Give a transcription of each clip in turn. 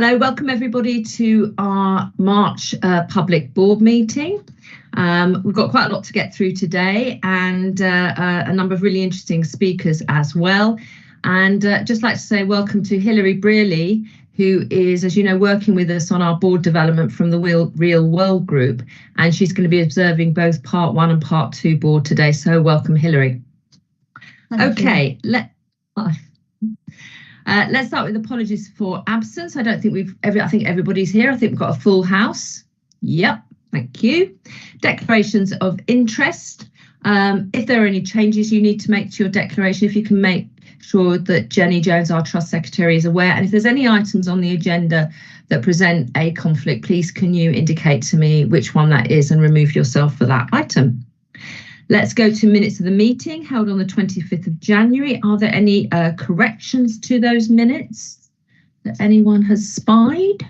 Hello, welcome everybody to our March public board meeting. We've got quite a lot to get through today and a number of really interesting speakers as well. And just like to say welcome to Hilary Brearley, who is, as you know, working with us on our board development from the Real World Group. And she's going to be observing both Part 1 and Part 2 board today. So welcome, Hilary. Okay, let's start with apologies for absence. I don't think I think everybody's here. I think we've got a full house. Yep, thank you. Declarations of interest. If there are any changes you need to make to your declaration, if you can make sure that Jenny Jones, our Trust Secretary, is aware. And if there's any items on the agenda that present a conflict, please can you indicate to me which one that is and remove yourself for that item. Let's go to minutes of the meeting held on the 25th of January. Are there any corrections to those minutes that anyone has spied?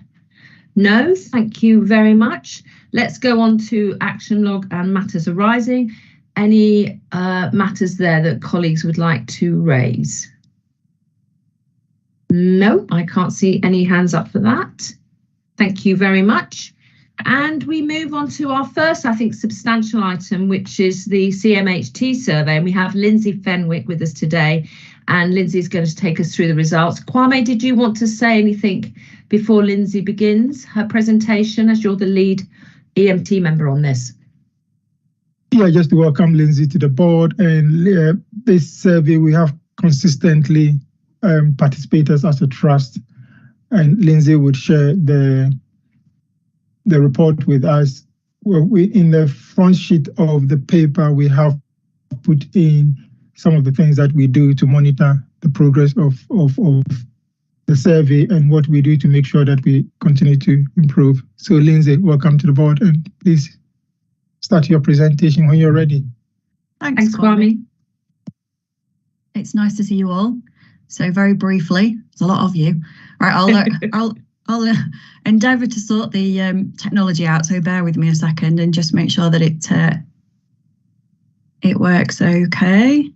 No, thank you very much. Let's go on to action log and matters arising. Any matters there that colleagues would like to raise? No, I can't see any hands up for that. Thank you very much. And we move on to our first, I think, substantial item, which is the CMHT survey. And we have Lindsay Fenwick with us today. And Lindsay is going to take us through the results. Kwame, did you want to say anything before Lindsay begins her presentation, as you're the lead EMT member on this? Yeah, just to welcome Lindsay to the board. And this survey, we have consistently participators as a trust. And Lindsay would share the report with us. Well, in the front sheet of the paper, we have put in some of the things that we do to monitor the progress of the survey and what we do to make sure that we continue to improve. So Lindsay, welcome to the board, and please start your presentation when you're ready. Thanks, Kwame. It's nice to see you all. So very briefly, there's a lot of you. All right, I'll endeavour to sort the technology out, so bear with me a second and just make sure that it works okay.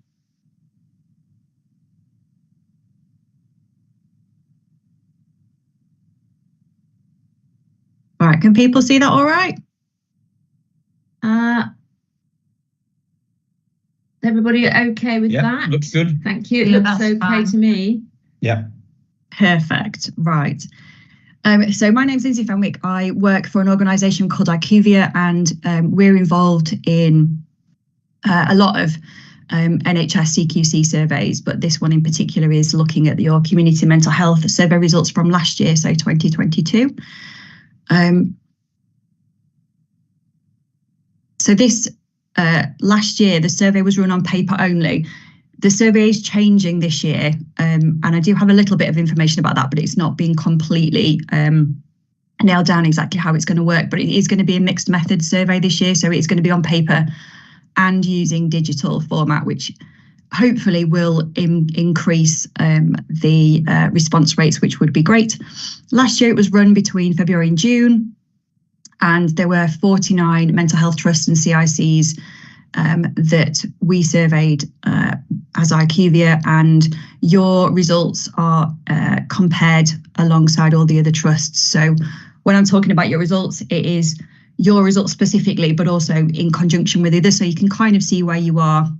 All right, can people see that all right? Everybody okay with that? Looks good. Thank you. It looks okay to me. Yeah. Perfect. Right. So my name's Lindsay Fenwick. I work for an organisation called IQVIA, and we're involved in a lot of NHS CQC surveys, but this one in particular is looking at your community mental health survey results from last year, so 2022. So this last year, the survey was run on paper only. The survey is changing this year, and I do have a little bit of information about that, but it's not been completely nailed down exactly how it's going to work. But it is going to be a mixed method survey this year, so it's going to be on paper and using digital format, which hopefully will increase the response rates, which would be great. Last year it was run between February and June, and there were 49 mental health trusts and CICs that we surveyed as IQVIA, and your results are compared alongside all the other trusts. So when I'm talking about your results, it is your results specifically, but also in conjunction with others, so you can kind of see where you are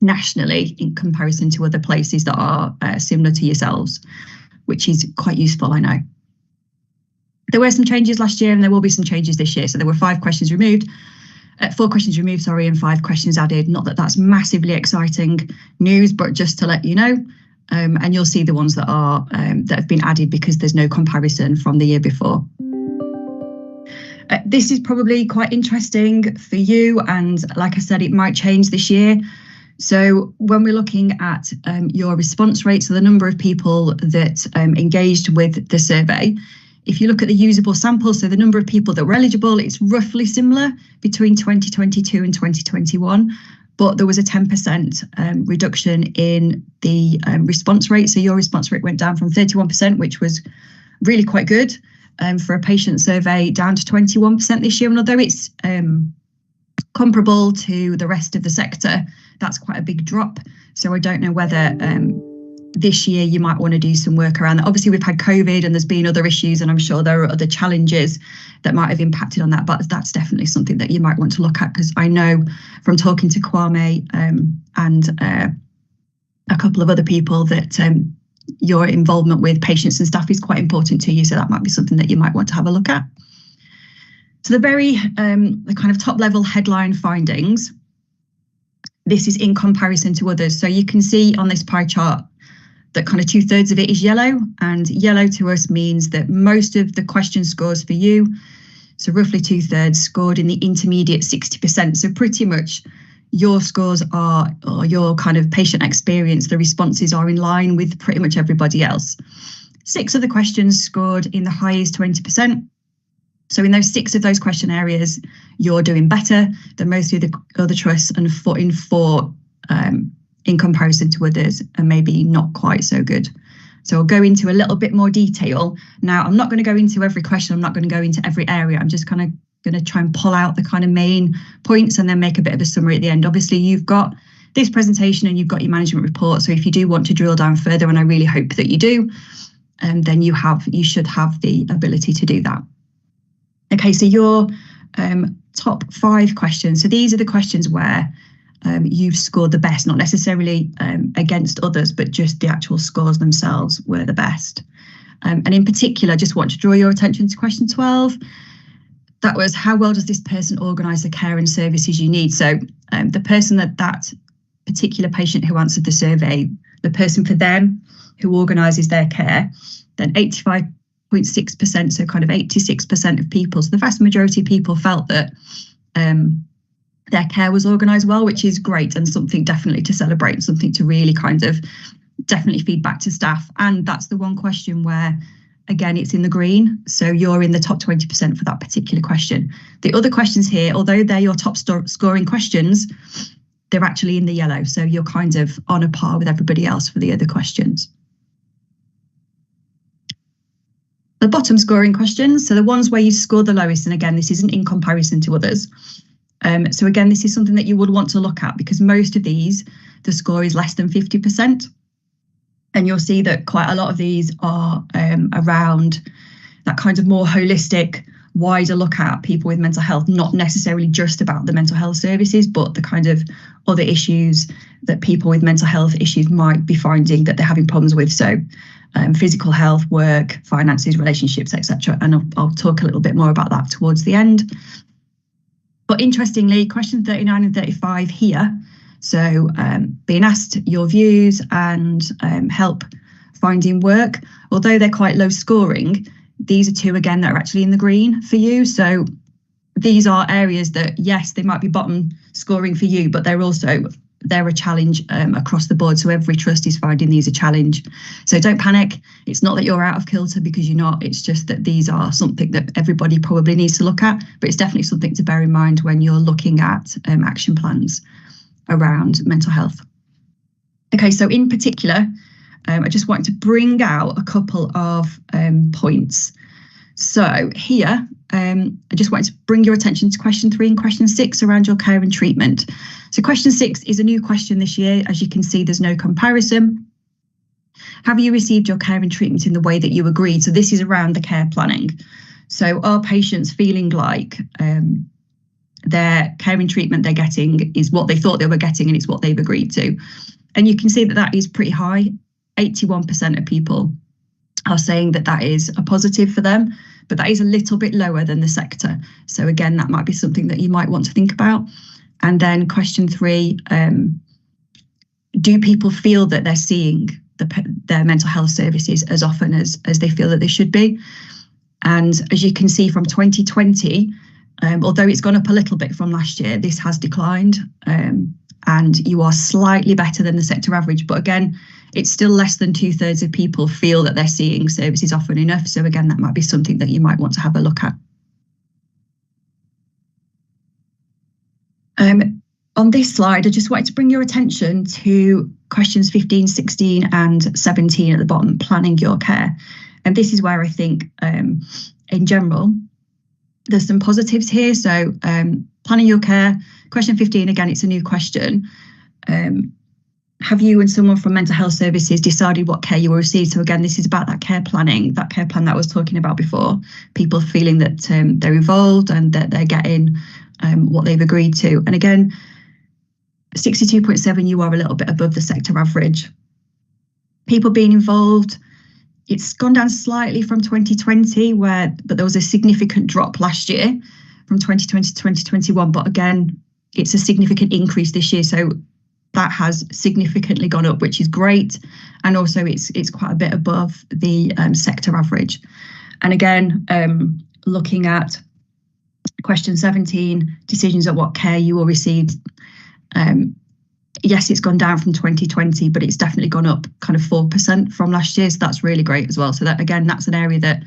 nationally in comparison to other places that are similar to yourselves, which is quite useful, I know. There were some changes last year and there will be some changes this year. So there were 4 questions removed, and 5 questions added. Not that that's massively exciting news, but just to let you know. And you'll see the ones that are that have been added because there's no comparison from the year before. This is probably quite interesting for you, and like I said, it might change this year. So when we're looking at your response rate, so the number of people that engaged with the survey, if you look at the usable sample, so the number of people that were eligible, it's roughly similar between 2022 and 2021, but there was a 10% reduction in the response rate. So your response rate went down from 31%, which was really quite good for a patient survey, down to 21% this year. And although it's comparable to the rest of the sector, that's quite a big drop. So I don't know whether this year you might want to do some work around that. Obviously, we've had COVID and there's been other issues, and I'm sure there are other challenges that might have impacted on that, but that's definitely something that you might want to look at, because I know from talking to Kwame and a couple of other people that your involvement with patients and staff is quite important to you, so that might be something that you might want to have a look at. So the kind of top level headline findings, this is in comparison to others. So you can see on this pie chart that kind of 2/3 of it is yellow, and yellow to us means that most of the question scores for you, so roughly 2/3, scored in the intermediate 60%. So pretty much your scores are, or your kind of patient experience, the responses are in line with pretty much everybody else. 6 of the questions scored in the highest 20%. So in those 6 of those question areas, you're doing better than most of the other trusts, and 4 in comparison to others are maybe not quite so good. So I'll go into a little bit more detail. Now, I'm not going to go into every question. I'm not going to go into every area. I'm just kind of going to try and pull out the kind of main points and then make a bit of a summary at the end. Obviously, you've got this presentation and you've got your management report. So if you do want to drill down further, and I really hope that you do, then you should have the ability to do that. Okay, so your top 5 questions. So these are the questions where you've scored the best, not necessarily against others, but just the actual scores themselves were the best. And in particular, I just want to draw your attention to question 12. That was, how well does this person organise the care and services you need? So the person that particular patient who answered the survey, the person for them who organises their care, then 85.6%, so kind of 86% of people, so the vast majority of people felt that their care was organised well, which is great and something definitely to celebrate, something to really kind of definitely feed back to staff. And that's the one question where, again, it's in the green. So you're in the top 20% for that particular question. The other questions here, although they're your top scoring questions, they're actually in the yellow. So you're kind of on a par with everybody else for the other questions. The bottom scoring questions, so the ones where you score the lowest, and again, this isn't in comparison to others. So again, this is something that you would want to look at, because most of these, the score is less than 50%. And you'll see that quite a lot of these are around that kind of more holistic, wider look at people with mental health, not necessarily just about the mental health services, but the kind of other issues that people with mental health issues might be finding that they're having problems with. So physical health, work, finances, relationships, etc. And I'll talk a little bit more about that towards the end. But interestingly, question 39 and 35 here, so being asked your views and help finding work, although they're quite low scoring, these are 2 again that are actually in the green for you. So these are areas that, yes, they might be bottom scoring for you, but they're a challenge across the board. So every trust is finding these a challenge. So don't panic. It's not that you're out of kilter, because you're not. It's just that these are something that everybody probably needs to look at, but it's definitely something to bear in mind when you're looking at action plans around mental health. Okay, so in particular, I just wanted to bring out a couple of points. So here, I just wanted to bring your attention to question 3 and question 6 around your care and treatment. So question 6 is a new question this year. As you can see, there's no comparison. Have you received your care and treatment in the way that you agreed? So this is around the care planning. So are patients feeling like their care and treatment they're getting is what they thought they were getting, and it's what they've agreed to? And you can see that that is pretty high. 81% of people are saying that that is a positive for them, but that is a little bit lower than the sector. So again, that might be something that you might want to think about. And then question 3, do people feel that they're seeing their mental health services as often as they feel that they should be? And as you can see from 2020, although it's gone up a little bit from last year, this has declined, and you are slightly better than the sector average. But again, it's still less than 2/3 of people feel that they're seeing services often enough. So again, that might be something that you might want to have a look at. On this slide, I just wanted to bring your attention to questions 15, 16 and 17 at the bottom, planning your care. And this is where I think, in general, there's some positives here. So planning your care, question 15, again, it's a new question. have you and someone from mental health services decided what care you will receive? So again, this is about that care planning, that care plan that I was talking about before, people feeling that they're involved and that they're getting what they've agreed to. And again, 62.7, you are a little bit above the sector average. People being involved, it's gone down slightly from 2020, but there was a significant drop last year from 2020 to 2021. But again, it's a significant increase this year. So that has significantly gone up, which is great. And also it's quite a bit above the sector average. And again, looking at question 17, decisions of what care you will receive. Yes, it's gone down from 2020, but it's definitely gone up kind of 4% from last year. So that's really great as well. So that, again, that's an area that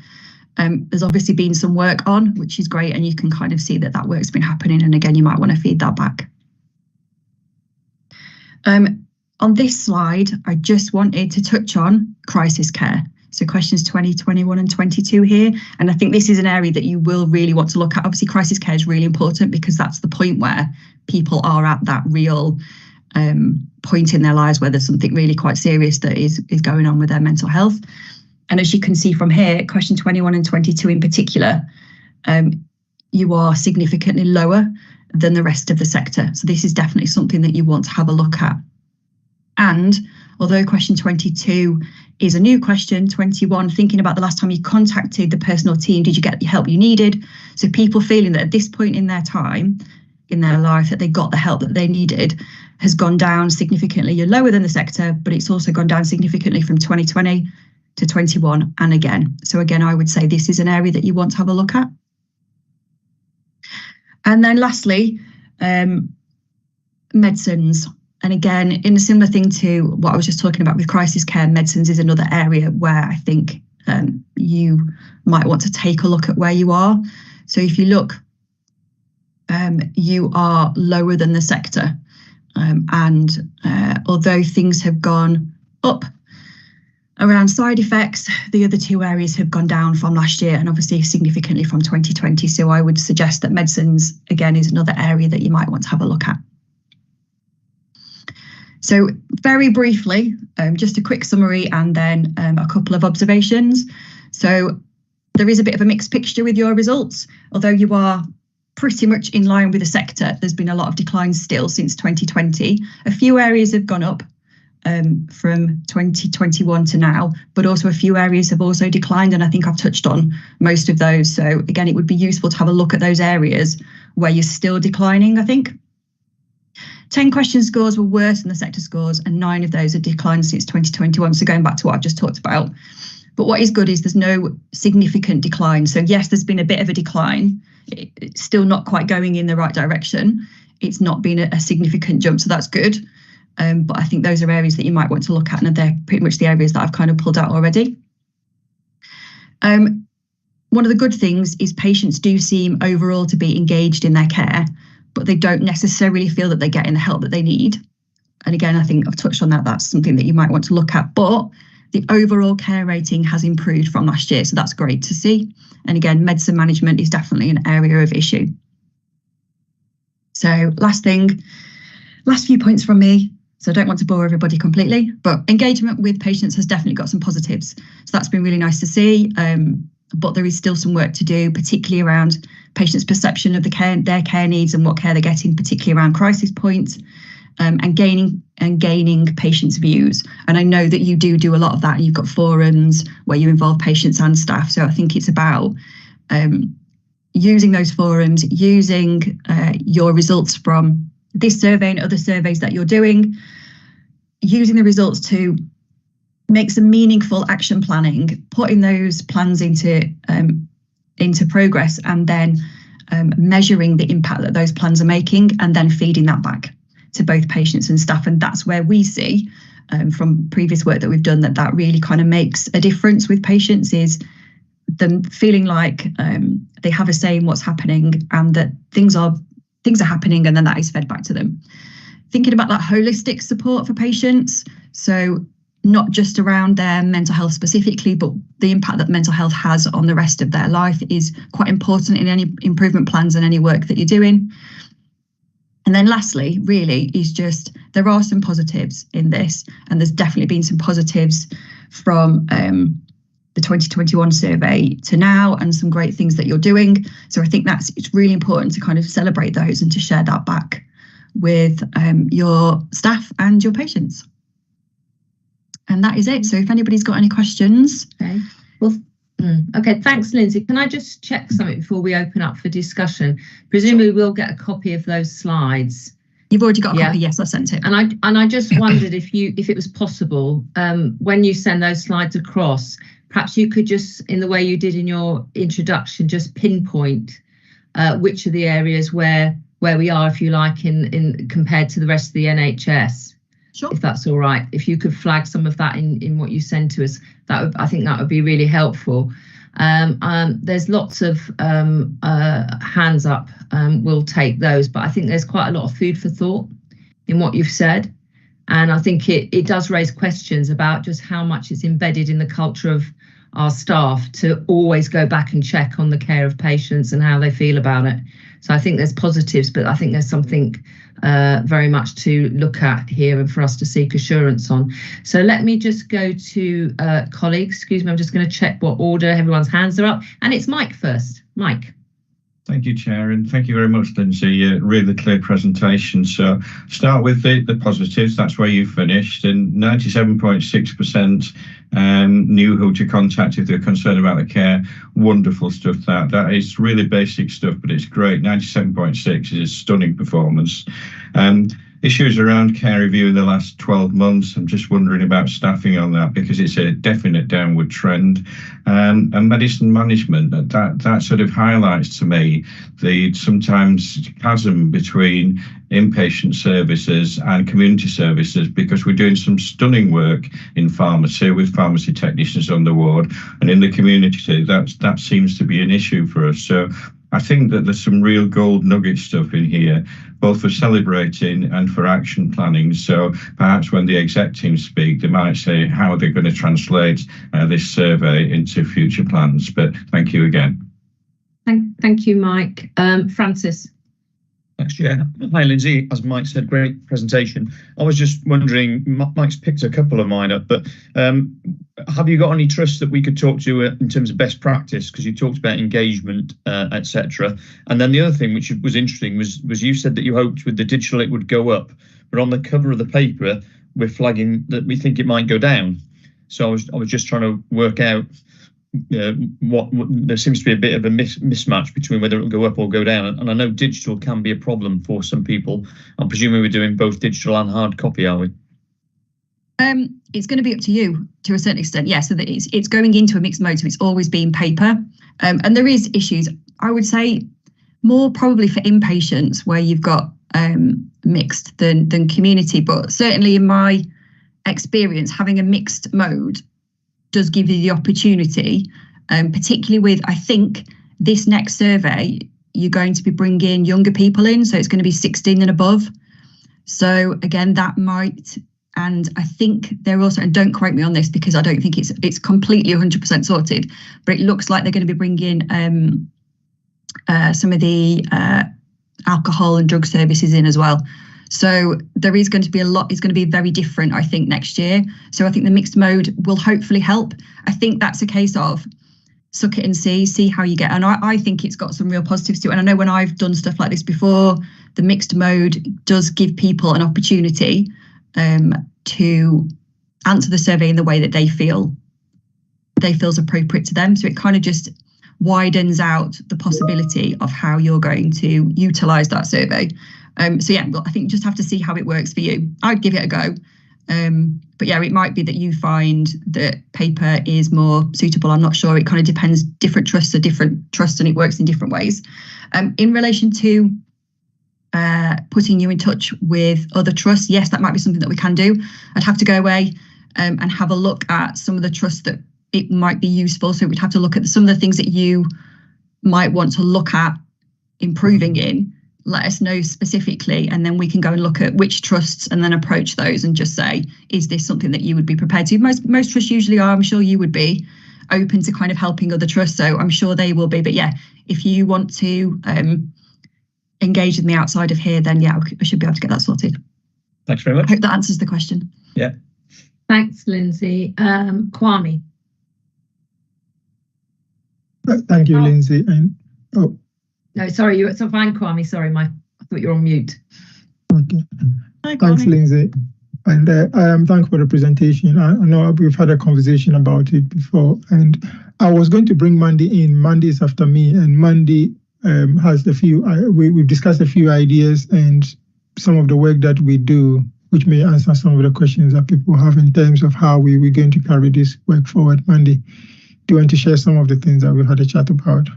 there's obviously been some work on, which is great. And you can kind of see that that work's been happening. And again, you might want to feed that back. On this slide, I just wanted to touch on crisis care. So questions 20, 21 and 22 here. And I think this is an area that you will really want to look at. Obviously, crisis care is really important because that's the point where people are at that real point in their lives where there's something really quite serious that is going on with their mental health. And as you can see from here, question 21 and 22 in particular, you are significantly lower than the rest of the sector. So this is definitely something that you want to have a look at. And although question 22 is a new question, 21, thinking about the last time you contacted the personal team, did you get the help you needed? So people feeling that at this point in their time, in their life, that they got the help that they needed has gone down significantly. You're lower than the sector, but it's also gone down significantly from 2020 to 21 and again. So again, I would say this is an area that you want to have a look at. And then lastly, medicines. And again, in a similar thing to what I was just talking about with crisis care, medicines is another area where I think you might want to take a look at where you are. So if you look, you are lower than the sector. And although things have gone up around side effects, the other two areas have gone down from last year and obviously significantly from 2020. So I would suggest that medicines, again, is another area that you might want to have a look at. So very briefly, just a quick summary and then a couple of observations. So there is a bit of a mixed picture with your results. Although you are pretty much in line with the sector, there's been a lot of declines still since 2020. A few areas have gone up from 2021 to now, but also a few areas have also declined, and I think I've touched on most of those. So again, it would be useful to have a look at those areas where you're still declining, I think. 10 question scores were worse than the sector scores, and 9 of those have declined since 2021. So going back to what I've just talked about. But what is good is there's no significant decline. So yes, there's been a bit of a decline. It's still not quite going in the right direction. It's not been a significant jump, so that's good. But I think those are areas that you might want to look at, and they're pretty much the areas that I've kind of pulled out already. One of the good things is patients do seem overall to be engaged in their care, but they don't necessarily feel that they're getting the help that they need. And again, I think I've touched on that. That's something that you might want to look at. But the overall care rating has improved from last year, so that's great to see. And again, medicine management is definitely an area of issue. So last few points from me. So I don't want to bore everybody completely, but engagement with patients has definitely got some positives. So that's been really nice to see. But there is still some work to do, particularly around patients' perception of their care needs and what care they're getting, particularly around crisis points, and gaining patients' views. And I know that you do a lot of that. You've got forums where you involve patients and staff. So I think it's about using those forums, using your results from this survey and other surveys that you're doing, using the results to make some meaningful action planning, putting those plans into progress, and then measuring the impact that those plans are making, and then feeding that back to both patients and staff. And that's where we see from previous work that we've done that really kind of makes a difference with patients, is them feeling like they have a say in what's happening and that things are happening, and then that is fed back to them. Thinking about that holistic support for patients, so not just around their mental health specifically, but the impact that mental health has on the rest of their life is quite important in any improvement plans and any work that you're doing. And then lastly, really, is just there are some positives in this, and there's definitely been some positives from the 2021 survey to now, and some great things that you're doing. So I think it's really important to kind of celebrate those and to share that back with your staff and your patients. And that is it. So if anybody's got any questions. Okay. Well, okay, thanks, Lindsay. Can I just check something before we open up for discussion? Presumably we'll get a copy of those slides. You've already got a copy. Yes, I sent it. And I just wondered if it was possible, when you send those slides across, perhaps you could just, in the way you did in your introduction, just pinpoint which are the areas where we are, if you like, in compared to the rest of the NHS. Sure. If that's all right. If you could flag some of that in what you send to us, I think that would be really helpful. There's lots of hands up. We'll take those, but I think there's quite a lot of food for thought in what you've said. And I think it does raise questions about just how much it's embedded in the culture of our staff to always go back and check on the care of patients and how they feel about it. So I think there's positives, but I think there's something very much to look at here and for us to seek assurance on. So let me just go to colleagues. Excuse me, I'm just going to check what order everyone's hands are up. And it's Mike first. Mike. Thank you, Chair, and thank you very much, Lindsay. Really clear presentation. So start with the positives. That's where you finished, and 97.6% knew who to contact if they're concerned about the care. Wonderful stuff. That is really basic stuff, but it's great. 97.6 is a stunning performance. Issues around care review in the last 12 months. I'm just wondering about staffing on that, because it's a definite downward trend. And medicine management, that sort of highlights to me the sometimes chasm between inpatient services and community services, because we're doing some stunning work in pharmacy with pharmacy technicians on the ward, and in the community that seems to be an issue for us. So I think that there's some real gold nugget stuff in here, both for celebrating and for action planning. So perhaps when the exec team speak, they might say how they're going to translate this survey into future plans. But thank you again. Thank you, Mike. Francis. Thanks, Chair. Hi, Lindsay. As Mike said, great presentation. I was just wondering, Mike's picked a couple of mine up, but have you got any trusts that we could talk to in terms of best practice? Because you talked about engagement, etc. And then the other thing which was interesting was you said that you hoped with the digital it would go up, but on the cover of the paper we're flagging that we think it might go down. So I was just trying to work out what there seems to be a bit of a mismatch between whether it'll go up or go down, and I know digital can be a problem for some people. I'm presuming we're doing both digital and hard copy, are we? It's going to be up to you to a certain extent, yeah. So that it's going into a mixed mode, so it's always been paper, and there is issues. I would say more probably for inpatients where you've got mixed than community, but certainly in my experience, having a mixed mode does give you the opportunity, particularly with, I think, this next survey, you're going to be bringing younger people in, so it's going to be 16 and above. So again, that might, and I think they're also, and don't quote me on this because I don't think it's completely 100% sorted, but it looks like they're going to be bringing some of the alcohol and drug services in as well. So there is going to be a lot, it's going to be very different, I think, next year. So I think the mixed mode will hopefully help. I think that's a case of suck it and see how you get. And I think it's got some real positives to it. And I know when I've done stuff like this before, the mixed mode does give people an opportunity to answer the survey in the way that they feel is appropriate to them. So it kind of just widens out the possibility of how you're going to utilise that survey. So yeah, well, I think you just have to see how it works for you. I'd give it a go. But yeah, it might be that you find that paper is more suitable. I'm not sure. It kind of depends. Different trusts are different trusts and it works in different ways. In relation to putting you in touch with other trusts, yes, that might be something that we can do. I'd have to go away and have a look at some of the trusts that it might be useful. So we'd have to look at some of the things that you might want to look at improving in. Let us know specifically, and then we can go and look at which trusts and then approach those and just say, is this something that you would be prepared to? Most trusts usually are. I'm sure you would be open to kind of helping other trusts, so I'm sure they will be. But yeah, if you want to engage with me outside of here, then yeah, I should be able to get that sorted. Thanks very I much. hope that answers the question. Yeah. Thanks, Lindsay. Kwame. Thank you, Oh. Lindsay. And No, sorry, you're so fine, Kwame. Sorry, I thought you were on mute. okay. Hi, Thanks, Kwame. Lindsay. And thanks for the presentation. I know we've had a conversation about it before, and I was going to bring Mandy in. Mandy is after me, and Mandy has a few. We've discussed a few ideas and some of the work that we do, which may answer some of the questions that people have in terms of how we're going to carry this work forward. Mandy, do you want to share some of the things that we had a chat about?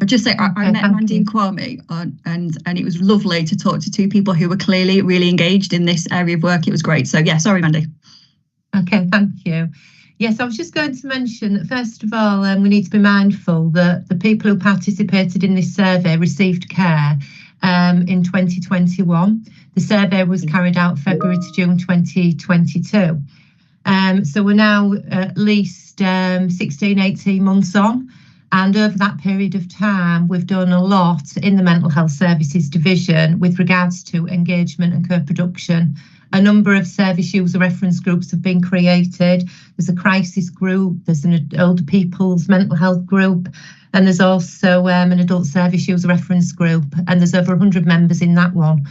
I'll just say I met Mandy and Kwame, and it was lovely to talk to two people who were clearly really engaged in this area of work. It was great. So yeah, sorry, Mandy. Okay, thank you. Yes, I was just going to mention that first of all, we need to be mindful that the people who participated in this survey received care in 2021. The survey was carried out February to June 2022. So we're now at least 16, 18 months on. And over that period of time, we've done a lot in the Mental Health Services Division with regards to engagement and co-production. A number of service user reference groups have been created. There's a crisis group, there's an older people's mental health group, and there's also an adult service user reference group, and there's over 100 members in that one.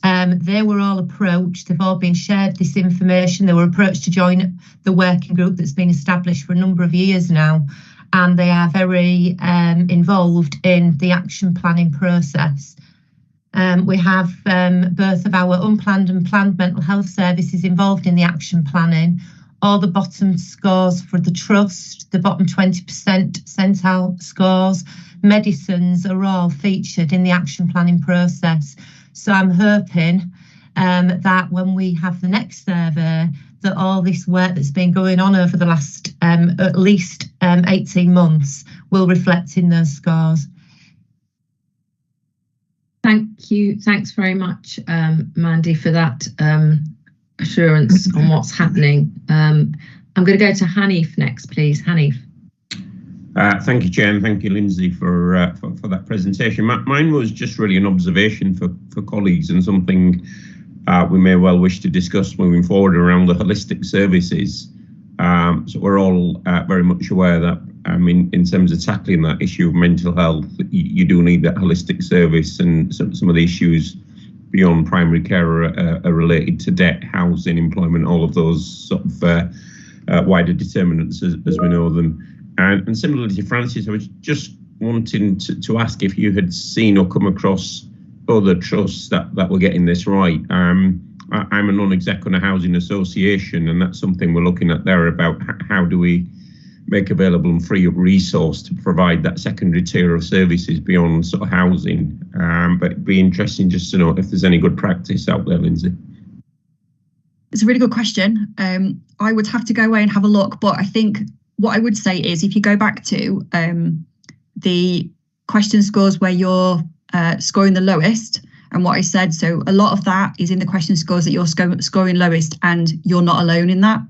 They were all approached, they've all been shared this information. They were approached to join the working group that's been established for a number of years now. And they are very involved in the action planning process. We have both of our unplanned and planned mental health services involved in the action planning. All the bottom scores for the trust, the bottom 20% percentile scores, medicines are all featured in the action planning process. So I'm hoping that when we have the next survey, that all this work that's been going on over the last at least 18 months will reflect in those scores. Thank you. Thanks very much, Mandy, for that assurance on what's happening. I'm going to go to Hanif next, please. Hanif. Thank you, Chair, and thank you, Lindsay, for that presentation. Mine was just really an observation for colleagues and something we may well wish to discuss moving forward around the holistic services. So we're all very much aware that, in terms of tackling that issue of mental health, you do need that holistic service, and some of the issues beyond primary care are related to debt, housing, employment, all of those sort of wider determinants as we know them. And similarly to Francis, I was just wanting to ask if you had seen or come across other trusts that were getting this right. I'm a non-exec on a housing association, and that's something we're looking at there about how do we make available and free up resource to provide that secondary tier of services beyond sort of housing. But it'd be interesting just to know if there's any good practice out there, Lindsay. It's a really good question. I would have to go away and have a look, but I think what I would say is if you go back to the question scores where you're scoring the lowest, and what I said, so a lot of that is in the question scores that you're scoring lowest, and you're not alone in that.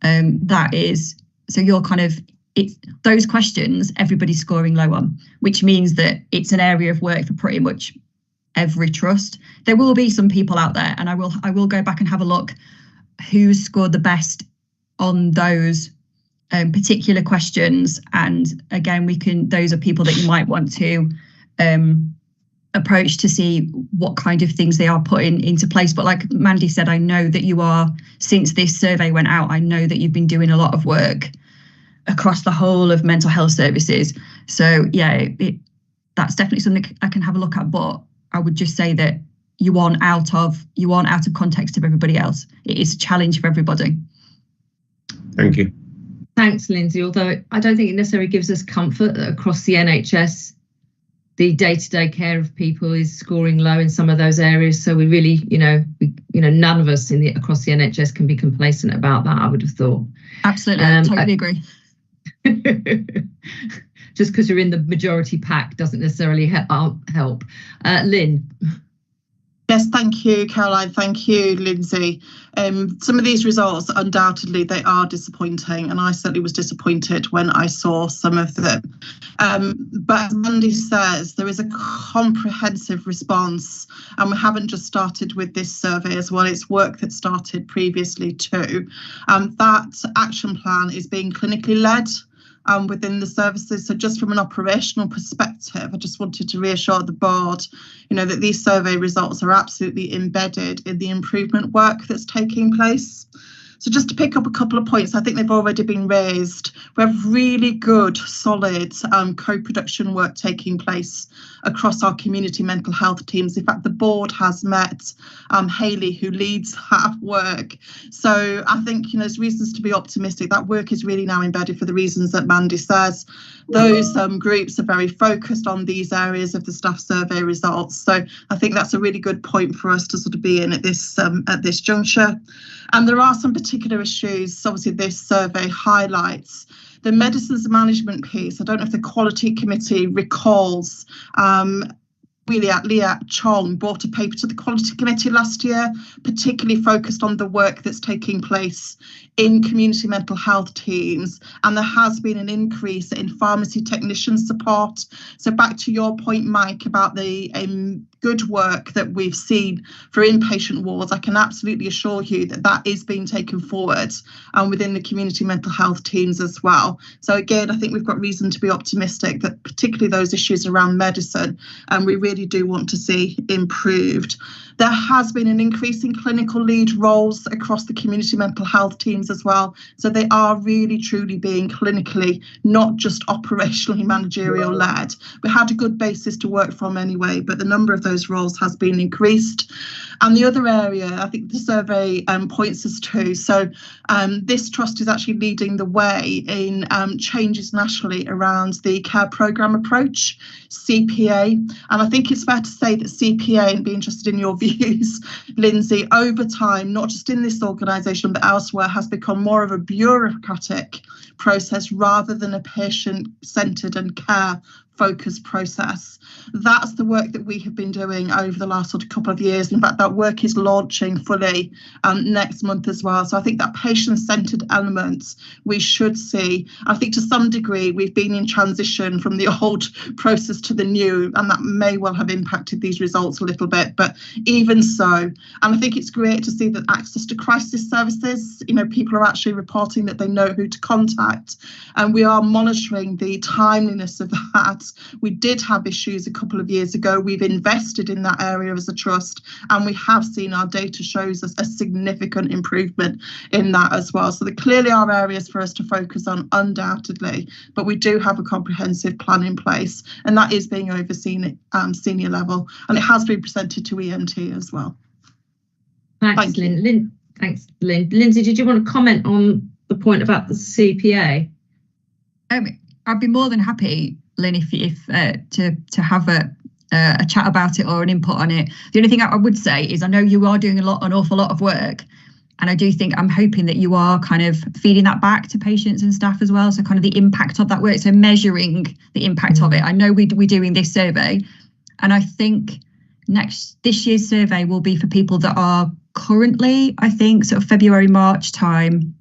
That is, so you're kind of, it's those questions everybody's scoring low on, which means that it's an area of work for pretty much every trust. There will be some people out there, and I will go back and have a look who's scored the best on those particular questions. And again, those are people that you might want to approach to see what kind of things they are putting into place. But like Mandy said, I know that you are, since this survey went out, I know that you've been doing a lot of work across the whole of mental health services. So yeah, that's definitely something I can have a look at, but I would just say that you aren't out of context of everybody else. It is a challenge for everybody. Thank you. Thanks, Lindsay. Although I don't think it necessarily gives us comfort that across the NHS, the day-to-day care of people is scoring low in some of those areas. So we really, none of us across the NHS can be complacent about that, I would have thought. Absolutely, I totally agree. Just because you're in the majority pack doesn't necessarily help. Lynn. Yes, thank you, Caroline. Thank you, Lindsay. Some of these results, undoubtedly, they are disappointing, and I certainly was disappointed when I saw some of them. But as Mandy says, there is a comprehensive response, and we haven't just started with this survey as well. It's work that started previously too. That action plan is being clinically led within the services. So just from an operational perspective, I just wanted to reassure the board, that these survey results are absolutely embedded in the improvement work that's taking place. So just to pick up a couple of points, I think they've already been raised. We have really good, solid co-production work taking place across our community mental health teams. In fact, the board has met Hayley, who leads that work. So I think there's reasons to be optimistic. That work is really now embedded for the reasons that Mandy says. Those groups are very focused on these areas of the staff survey results. So I think that's a really good point for us to sort of be in at this juncture. And there are some particular issues. Obviously, this survey highlights the medicines management piece. I don't know if the quality committee recalls. Leah Chong brought a paper to the quality committee last year, particularly focused on the work that's taking place in community mental health teams, and there has been an increase in pharmacy technician support. So back to your point, Mike, about the good work that we've seen for inpatient wards, I can absolutely assure you that that is being taken forward within the community mental health teams as well. So again, I think we've got reason to be optimistic that particularly those issues around medicine, we really do want to see improved. There has been an increase in clinical lead roles across the community mental health teams as well. So they are really truly being clinically, not just operationally managerial led. We had a good basis to work from anyway, but the number of those roles has been increased. And the other area I think the survey points us to, so this trust is actually leading the way in changes nationally around the care programme approach, CPA. And I think it's fair to say that CPA, and be interested in your views, Lindsay, over time, not just in this organisation but elsewhere, has become more of a bureaucratic process rather than a patient-centred and care-focused process. That's the work that we have been doing over the last sort of couple of years. In fact, that work is launching fully next month as well. So I think that patient-centred elements we should see. I think to some degree we've been in transition from the old process to the new, and that may well have impacted these results a little bit. But even so, and I think it's great to see that access to crisis services, people are actually reporting that they know who to contact, and we are monitoring the timeliness of that. We did have issues a couple of years ago. We've invested in that area as a trust, and we have seen our data shows us a significant improvement in that as well. So there clearly are areas for us to focus on, undoubtedly, but we do have a comprehensive plan in place, and that is being overseen at senior level, and it has been presented to EMT as well. Thanks, Lynn. Thanks, Lynn. Lindsay, did you want to comment on the point about the CPA? I'd be more than happy, Lynn, if to have a chat about it or an input on it. The only thing I would say is I know you are doing an awful lot of work, and I do think I'm hoping that you are kind of feeding that back to patients and staff as well. So kind of the impact of that work, so measuring the impact of it. I know we're doing this survey, and I think this year's survey will be for people that are currently, I think, sort of February, March time,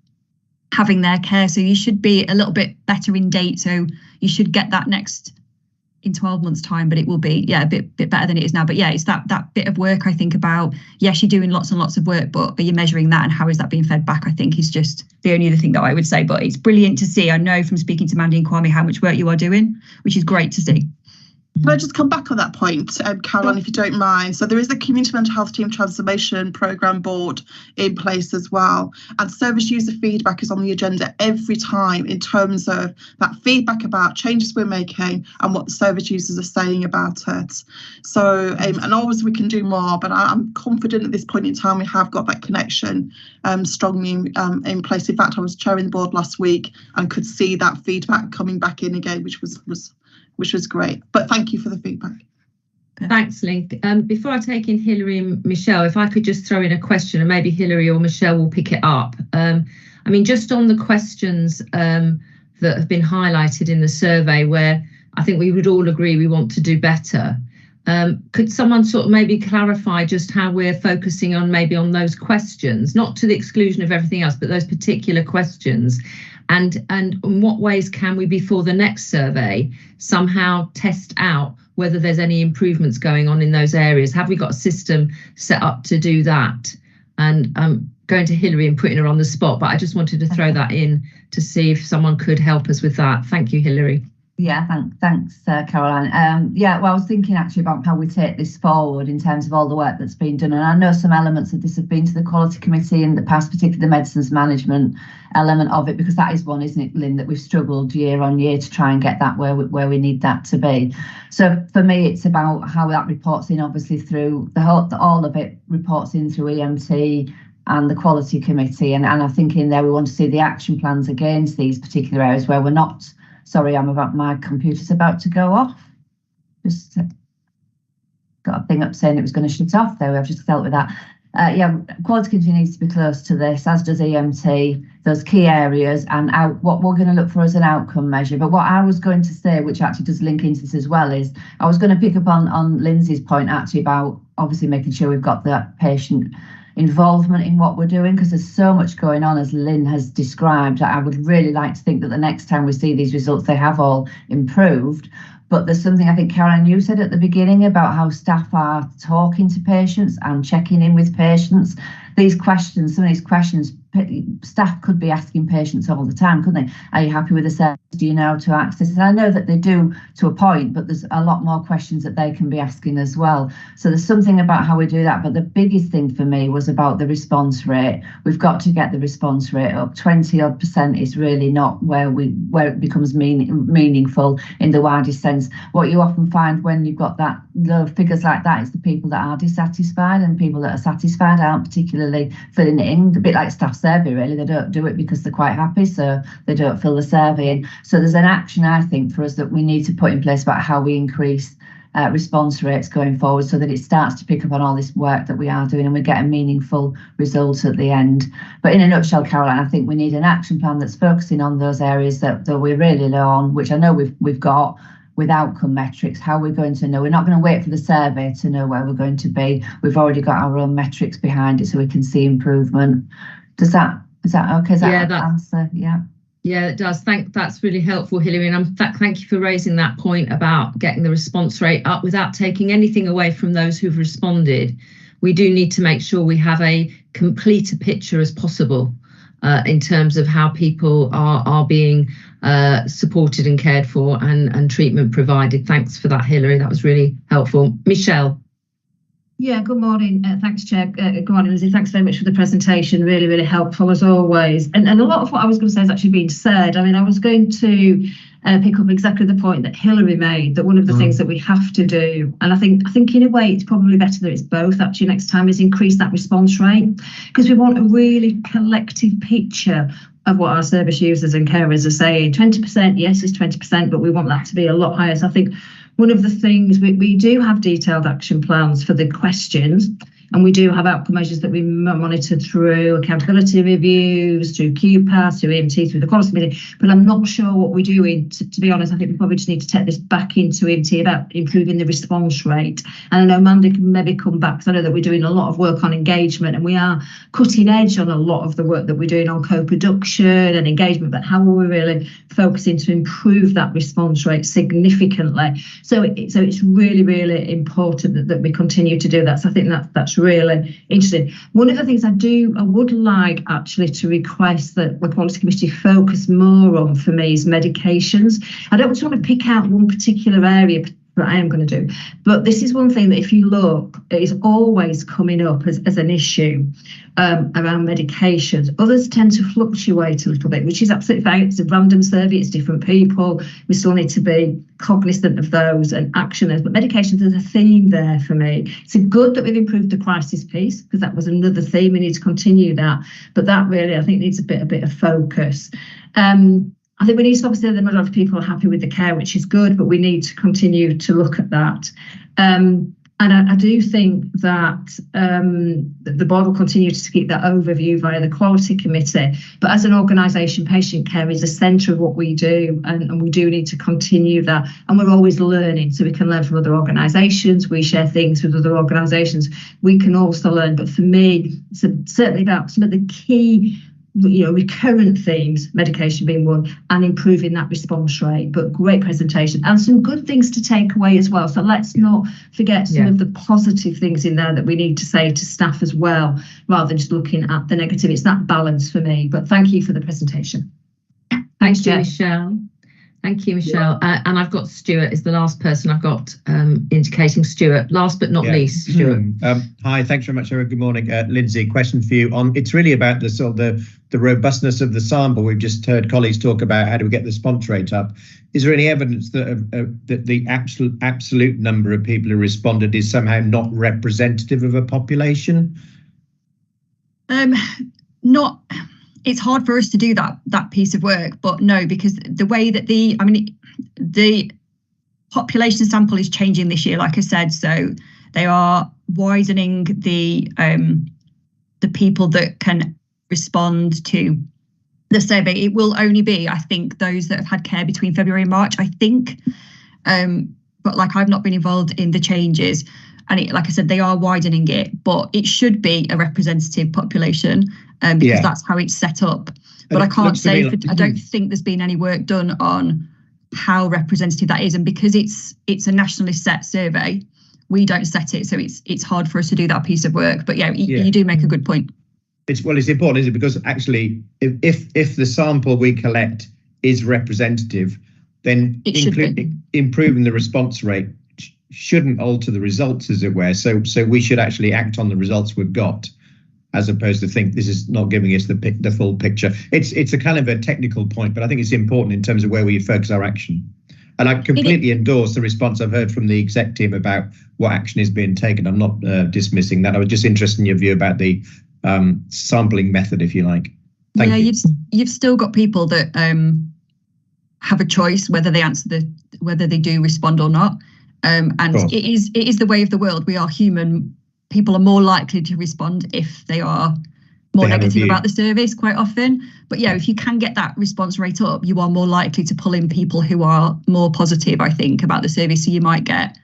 having their care. So you should be a little bit better in date. So you should get that next in 12 months time, but it will be, a bit better than it is now. But yeah, it's that bit of work, I think, about, yes, you're doing lots and lots of work, but are you measuring that, and how is that being fed back, I think, is just the only other thing that I would say. But it's brilliant to see. I know from speaking to Mandy and Kwame how much work you are doing, which is great to see. Can I just come back on that point, Caroline, if you don't mind? So there is a Community Mental Health Team Transformation Programme Board in place as well. And service user feedback is on the agenda every time in terms of that feedback about changes we're making and what the service users are saying about it. So, and always we can do more, but I'm confident at this point in time we have got that connection strongly in place. In fact, I was chairing the board last week and could see that feedback coming back in again, which was great. But thank you for the feedback. Thanks, Lynn. Before I take in Hilary and Michelle, if I could just throw in a question, and maybe Hilary or Michelle will pick it up. I mean, just on the questions that have been highlighted in the survey, where I think we would all agree we want to do better. Could someone sort of maybe clarify just how we're focusing on maybe on those questions, not to the exclusion of everything else, but those particular questions, and in what ways can we, before the next survey, somehow test out whether there's any improvements going on in those areas? Have we got a system set up to do that? And I'm going to Hilary and putting her on the spot, but I just wanted to throw that in to see if someone could help us with that. Thank you, Hilary. Yeah, thanks, Caroline. Well, I was thinking actually about how we take this forward in terms of all the work that's been done. And I know some elements of this have been to the Quality Committee in the past, particularly the medicines management element of it, because that is one, isn't it, Lynn, that we've struggled year on year to try and get that where we need that to be. So for me, it's about how that reports in, obviously, through all of it reports in through EMT and the Quality Committee. And I think in there we want to see the action plans against these particular areas where we're not. Sorry, my computer's about to go off. Just got a thing up saying it was going to shut off there. I've just dealt with that. Quality Committee needs to be close to this, as does EMT, those key areas and what we're going to look for as an outcome measure. But what I was going to say, which actually does link into this as well, is I was going to pick up on Lindsay's point actually about obviously making sure we've got that patient involvement in what we're doing, because there's so much going on, as Lynn has described. I would really like to think that the next time we see these results, they have all improved. But there's something I think, Caroline, you said at the beginning about how staff are talking to patients and checking in with patients. These questions, some of these questions, staff could be asking patients all the time, couldn't they? Are you happy with the service? Do you know how to access it? And I know that they do to a point, but there's a lot more questions that they can be asking as well. So there's something about how we do that. But the biggest thing for me was about the response rate. We've got to get the response rate up. 20% is really not where it becomes meaningful in the widest sense. What you often find when you've got that low figures like that is the people that are dissatisfied, and people that are satisfied aren't particularly filling it in. A bit like staff survey, really. They don't do it because they're quite happy, so they don't fill the survey in. So there's an action, I think, for us that we need to put in place about how we increase response rates going forward, so that it starts to pick up on all this work that we are doing and we get a meaningful result at the end. But in a nutshell, Caroline, I think we need an action plan that's focusing on those areas that we're really low on, which I know we've got, with outcome metrics. How we're going to know. We're not going to wait for the survey to know where we're going to be. We've already got our own metrics behind it, so we can see improvement. Is that okay? Is that answer? Yeah. Yeah, it does. That's really helpful, Hilary. And thank you for raising that point about getting the response rate up without taking anything away from those who've responded. We do need to make sure we have a complete a picture as possible in terms of how people are being supported and cared for and treatment provided. Thanks for that, Hilary. That was really helpful. Michelle. Yeah, good morning. Thanks, Chair. Good morning, Lizzie. Thanks very much for the presentation. Really, really helpful as always. And a lot of what I was going to say has actually been said. I mean, I was going to pick up exactly the point that Hilary made, that one of the things that we have to do, and I think in a way it's probably better that it's both actually next time, is increase that response rate, because we want a really collective picture of what our service users and carers are saying. 20%, yes, it's 20%, but we want that to be a lot higher. So I think one of the things, we do have detailed action plans for the questions, and we do have outcome measures that we monitor through accountability reviews, through QPAS, through EMT, through the Quality Committee. But I'm not sure what we're doing. To be honest, I think we probably just need to take this back into EMT about improving the response rate. And I know Mandy can maybe come back, because I know that we're doing a lot of work on engagement, and we are cutting edge on a lot of the work that we're doing on co-production and engagement. But how are we really focusing to improve that response rate significantly? So it's really, really important that we continue to do that. So I think that's really interesting. One of the things I would like actually to request that the Quality Committee focus more on for me is medications. I don't want to pick out one particular area that I am going to do, but this is one thing that if you look, it is always coming up as an issue around medications. Others tend to fluctuate a little bit, which is absolutely fine. It's a random survey, it's different people. We still need to be cognizant of those and action those, but medications is a theme there for me. It's good that we've improved the crisis piece, because that was another theme. We need to continue that, but that really, I think, needs a bit of focus. I think we need to obviously, the majority of people are happy with the care, which is good, but we need to continue to look at that. And I do think that the board will continue to keep that overview via the quality committee. But as an organisation, patient care is the centre of what we do, and we do need to continue that. And we're always learning, so we can learn from other organisations. We share things with other organisations. We can also learn. But for me, certainly about some of the key recurrent themes, medication being one, and improving that response rate. But great presentation and some good things to take away as well. So let's not forget some of the positive things in there that we need to say to staff as well, rather than just looking at the negative. It's that balance for me. But thank you for the presentation. Thank you, Michelle. Thank you, Michelle. And I've got Stuart is the last person I've got indicating. Stuart, last but not least, Stuart. Hi, thanks very much, Sarah. Good morning, Lindsay. Question for you on. It's really about the robustness of the sample. We've just heard colleagues talk about how do we get the response rate up. Is there any evidence that that the absolute number of people who responded is somehow not representative of a population? Not. It's hard for us to do that piece of work, but no, because the way that the population sample is changing this year, like I said, so they are widening the people that can respond to the survey. It will only be, I think, those that have had care between February and March, I think. But like, I've not been involved in the changes, and like I said, they are widening it, but it should be a representative population. Because that's how it's set up. But I can't say, I don't think there's been any work done on how representative that is. And because it's a nationally set survey, we don't set it. So it's hard for us to do that piece of work. But you do make a good point. It's important, is it? Because actually, if the sample we collect is representative, then improving the response rate shouldn't alter the results, as it were. So we should actually act on the results we've got, as opposed to think this is not giving us the full picture. It's a kind of a technical point, but I think it's important in terms of where we focus our action. And I completely endorse the response I've heard from the exec team about what action is being taken. I'm not dismissing that. I was just interested in your view about the sampling method, if you like. Thank you. You've still got people that have a choice whether they do respond or not. And it is the way of the world. We are human. People are more likely to respond if they are more negative about the service quite often. But if you can get that response rate up, you are more likely to pull in people who are more positive, I think, about the service. So you might get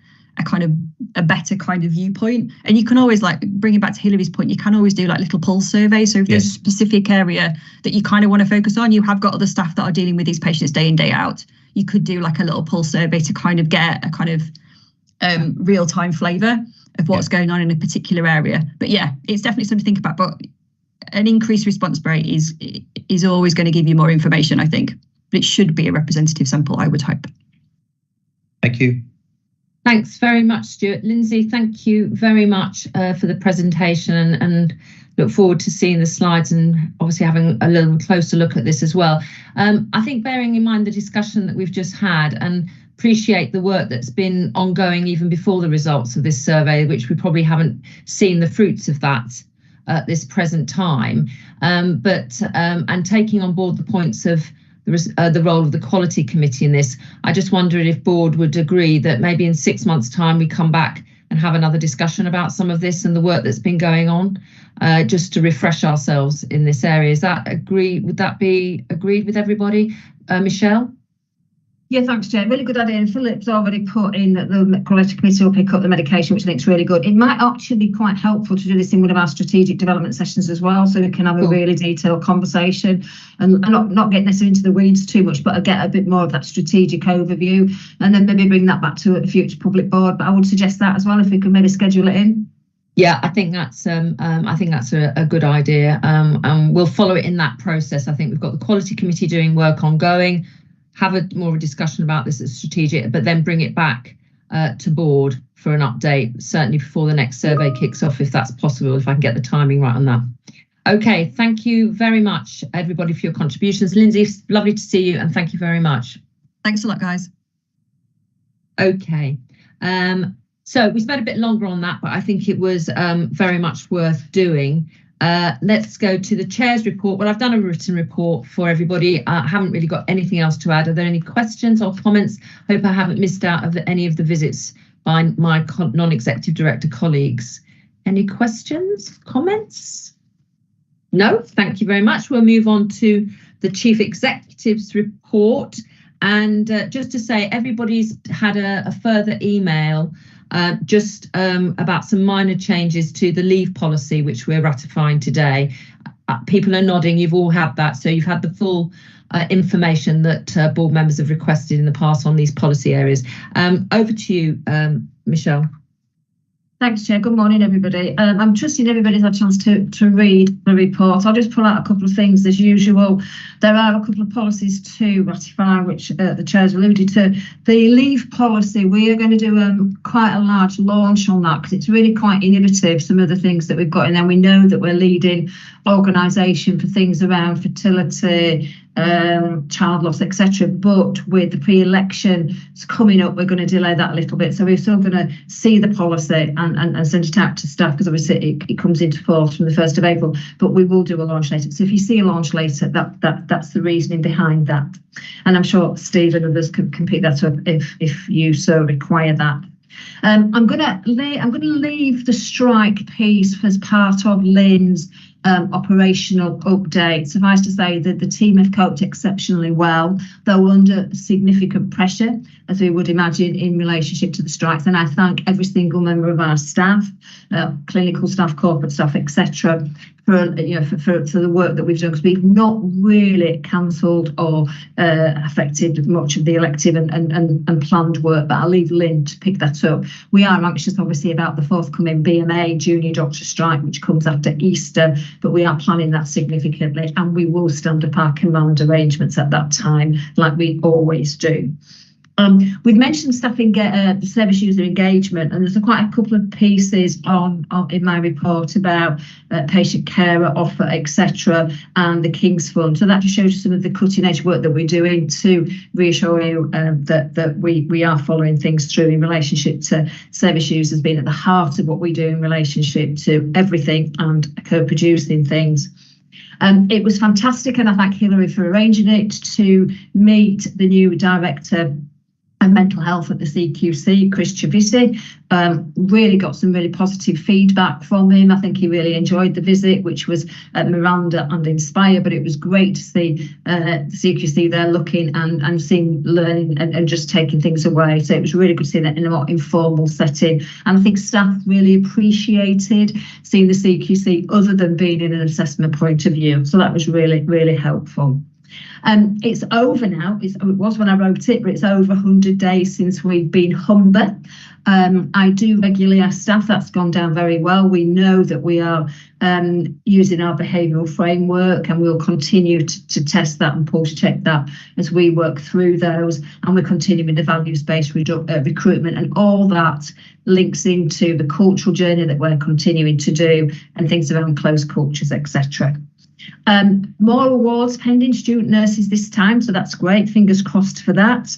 a better kind of viewpoint. And you can always, like, bring it back to Hillary's point, you can always do like little pulse surveys. So if there's a specific area that you kind of want to focus on, you have got other staff that are dealing with these patients day in, day out. You could do like a little pulse survey to kind of get a kind of real-time flavour of what's going on in a particular area. But it's definitely something to think about. But an increased response rate is always going to give you more information, I think. But it should be a representative sample, I would hope. Thank you. Thanks very much, Stuart. Lindsay, thank you very much for the presentation, and look forward to seeing the slides and obviously having a little closer look at this as well. I think bearing in mind the discussion that we've just had, and appreciate the work that's been ongoing even before the results of this survey, which we probably haven't seen the fruits of that at this present time. And taking on board the points of the role of the quality committee in this, I just wondered if board would agree that maybe in 6 months' time we come back and have another discussion about some of this and the work that's been going on, just to refresh ourselves in this area. Would that be agreed with everybody? Michelle? Yeah, thanks, Jane. Really good idea. And Philip's already put in that the quality committee will pick up the medication, which I think is really good. It might actually be quite helpful to do this in one of our strategic development sessions as well, so we can have a really detailed conversation and not get necessarily into the weeds too much, but get a bit more of that strategic overview, and then maybe bring that back to a future public board. But I would suggest that as well, if we could maybe schedule it in. Yeah, I think that's a good idea. And we'll follow it in that process. I think we've got the quality committee doing work ongoing. Have more of a discussion about this at strategic, but then bring it back to board for an update, certainly before the next survey kicks off, if that's possible, if I can get the timing right on that. Okay, thank you very much, everybody, for your contributions. Lindsay, lovely to see you, and thank you very much. Thanks a lot, guys. Okay, so we spent a bit longer on that, but I think it was very much worth doing. Let's go to the chair's report. Well, I've done a written report for everybody. I haven't really got anything else to add. Are there any questions or comments? Hope I haven't missed out of any of the visits by my non-executive director colleagues. Any questions, comments? No, thank you very much. We'll move on to the Chief Executive's report. And just to say, everybody's had a further email just about some minor changes to the leave policy, which we're ratifying today. People are nodding, you've all had that. So you've had the full information that board members have requested in the past on these policy areas. Over to you, Michelle. Thanks, Chair. Good morning, everybody. I'm trusting everybody's had a chance to read the report. I'll just pull out a couple of things as usual. There are a couple of policies to ratify, which the Chair's alluded to. The leave policy, we are going to do quite a large launch on that because it's really quite innovative, some of the things that we've got in there. We know that we're leading organisation for things around fertility, child loss, etc. But with the pre-election coming up, we're going to delay that a little bit. So we're still going to see the policy and send it out to staff because obviously it comes into force from the 1st of April. But we will do a launch later. So if you see a launch later, that's the reasoning behind that. And I'm sure Steve and others can pick that up if you so require that. I'm going to leave the strike piece as part of Lynn's operational update. Suffice to say that the team have coped exceptionally well, though under significant pressure, as we would imagine, in relationship to the strikes. And I thank every single member of our staff, clinical staff, corporate staff, etc., for the work that we've done, because we've not really cancelled or affected much of the elective and planned work. But I'll leave Lynn to pick that up. We are anxious, obviously, about the forthcoming BMA junior doctor strike, which comes after Easter, but we are planning that significantly, and we will stand up our command arrangements at that time, like we always do. We've mentioned staffing service user engagement, and there's quite a couple of pieces on in my report about patient carer offer, etc., and the King's Fund. So that just shows you some of the cutting edge work that we're doing to reassure you that we are following things through in relationship to service users being at the heart of what we do in relationship to everything and co-producing things. It was fantastic, and I thank Hilary for arranging it, to meet the new director and mental health at the CQC, Chris Chavisi. Really got some really positive feedback from him. I think he really enjoyed the visit, which was at Miranda and Inspire, but it was great to see the CQC there looking and seeing, learning and just taking things away. So it was really good to see that in a more informal setting. And I think staff really appreciated seeing the CQC other than being in an assessment point of view. So that was really, really helpful. It's over now. It was when I wrote it, but it's over 100 days since we've been Humber. I do regularly ask staff. That's gone down very well. We know that we are using our behavioural framework, and we'll continue to test that and pulse check that as we work through those. And we're continuing the values-based recruitment, and all that links into the cultural journey that we're continuing to do and things around closed cultures, etc. More awards pending, student nurses this time, so that's great. Fingers crossed for that.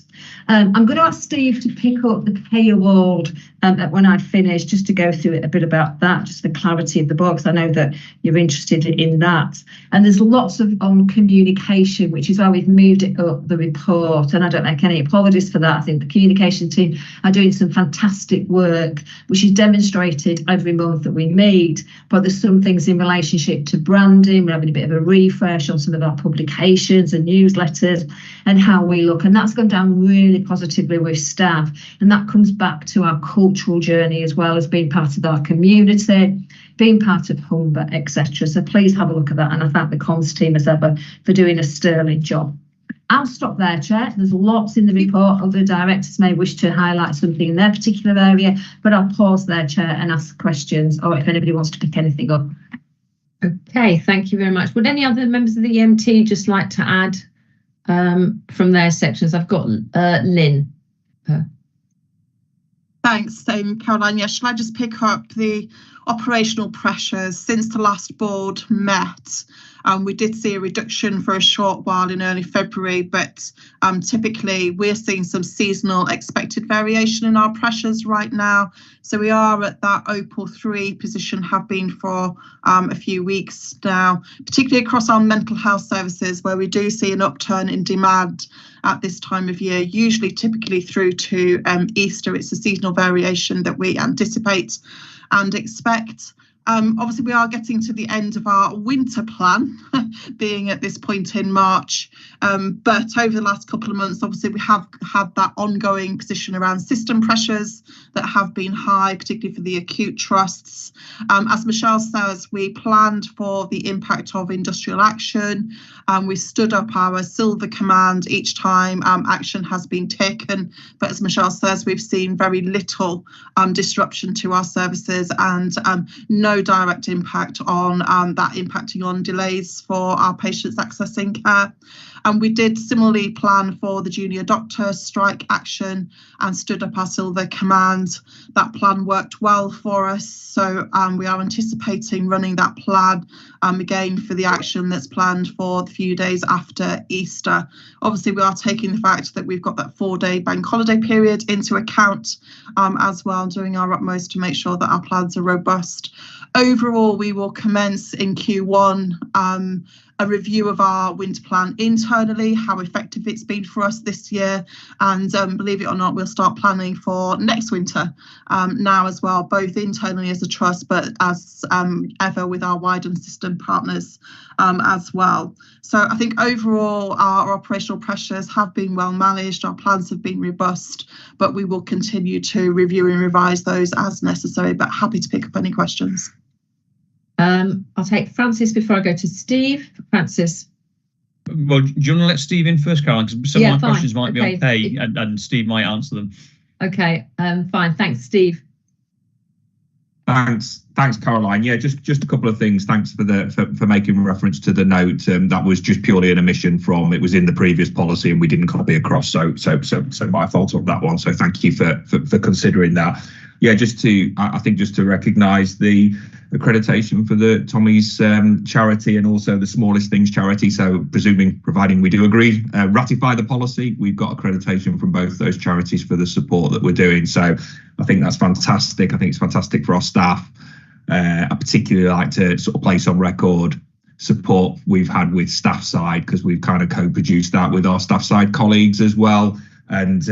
I'm going to ask Steve to pick up the K award when I finish, just to go through it a bit about that, just for clarity of the box. I know that you're interested in that. And there's lots on communication, which is why we've moved it up the report. And I don't make any apologies for that. I think the communication team are doing some fantastic work, which is demonstrated every month that we meet. But there's some things in relationship to branding. We're having a bit of a refresh on some of our publications and newsletters and how we look. And that's gone down really positively with staff. And that comes back to our cultural journey, as well as being part of our community, being part of Humber, etc. So please have a look at that. And I thank the comms team as ever for doing a sterling job. I'll stop there, Chair. There's lots in the report. Other directors may wish to highlight something in their particular area, but I'll pause there, Chair, and ask questions, or if anybody wants to pick anything up. Okay, thank you very much. Would any other members of the EMT just like to add from their sections? I've got Lynn. Thanks, Caroline. Yeah, shall I just pick up the operational pressures since the last board met? We did see a reduction for a short while in early February, but typically we're seeing some seasonal expected variation in our pressures right now. So we are at that Opal 3 position, have been for a few weeks now, particularly across our mental health services, where we do see an upturn in demand at this time of year, usually typically through to Easter. It's a seasonal variation that we anticipate and expect. Obviously, we are getting to the end of our winter plan, being at this point in March. But over the last couple of months, obviously, we have had that ongoing position around system pressures that have been high, particularly for the acute trusts. As Michelle says, we planned for the impact of industrial action. We stood up our Silver Command each time action has been taken. But as Michelle says, we've seen very little disruption to our services and no direct impact on that impacting on delays for our patients accessing care. And we did similarly plan for the junior doctor strike action and stood up our Silver Command. That plan worked well for us. So we are anticipating running that plan again for the action that's planned for the few days after Easter. Obviously, we are taking the fact that we've got that 4-day bank holiday period into account as well, doing our utmost to make sure that our plans are robust. Overall, we will commence in Q1 a review of our winter plan internally, how effective it's been for us this year, and believe it or not, we'll start planning for next winter now as well, both internally as a trust, but as ever with our wider system partners as well. So I think overall our operational pressures have been well managed, our plans have been robust, but we will continue to review and revise those as necessary, but happy to pick up any questions. I'll take Francis before I go to Steve. Francis. Well, do you want to let Steve in first, Caroline? Because some of my questions might be on pay and Steve might answer them. Okay, fine. Thanks, Steve. Thanks, Caroline. Yeah, just a couple of things. Thanks for making reference to the note. That was just purely an omission from, it was in the previous policy and we didn't copy across. So my fault on that one. So thank you for considering that. Yeah, I think just to recognise the accreditation for the Tommy's charity and also the Smallest Things charity. So providing we do agree, ratify the policy, we've got accreditation from both those charities for the support that we're doing. So I think that's fantastic. I think it's fantastic for our staff. I particularly like to sort of place on record support we've had with staff side, because we've kind of co-produced that with our staff side colleagues as well. And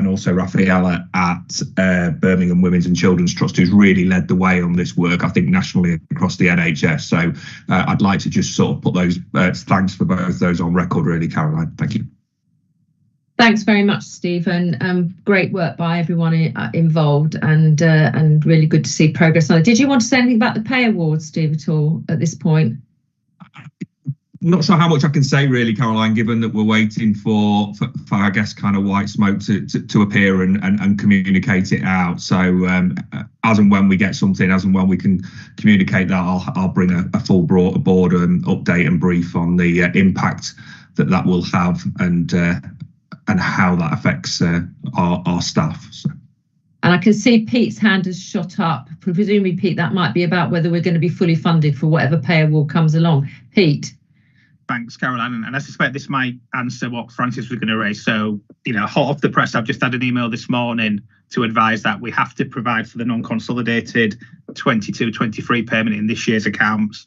also Raffaella at Birmingham Women's and Children's Trust, who's really led the way on this work, I think nationally across the NHS. So I'd like to just sort of put those thanks for both those on record, really, Caroline. Thank you. Thanks very much, Stephen. Great work by everyone involved, and really good to see progress on it. Did you want to say anything about the pay awards, Steve, at all at this point? Not sure how much I can say, really, Caroline, given that we're waiting for I guess, kind of white smoke to appear and communicate it out. So as and when we get something, as and when we can communicate that, I'll bring a full board update and brief on the impact that will have and how that affects our staff. So. And I can see Pete's hand has shot up. Presumably, Pete, that might be about whether we're going to be fully funded for whatever pay award comes along. Pete. Thanks, Caroline. And I suspect this might answer what Francis was going to raise. So, hot off the press, I've just had an email this morning to advise that we have to provide for the non-consolidated 22-23 payment in this year's accounts,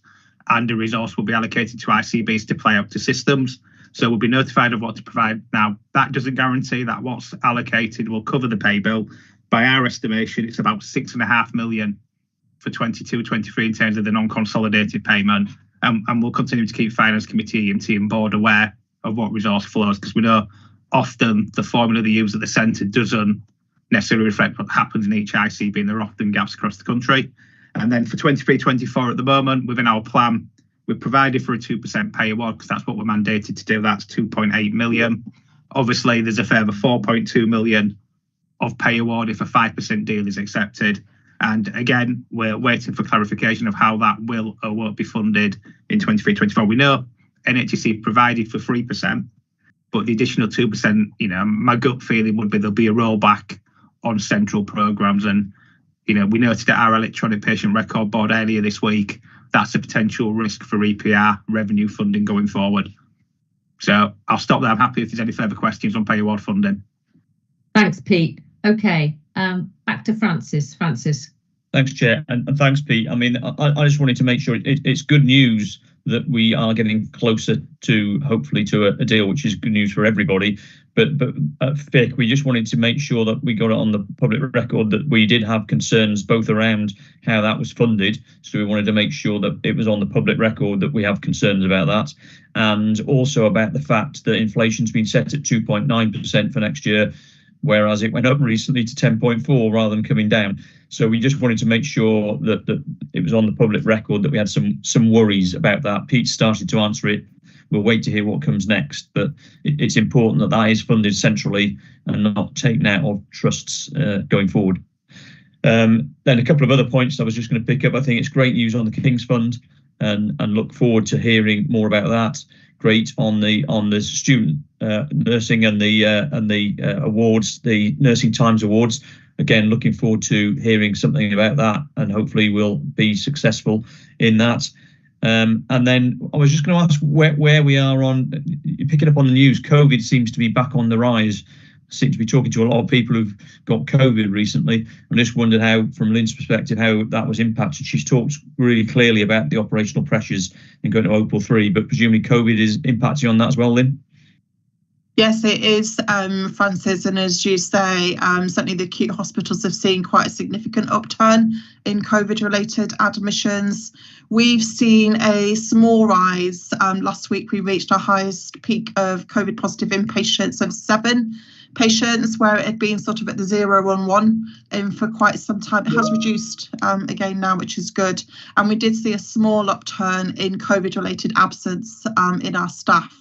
and a resource will be allocated to ICBs to play up to systems. So we'll be notified of what to provide. Now, that doesn't guarantee that what's allocated will cover the pay bill. By our estimation, it's about 6.5 million for 22-23 in terms of the non-consolidated payment. And we'll continue to keep Finance Committee and Team Board aware of what resource flows, because we know often the formula they use at the centre doesn't necessarily reflect what happens in each ICB, and there are often gaps across the country. And then for 23-24 at the moment, within our plan, we've provided for a 2% pay award because that's what we're mandated to do. That's 2.8 million. Obviously, there's a further 4.2 million of pay award if a 5% deal is accepted. And again, we're waiting for clarification of how that will or won't be funded in 23-24. We know NHSC provided for 3%, but the additional 2%, my gut feeling would be there'll be a rollback on central programmes. And, we noted at our electronic patient record board earlier this week, that's a potential risk for EPR revenue funding going forward. So I'll stop there. I'm happy if there's any further questions on pay award funding. Thanks, Pete. Okay, back to Francis. Francis. Thanks, Chair, and thanks, Pete. I mean, I just wanted to make sure it's good news that we are getting closer to, hopefully, to a deal, which is good news for everybody. But at FIC, we just wanted to make sure that we got it on the public record that we did have concerns both around how that was funded. So we wanted to make sure that it was on the public record that we have concerns about that, and also about the fact that inflation's been set at 2.9% for next year, whereas it went up recently to 10.4 rather than coming down. So we just wanted to make sure that it was on the public record that we had some worries about that. Pete started to answer it. We'll wait to hear what comes next, but it's important that that is funded centrally and not taken out of trusts going forward. Then a couple of other points I was just going to pick up. I think it's great news on the King's Fund, and look forward to hearing more about that. Great on the student nursing and the awards, the Nursing Times Awards. Again, looking forward to hearing something about that, and hopefully we'll be successful in that. And then I was just going to ask where we are on, picking up on the news, COVID seems to be back on the rise. I seem to be talking to a lot of people who've got COVID recently. I just wondered how, from Lynn's perspective, how that was impacted. She's talked really clearly about the operational pressures in going to Opal 3, but presumably COVID is impacting on that as well, Lynn? Yes, it is, Francis, and as you say, certainly the acute hospitals have seen quite a significant upturn in COVID-related admissions. We've seen a small rise. Last week, we reached our highest peak of COVID-positive inpatients of 7 patients, where it had been sort of at the 0 and 1 for quite some time. It has reduced again now, which is good. And we did see a small upturn in COVID-related absence in our staff.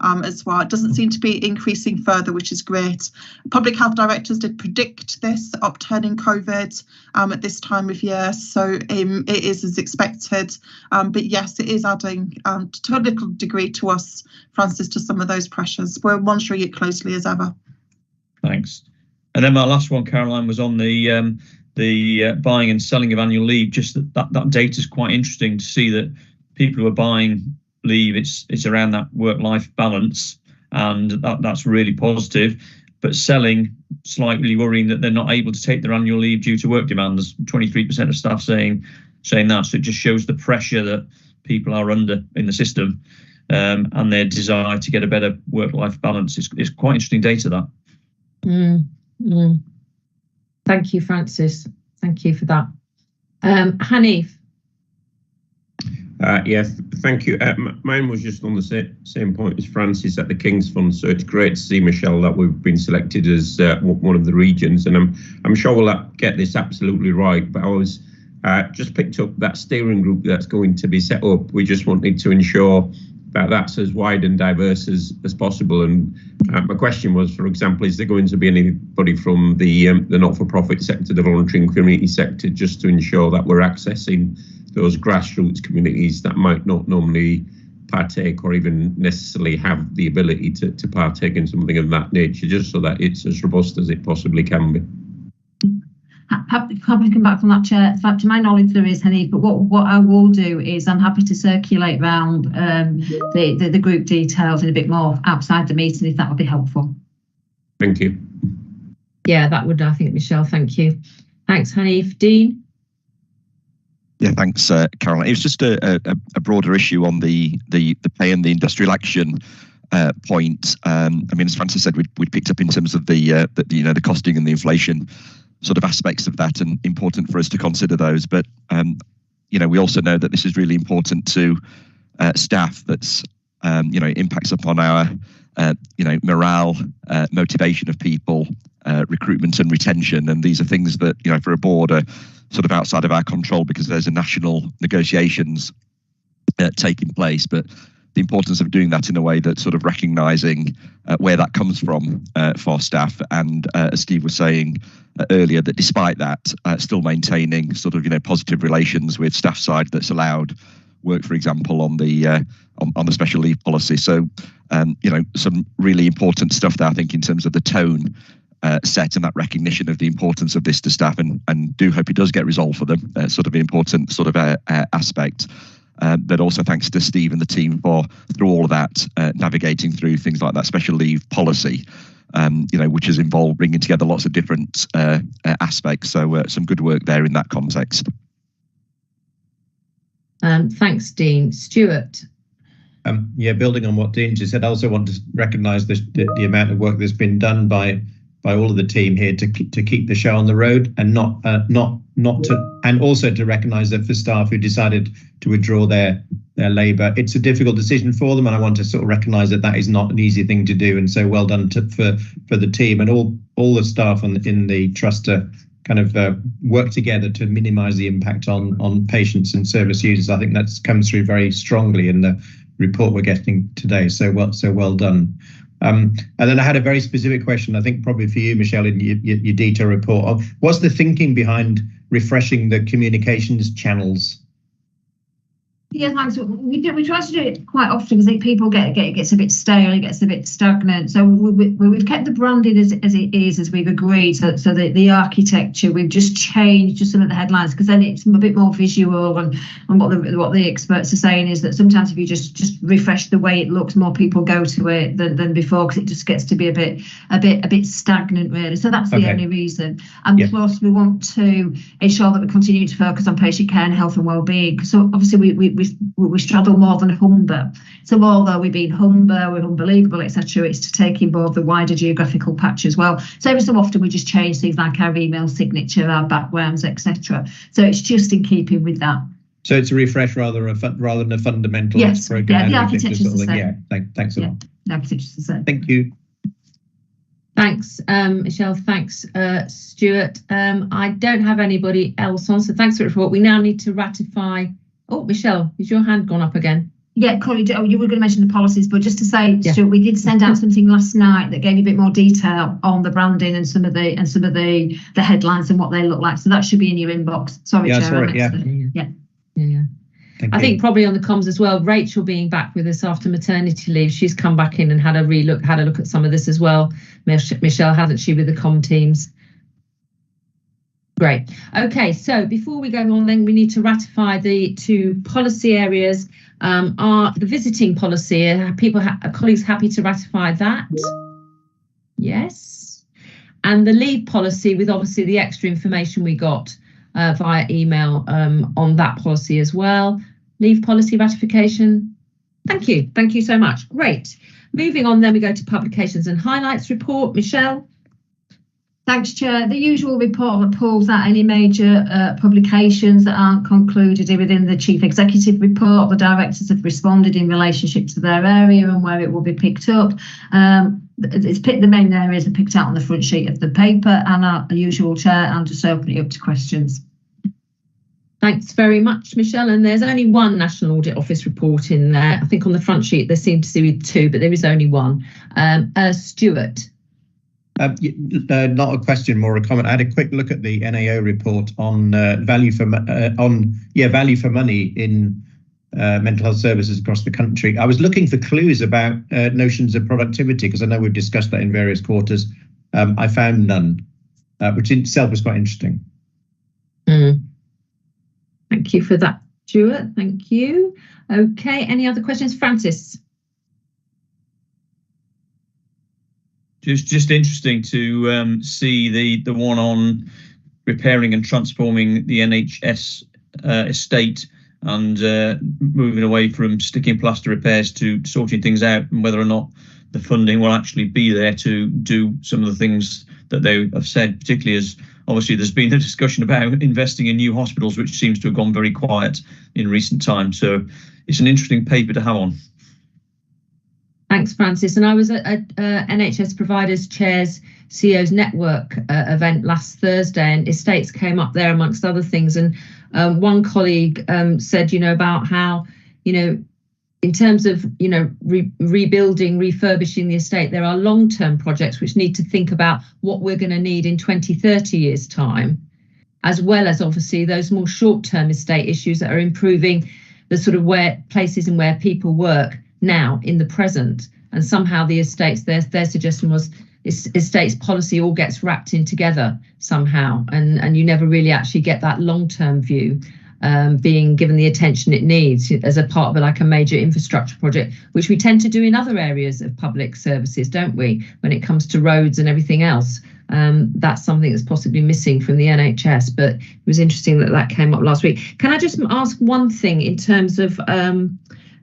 As well. It doesn't seem to be increasing further, which is great. Public health directors did predict this upturn in COVID at this time of year, so it is as expected. But yes, it is adding to a little degree to us, Francis, to some of those pressures. We're monitoring it closely as ever. Thanks. And then my last one, Caroline, was on the buying and selling of annual leave. Just that data is quite interesting to see that people who are buying leave, it's around that work-life balance, and that's really positive. But selling, slightly worrying that they're not able to take their annual leave due to work demands. 23% of staff saying that. So it just shows the pressure that people are under in the system, and their desire to get a better work-life balance. It's quite interesting data, that. Thank you, Francis. Thank you for that. Hanif. Yes, thank you. Mine was just on the same point as Francis at the King's Fund. So it's great to see, Michelle, that we've been selected as one of the regions, and I'm sure we'll get this absolutely right. But I was just picked up that steering group that's going to be set up. We just wanted to ensure that that's as wide and diverse as possible. And my question was, for example, is there going to be anybody from the not-for-profit sector, the voluntary and community sector, just to ensure that we're accessing those grassroots communities that might not normally partake or even necessarily have the ability to partake in something of that nature, just so that it's as robust as it possibly can be. Happy to come back from that, Chair. In fact, to my knowledge, there is, Hanif, but what I will do is I'm happy to circulate round the group details in a bit more outside the meeting, if that would be helpful. Thank you. Yeah, that would, I think, Michelle. Thank you. Thanks, Hanif. Dean? Yeah, thanks, Caroline. It was just a broader issue on the pay and the industrial action point. I mean, as Francis said, we'd picked up in terms of the costing and the inflation sort of aspects of that, and important for us to consider those. But we also know that this is really important to staff. That's impacts upon our morale, motivation of people, recruitment and retention. And these are things that for a board are sort of outside of our control, because there's a national negotiations taking place. But the importance of doing that in a way that's sort of recognising where that comes from for staff, and as Steve was saying earlier, that despite that, still maintaining sort of positive relations with staff side that's allowed work, for example, on the special leave policy. So some really important stuff there, I think, in terms of the tone set and that recognition of the importance of this to staff, and do hope it does get resolved for them. Sort of an important sort of aspect. but also thanks to Steve and the team for through all of that, navigating through things like that special leave policy, which has involved bringing together lots of different aspects. So some good work there in that context. Thanks, Dean. Stuart. Building on what Dean just said, I also want to recognise the amount of work that's been done by all of the team here to keep the show on the road, and also to recognise that for staff who decided to withdraw their labour, it's a difficult decision for them, and I want to sort of recognise that is not an easy thing to do, and so well done for the team and all the staff in the trust to kind of work together to minimise the impact on patients and service users. I think that comes through very strongly in the report we're getting today. So well done. And then I had a very specific question, I think probably for you, Michelle, in your detailed report. What's the thinking behind refreshing the communications channels? Yeah, thanks. We try to do it quite often because people it gets a bit stale, it gets a bit stagnant. So we've kept the branding as it is, as we've agreed. So the architecture, we've just changed just some of the headlines because then it's a bit more visual. And what the experts are saying is that sometimes if you just refresh the way it looks, more people go to it than before, because it just gets to be a bit stagnant, really. So that's the only reason. And plus, we want to ensure that we continue to focus on patient care and health and well-being. So obviously we straddle more than Humber. So although we've been Humber, we're unbelievable, etc., it's to take in both the wider geographical patch as well. So every so often we just change things like our email signature, our backgrounds, etc. So it's just in keeping with that. So it's a refresh rather than a fundamental program. Yeah, the architecture's the same. Yeah, thanks a lot. The architecture's the same. Thank you. Thanks, Michelle. Thanks, Stuart. I don't have anybody else on, so thanks for the report. We now need to ratify. Oh, Michelle, is your hand gone up again? Yeah, Corey, you were going to mention the policies, but just to say, Stuart, we did send out something last night that gave you a bit more detail on the branding and some of the headlines and what they look like. So that should be in your inbox. Sorry, Chair. Yeah. I think probably on the comms as well. Rachel being back with us after maternity leave, she's come back in and had a look at some of this as well. Michelle, hasn't she, with the comm teams? Great. Okay, so before we go on, then we need to ratify the two policy areas. Are the visiting policy? Are colleagues happy to ratify that? Yes. And the leave policy, with obviously the extra information we got via email on that policy as well. Leave policy ratification. Thank you. Thank you so much. Great. Moving on, then we go to publications and highlights report. Michelle. Thanks, Chair. The usual report that pulls out any major publications that aren't concluded within the Chief Executive report. The directors have responded in relationship to their area and where it will be picked up. The main areas are picked out on the front sheet of the paper, and our usual, Chair, I'll just open it up to questions. Thanks very much, Michelle. And there's only one National Audit Office report in there. I think on the front sheet there seem to be two, but there is only one. Stuart. Not a question, more a comment. I had a quick look at the NAO report on value for money in mental health services across the country. I was looking for clues about notions of productivity, because I know we've discussed that in various quarters. I found none, which in itself was quite interesting. Thank you for that, Stuart. Thank you. Okay, any other questions? Francis. Just interesting to see the one on repairing and transforming the NHS estate and moving away from sticking plaster repairs to sorting things out, and whether or not the funding will actually be there to do some of the things that they have said, particularly as obviously there's been a discussion about investing in new hospitals, which seems to have gone very quiet in recent times. So it's an interesting paper to have on. Thanks, Francis. And I was at NHS Providers Chairs CEOs Network event last Thursday, and estates came up there amongst other things. And one colleague said, about how, in terms of, rebuilding, refurbishing the estate, there are long-term projects which need to think about what we're going to need in 20, 30 years' time, as well as obviously those more short-term estate issues that are improving the sort of places and where people work now in the present. And somehow the estates, their suggestion was estates policy all gets wrapped in together somehow, and you never really actually get that long-term view. being given the attention it needs as a part of like a major infrastructure project, which we tend to do in other areas of public services, don't we, when it comes to roads and everything else. That's something that's possibly missing from the NHS, but it was interesting that came up last week. Can I just ask one thing in terms of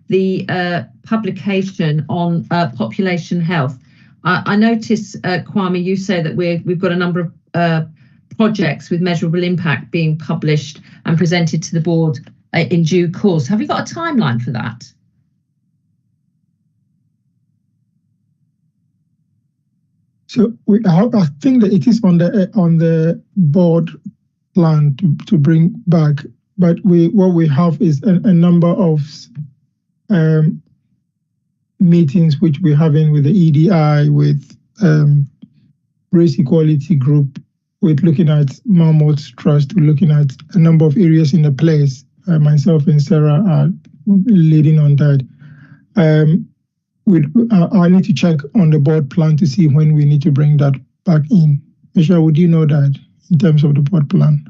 the publication on population health? I notice, Kwame, you say that we've got a number of projects with measurable impact being published and presented to the board in due course. Have you got a timeline for that? So I think that it is on the board plan to bring back, but what we have is a number of meetings which we're having with the EDI, with Race Equality Group, with looking at Marmot's Trust, we're looking at a number of areas in the place. Myself and Sarah are leading on that. I need to check on the board plan to see when we need to bring that back in. Michelle, would you know that in terms of the board plan?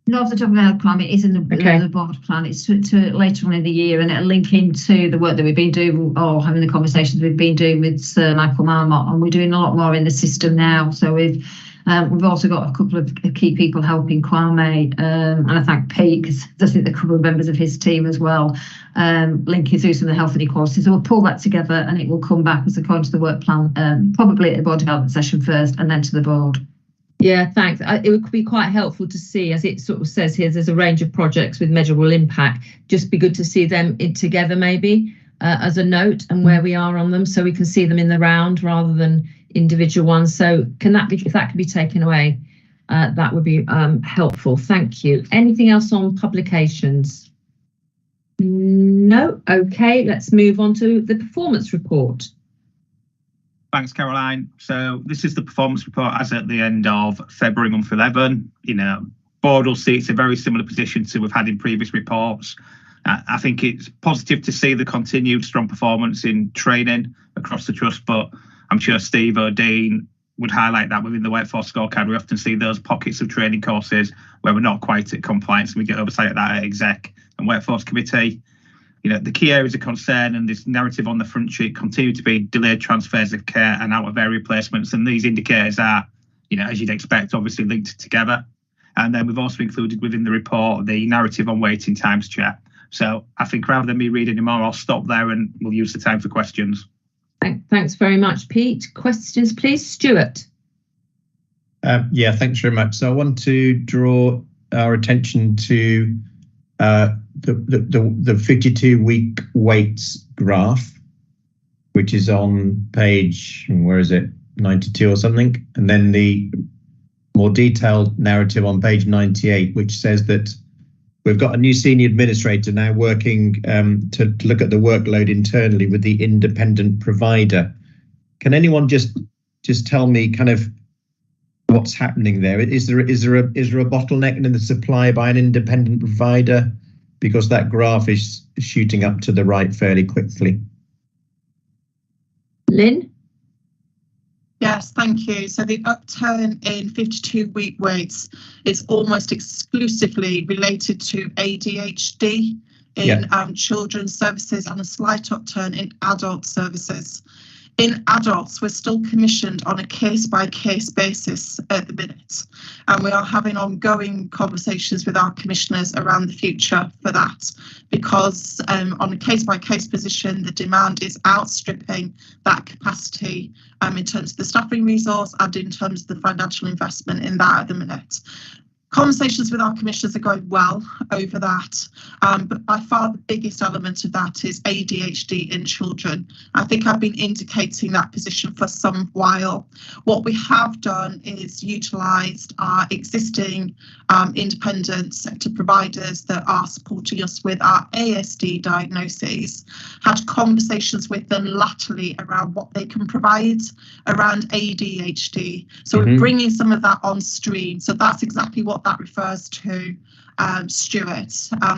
Not off the top of my head, Kwame, it is in the board plan. It's to later on in the year, and it'll link into the work that we've been doing, or having the conversations we've been doing with Sir Michael Marmot, and we're doing a lot more in the system now. So we've also got a couple of key people helping Kwame, and I thank Pete, because I think a couple of members of his team as well, linking through some of the health inequalities. So we'll pull that together, and it will come back as according to the work plan, probably at the board development session first, and then to the board. Yeah, thanks. It would be quite helpful to see, as it sort of says here, there's a range of projects with measurable impact. Just be good to see them together, maybe as a note, and where we are on them, so we can see them in the round rather than individual ones. So if that could be taken away, that would be helpful. Thank you. Anything else on publications? No. Okay, let's move on to the performance report. Thanks, Caroline. So this is the performance report as at the end of February month 11. Board will see it's a very similar position to we've had in previous reports. I think it's positive to see the continued strong performance in training across the trust, but I'm sure Steve or Dean would highlight that within the workforce scorecard. We often see those pockets of training courses where we're not quite at compliance, and we get oversight of that at exec and workforce committee. The key areas of concern and this narrative on the front sheet continue to be delayed transfers of care and out of area placements. And these indicators are, as you'd expect, obviously linked together. And then we've also included within the report the narrative on waiting times, Chair. So I think rather than me read any more, I'll stop there and we'll use the time for questions. Thanks very much, Pete. Questions, please, Stuart. Yeah, thanks very much. So I want to draw our attention to the 52-week waits graph, which is on page, where is it, 92 or something, and then the more detailed narrative on page 98, which says that we've got a new senior administrator now working to look at the workload internally with the independent provider. Can anyone just tell me kind of what's happening there? Is there a bottleneck in the supply by an independent provider? Because that graph is shooting up to the right fairly quickly. Lynn? Yes, thank you. So the upturn in 52-week waits is almost exclusively related to ADHD in children's services and a slight upturn in adult services. In adults, we're still commissioned on a case-by-case basis at the minute, and we are having ongoing conversations with our commissioners around the future for that, because on a case-by-case position, the demand is outstripping that capacity in terms of the staffing resource and in terms of the financial investment in that at the minute. Conversations with our commissioners are going well over that, but by far the biggest element of that is ADHD in children. I think I've been indicating that position for some while. What we have done is utilised our existing independent sector providers that are supporting us with our ASD diagnoses, had conversations with them latterly around what they can provide around ADHD. So we're bringing some of that on stream. So that's exactly what that refers to, Stuart,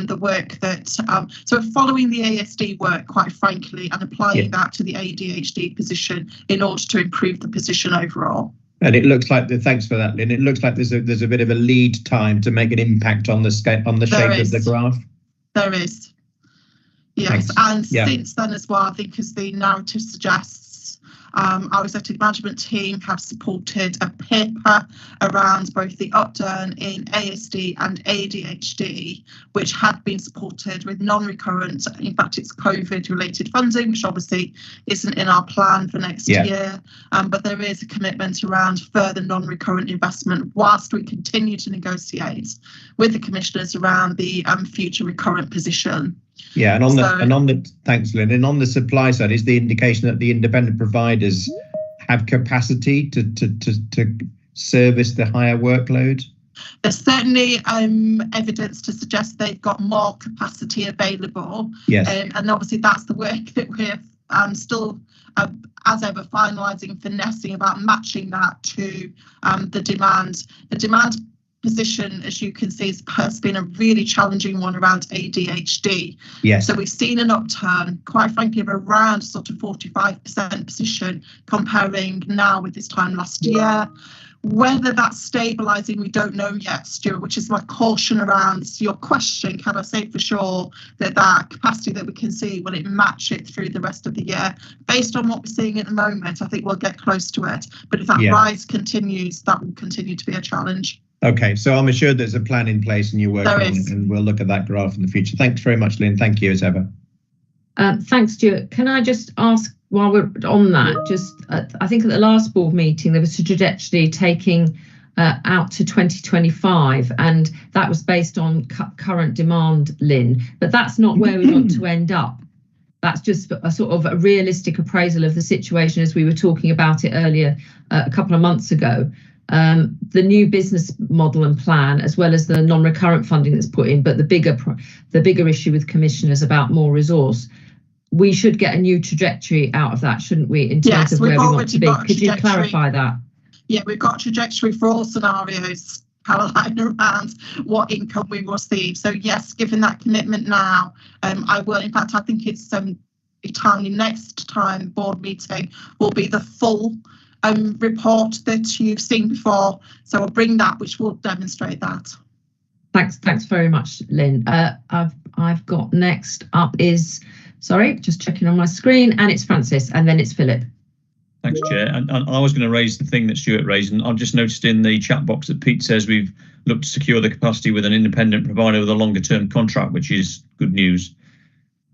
the work that, so we're following the ASD work, quite frankly, and applying that to the ADHD position in order to improve the position overall. And it looks like thanks for that, Lynn. It looks like there's a bit of a lead time to make an impact on the shape of the graph. There is. Yes, and since then as well, I think as the narrative suggests, our executive management team have supported a paper around both the upturn in ASD and ADHD, which had been supported with non-recurrent, in fact it's COVID-related funding, which obviously isn't in our plan for next year, but there is a commitment around further non-recurrent investment whilst we continue to negotiate with the commissioners around the future recurrent position. Yeah, and on the thanks, Lynn. And on the supply side, is the indication that the independent providers have capacity to service the higher workload? There's certainly evidence to suggest they've got more capacity available. Yes, and obviously that's the work that we're still, as ever, finalising, finessing about matching that to the demand. The demand position, as you can see, has been a really challenging one around ADHD. Yes. So we've seen an upturn, quite frankly, of around sort of 45% position comparing now with this time last year. Whether that's stabilising, we don't know yet, Stuart, which is my caution around your question. Can I say for sure that capacity that we can see, will it match it through the rest of the year? Based on what we're seeing at the moment, I think we'll get close to it. But if that rise continues, that will continue to be a challenge. Okay, so I'm assured there's a plan in place and you're working on it, and we'll look at that graph in the future. Thanks very much, Lynn. Thank you, as ever. Thanks, Stuart. Can I just ask, while we're on that, I think at the last board meeting, there was a trajectory taking out to 2025, and that was based on current demand, Lynn, but that's not where we want to end up. That's just a sort of a realistic appraisal of the situation as we were talking about it earlier, a couple of months ago. The new business model and plan, as well as the non-recurrent funding that's put in, but the bigger issue with commissioners about more resource, we should get a new trajectory out of that, shouldn't we, in terms of where we want to be? Could you clarify that? Yeah, we've got a trajectory for all scenarios, Caroline, around what income we receive. So yes, given that commitment now, I will. In fact, I think it's timely. Next time board meeting will be the full report that you've seen before, so I'll bring that, which will demonstrate that. Thanks very much, Lynn. I've got next up is, sorry, just checking on my screen, and it's Francis, and then it's Philip. Thanks, Chair. And I was going to raise the thing that Stuart raised, and I've just noticed in the chat box that Pete says we've looked to secure the capacity with an independent provider with a longer term contract, which is good news.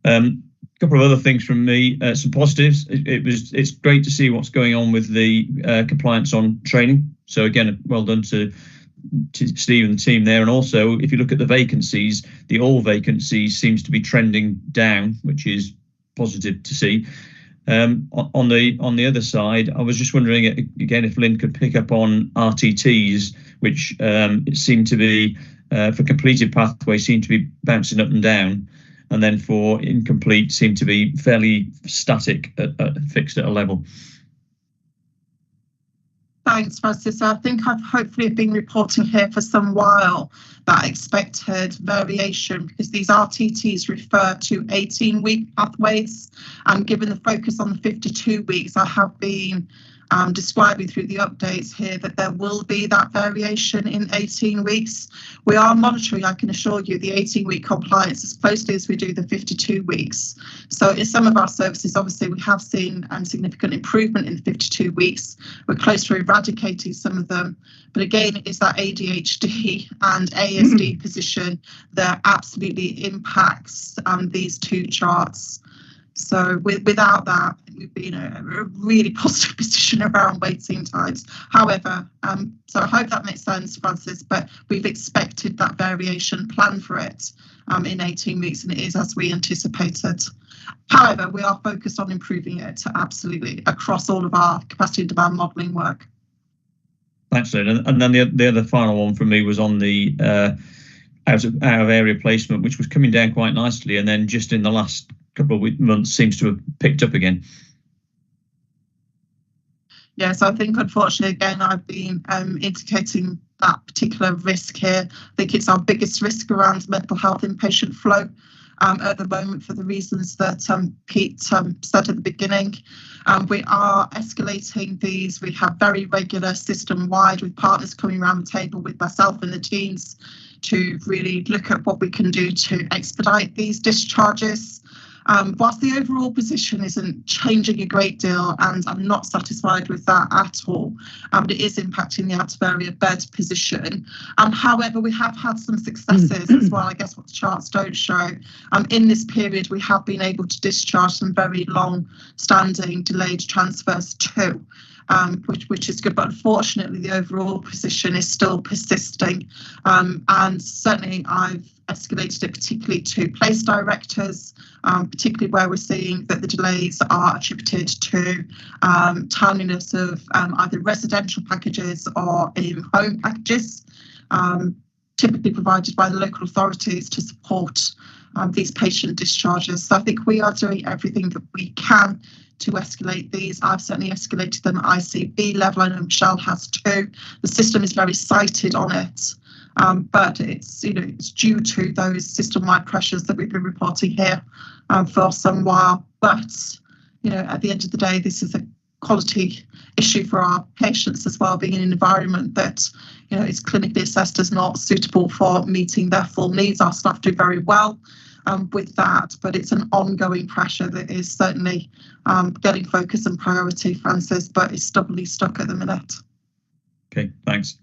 A couple of other things from me, some positives. It's great to see what's going on with the compliance on training. So again, well done to Steve and the team there. And also, if you look at the vacancies, the all vacancies seems to be trending down, which is positive to see. On the other side, I was just wondering again if Lynn could pick up on RTTs, which seem to be for completed pathway seem to be bouncing up and down. And then for incomplete seem to be fairly static, fixed at a level. Thanks, Francis. I think I've hopefully been reporting here for some while that expected variation, because these RTTs refer to 18-week pathways. And given the focus on the 52 weeks, I have been describing through the updates here that there will be that variation in 18 weeks. We are monitoring, I can assure you, the 18-week compliance as closely as we do the 52 weeks. So in some of our services, obviously, we have seen significant improvement in the 52 weeks. We're close to eradicating some of them. But again, it's that ADHD and ASD position that absolutely impacts these two charts. So without that, we've been in a really positive position around waiting times. However, so I hope that makes sense, Francis, but we've expected that variation, plan for it in 18 weeks, and it is as we anticipated. However, we are focused on improving it absolutely across all of our capacity and demand modelling work. Thanks, Lynn. And then the other final one from me was on the out of area placement, which was coming down quite nicely, and then just in the last couple of months seems to have picked up again. Yes, I think unfortunately again I've been indicating that particular risk here. I think it's our biggest risk around mental health inpatient flow. at the moment for the reasons that Pete said at the beginning. We are escalating these. We have very regular system-wide with partners coming around the table with myself and the teams to really look at what we can do to expedite these discharges. Whilst the overall position isn't changing a great deal, and I'm not satisfied with that at all, it is impacting the out-of-area bed position. However, we have had some successes as well, I guess what the charts don't show. In this period, we have been able to discharge some very long-standing delayed transfers too. Which is good, but unfortunately the overall position is still persisting. And certainly I've escalated it particularly to place directors, particularly where we're seeing that the delays are attributed to timeliness of either residential packages or in-home packages, typically provided by the local authorities to support these patient discharges. So I think we are doing everything that we can to escalate these. I've certainly escalated them at ICB level. I know Michelle has too. The system is very cited on it, but it's it's due to those system-wide pressures that we've been reporting here for some while. But at the end of the day, this is a quality issue for our patients as well, being in an environment that is clinically assessed as not suitable for meeting their full needs. Our staff do very well with that, but it's an ongoing pressure that is certainly getting focus and priority, Francis, but is stubbornly stuck at the minute. Okay, thanks.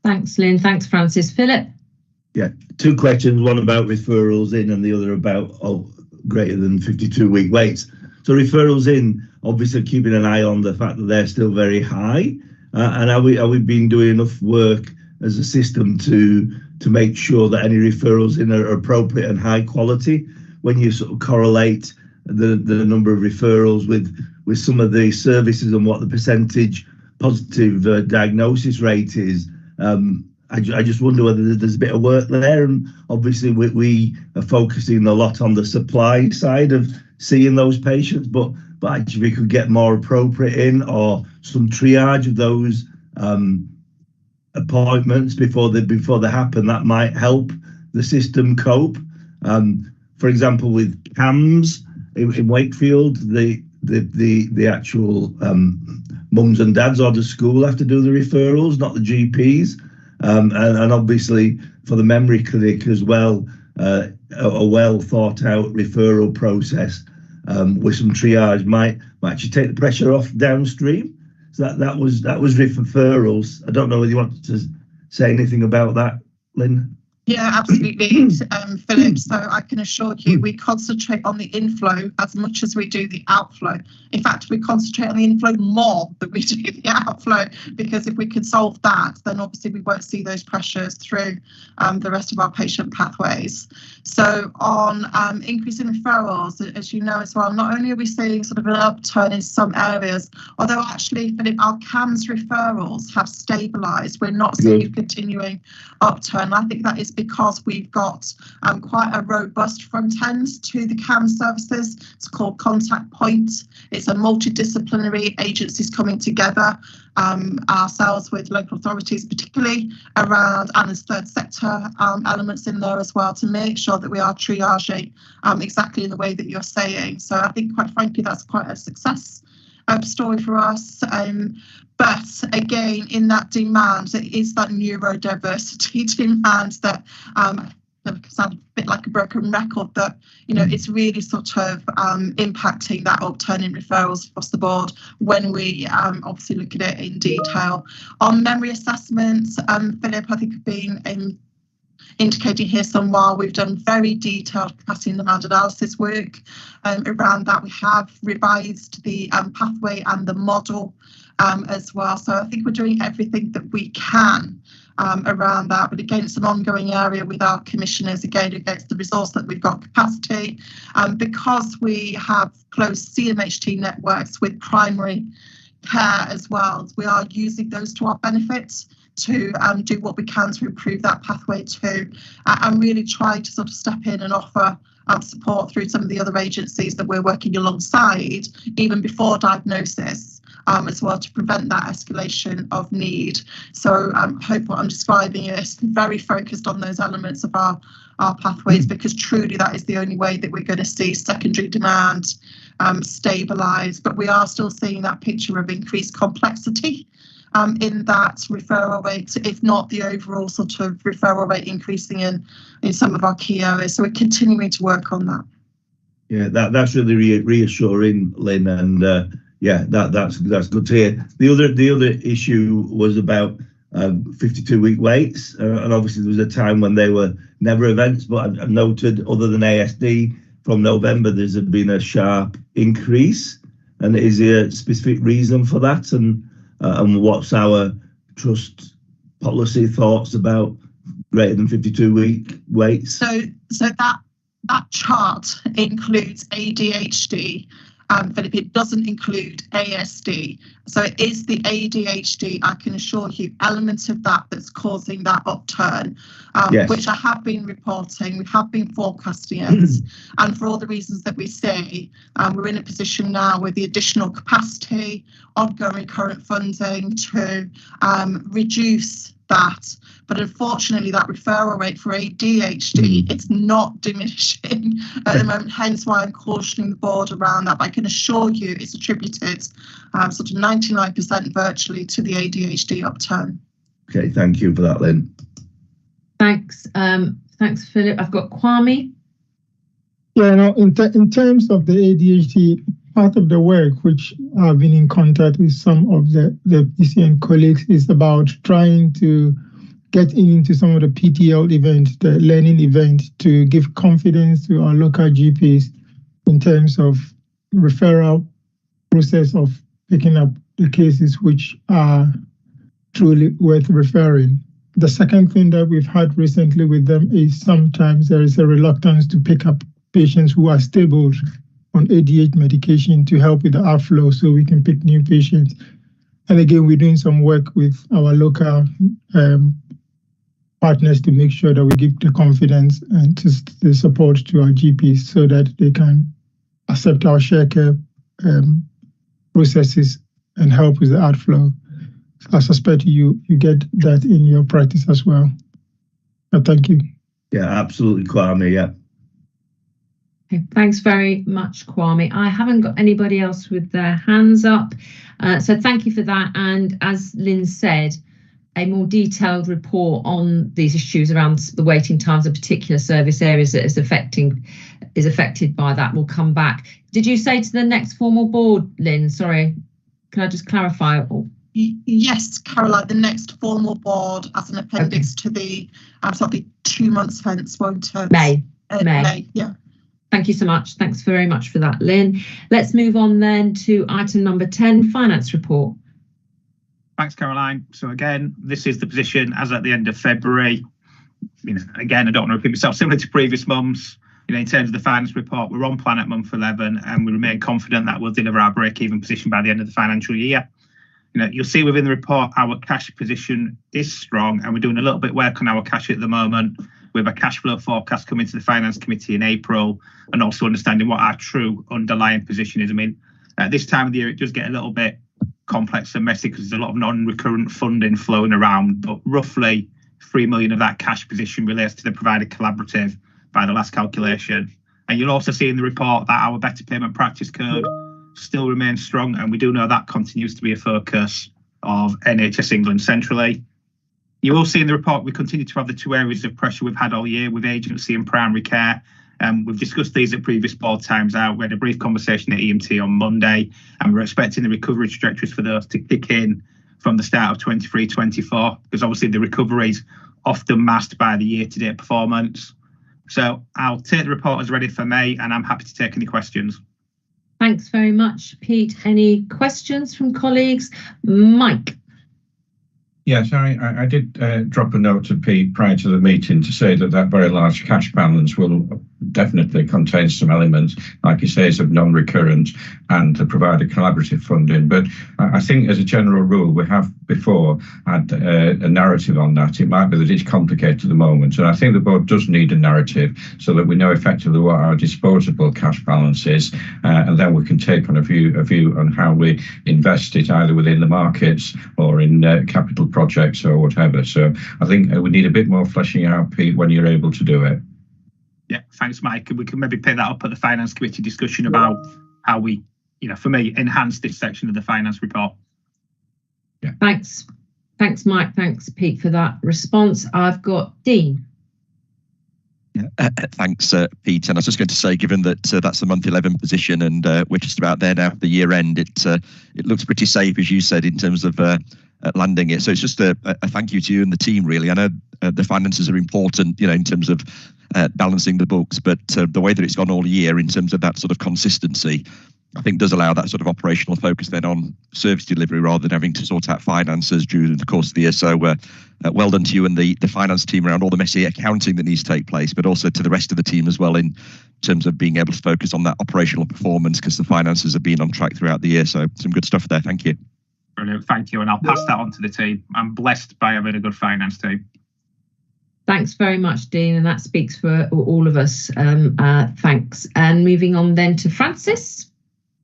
Thanks, Lynn. Thanks, Francis. Philip? Yeah, two questions, one about referrals in and the other about greater than 52-week waits. So referrals in, obviously keeping an eye on the fact that they're still very high, and are we been doing enough work as a system to make sure that any referrals in are appropriate and high quality? When you sort of correlate the number of referrals with some of the services and what the percentage positive diagnosis rate is, I just wonder whether there's a bit of work there. And obviously we are focusing a lot on the supply side of seeing those patients, but actually we could get more appropriate in, or some triage of those appointments before they happen. That might help the system cope. For example, with CAMS in Wakefield, the actual mums and dads or the school have to do the referrals, not the GPs. And obviously for the memory clinic as well, a well thought out referral process with some triage might actually take the pressure off downstream. So that was referrals. I don't know whether you want to say anything about that, Lynn. Yeah, absolutely, Philip. So I can assure you, we concentrate on the inflow as much as we do the outflow. In fact, we concentrate on the inflow more than we do the outflow, because if we can solve that, then obviously we won't see those pressures through the rest of our patient pathways. So on increasing referrals, as you know as well, not only are we seeing sort of an upturn in some areas, although actually, Philip, our CAMS referrals have stabilised. We're not seeing a continuing upturn. I think that is because we've got quite a robust front end to the CAMS services. It's called Contact Point. It's a multidisciplinary agencies coming together, ourselves with local authorities, particularly around, and there's third sector elements in there as well, to make sure that we are triaging exactly in the way that you're saying. So I think, quite frankly, that's quite a success story for us. But again, in that demand, it is that neurodiversity demand that sounds a bit like a broken record, that it's really sort of impacting that upturn in referrals across the board when we obviously look at it in detail. On memory assessments, Philip, I think I've been indicating here some while we've done very detailed capacity and demand analysis work around that. We have revised the pathway and the model as well. So I think we're doing everything that we can around that. But again, it's an ongoing area with our commissioners, again, against the resource that we've got capacity. Because we have close CMHT networks with primary care as well, we are using those to our benefit to do what we can to improve that pathway too, and really try to sort of step in and offer support through some of the other agencies that we're working alongside, even before diagnosis, as well, to prevent that escalation of need. So I hope what I'm describing is very focused on those elements of our our pathways, because truly that is the only way that we're going to see secondary demand stabilise. But we are still seeing that picture of increased complexity in that referral rate, if not the overall sort of referral rate increasing in some of our key areas. So we're continuing to work on that. Yeah, that's really reassuring, Lynn, and that's good to hear. The other issue was about 52-week waits, and obviously there was a time when they were never events, but I've noted, other than ASD, from November there's been a sharp increase. And is there a specific reason for that? And what's our trust policy thoughts about greater than 52-week waits? So that chart includes ADHD, but it doesn't include ASD. So it is the ADHD, I can assure you, elements of that that's causing that upturn, yes, which I have been reporting, we have been forecasting it. And for all the reasons that we say, we're in a position now with the additional capacity, ongoing current funding to reduce that. But unfortunately, that referral rate for ADHD, it's not diminishing at the moment, hence why I'm cautioning the board around that. But I can assure you it's attributed sort of 99% virtually to the ADHD upturn. Okay, thank you for that, Lynn. Thanks. Thanks, Philip. I've got Kwame. Yeah, no, in terms of the ADHD, part of the work which I've been in contact with some of the PCN colleagues is about trying to get into some of the PTL events, the learning event, to give confidence to our local GPs in terms of referral process of picking up the cases which are truly worth referring. The second thing that we've had recently with them is sometimes there is a reluctance to pick up patients who are stable on ADHD medication to help with the outflow so we can pick new patients. And again, we're doing some work with our local partners to make sure that we give the confidence and the support to our GPs so that they can accept our share care processes and help with the outflow. I suspect you get that in your practice as well. Thank you. Yeah, absolutely, Kwame. Yeah. Okay, thanks very much, Kwame. I haven't got anybody else with their hands up. So thank you for that. And as Lynn said, a more detailed report on these issues around the waiting times of particular service areas that is affected by that will come back. Did you say to the next formal board, Lynn? Sorry, can I just clarify? Yes, Caroline, the next formal board as an appendix to the absolutely 2 months hence, won't it? May. Yeah. Thank you so much. Thanks very much for that, Lynn. Let's move on then to item number 10, finance report. Thanks, Caroline. So again, this is the position as at the end of February. Again, I don't want to repeat myself, similar to previous months. In terms of the finance report, we're on plan at month 11 and we remain confident that we'll deliver our break-even position by the end of the financial year. You'll see within the report our cash position is strong and we're doing a little bit of work on our cash at the moment with a cash flow forecast coming to the Finance Committee in April and also understanding what our true underlying position is. At this time of the year, it does get a little bit complex and messy because there's a lot of non-recurrent funding flowing around, but roughly 3 million of that cash position relates to the provider collaborative by the last calculation. And you'll also see in the report that our better payment practice code still remains strong, and we do know that continues to be a focus of NHS England centrally. You will see in the report we continue to have the two areas of pressure we've had all year with agency and primary care. We've discussed these at previous board times out. We had a brief conversation at EMT on Monday, and we're expecting the recovery trajectories for those to kick in from the start of 23-24, because obviously the recovery is often masked by the year-to-date performance. So I'll take the report as ready for May, and I'm happy to take any questions. Thanks very much, Pete. Any questions from colleagues? Mike. Yes, I did drop a note to Pete prior to the meeting to say that very large cash balance will definitely contain some elements, like you say, of non-recurrent and the provider collaborative funding. But I think as a general rule, we have before had a narrative on that. It might be that it's complicated at the moment. And I think the board does need a narrative so that we know effectively what our disposable cash balance is. And then we can take on a view on how we invest it either within the markets or in capital projects or whatever. So I think we need a bit more fleshing out, Pete, when you're able to do it. Yeah, thanks, Mike. And we can maybe pick that up at the Finance Committee discussion about how we, for me, enhance this section of the finance report. Yeah. Thanks, Mike. Thanks, Pete, for that response. I've got Dean. Yeah, thanks, Pete. And I was just going to say, given that that's the month 11 position and we're just about there now for the year end, it looks pretty safe, as you said, in terms of landing it. So it's just a thank you to you and the team, really. I know the finances are important, in terms of balancing the books, but the way that it's gone all year in terms of that sort of consistency, I think does allow that sort of operational focus then on service delivery rather than having to sort out finances during the course of the year. So well done to you and the finance team around all the messy accounting that needs to take place, but also to the rest of the team as well in terms of being able to focus on that operational performance, because the finances have been on track throughout the year. So some good stuff there. Thank you. Brilliant. Thank you. And I'll pass that on to the team. I'm blessed by having a good finance team. Thanks very much, Dean. And that speaks for all of us. Thanks. And moving on then to Francis.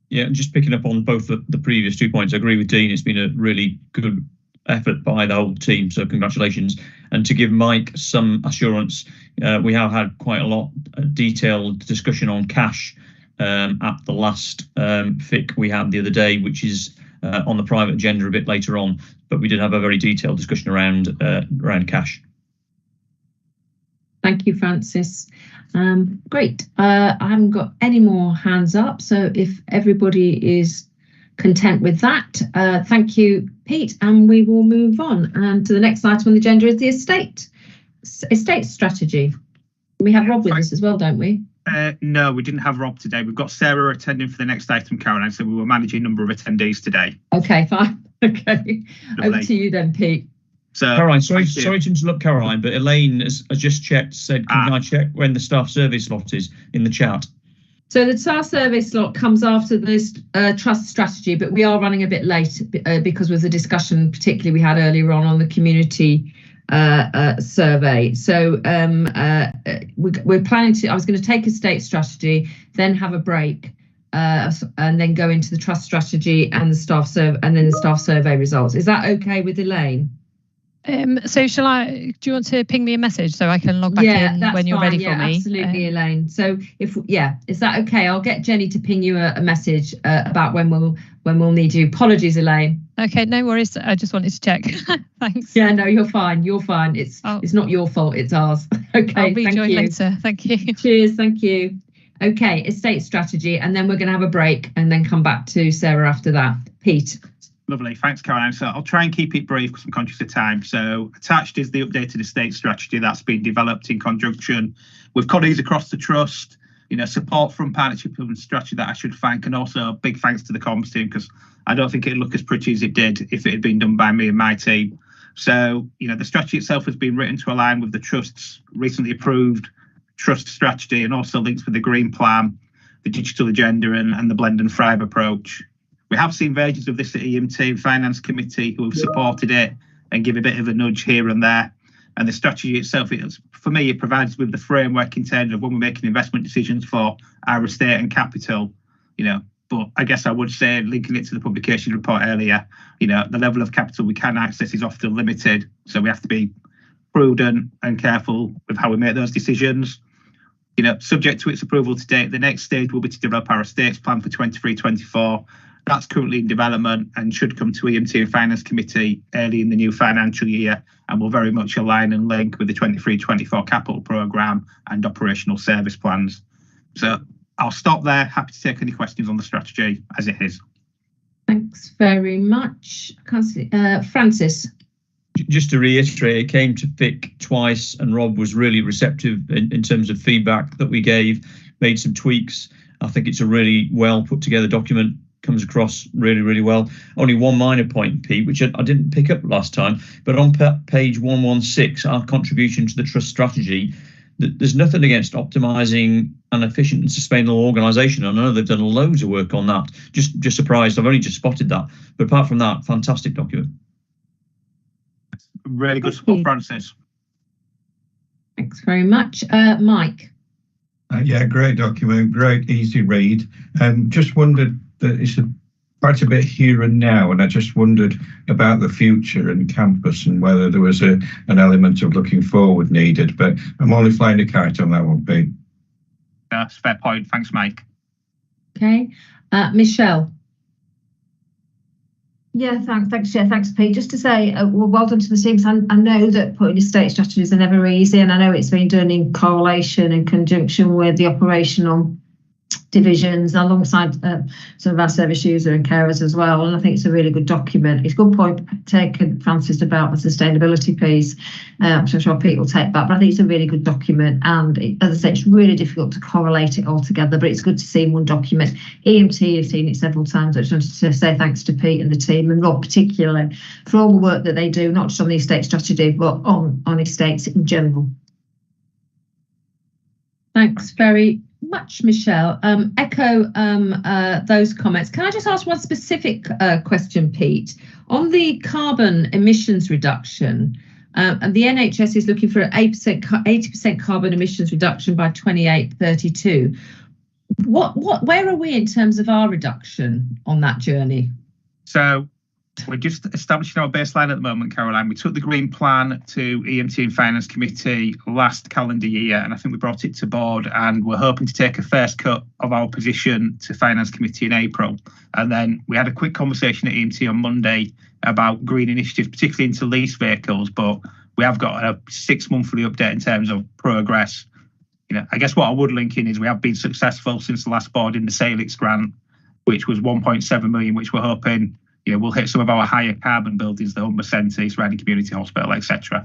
Yeah, just picking up on both the previous 2 points, I agree with Dean. It's been a really good effort by the whole team, so congratulations. And to give Mike some assurance, we have had quite a lot of detailed discussion on cash at the last FIC we had the other day, which is on the private agenda a bit later on, but we did have a very detailed discussion around cash. Thank you, Francis. Great. I haven't got any more hands up, so if everybody is content with that, thank you, Pete, and we will move on. And to the next item on the agenda is the estate strategy. We have Rob with us as well, don't we? No, we didn't have Rob today. We've got Sarah attending for the next item, Caroline, so we were managing a number of attendees today. Okay, fine. Okay. Over to you then, Pete. So, Caroline, sorry to interrupt, Caroline, but Elaine has just said, can I check when the staff survey slot is in the chat? So the staff survey slot comes after this trust strategy, but we are running a bit late because of the discussion, particularly we had earlier on the community survey. So we're planning to, I was going to take estate strategy, then have a break, and then go into the trust strategy and the staff survey, and then the staff survey results. Is that okay with Elaine? So do you want to ping me a message so I can log back in when you're ready for me? Absolutely, Elaine. So is that okay? I'll get Jenny to ping you a message about when we'll need you. Apologies, Elaine. Okay, no worries. I just wanted to check. Thanks. Yeah, no, you're fine. You're fine. It's not your fault. It's ours. Okay, I'll rejoin later. Thank you. Cheers. Thank you. Okay, estate strategy, and then we're going to have a break and then come back to Sarah after that. Pete. Lovely. Thanks, Caroline. So I'll try and keep it brief because I'm conscious of time. So attached is the updated estate strategy that's been developed in conjunction with colleagues across the trust, support from partnership and strategy that I should thank, and also big thanks to the comms team, because I don't think it'd look as pretty as it did if it had been done by me and my team. So, the strategy itself has been written to align with the trust's recently approved trust strategy, and also links with the green plan, the digital agenda, and the blend and thrive approach. We have seen versions of this at EMT and Finance Committee who have supported it and give a bit of a nudge here and there. And the strategy itself, for me, it provides with the framework in terms of when we're making investment decisions for our estate and capital, But I guess I would say, linking it to the publication report earlier, the level of capital we can access is often limited. So we have to be prudent and careful with how we make those decisions. Subject to its approval to date, the next stage will be to develop our estates plan for 23-24. That's currently in development and should come to EMT and Finance Committee early in the new financial year, and will very much align and link with the 23-24 capital programme and operational service plans. So I'll stop there. Happy to take any questions on the strategy as it is. Thanks very much. Francis. Just to reiterate, it came to FIC twice and Rob was really receptive in terms of feedback that we gave, made some tweaks. I think it's a really well put together document. Comes across really, really well. Only one minor point, Pete, which I didn't pick up last time, but on page 116, our contribution to the trust strategy, there's nothing against optimising an efficient and sustainable organisation. I know they've done loads of work on that. Just surprised. I've only just spotted that. But apart from that, fantastic document. Really good support, Francis. Thanks very much. Mike. Great document, great, easy read. Just wondered that it's quite a bit here and now, and I just wondered about the future and campus and whether there was an element of looking forward needed. But I'm only flying a kite on that one, Pete. That's a fair point. Thanks, Mike. Okay, Michelle. Yeah, thanks, Chair. Thanks, Pete. Just to say, well done to the teams. I know that putting estate strategies are never easy, and I know it's been done in correlation and conjunction with the operational divisions alongside some of our service user and carers as well, and I think it's a really good document. It's a good point taken, Francis, about the sustainability piece, which I'm sure Pete will take back, but I think it's a really good document, and as I say, it's really difficult to correlate it all together, but it's good to see in one document. EMT have seen it several times. I just wanted to say thanks to Pete and the team, and Rob particularly, for all the work that they do, not just on the estate strategy, but on estates in general. Thanks very much, Michelle. Echo those comments. Can I just ask one specific question, Pete? On the carbon emissions reduction, and the NHS is looking for an 80% carbon emissions reduction by 2832. Where are we in terms of our reduction on that journey? So we're just establishing our baseline at the moment, Caroline. We took the Green Plan to EMT and Finance Committee last calendar year, and I think we brought it to board, and we're hoping to take a first cut of our position to Finance Committee in April. And then we had a quick conversation at EMT on Monday about green initiatives, particularly into lease vehicles, but we have got a 6-monthly update in terms of progress. I guess what I would link in is we have been successful since the last board in the Salix grant, which was 1.7 million, which we're hoping we'll hit some of our higher carbon buildings, the Humber Centre, East Riding Community Hospital, etc.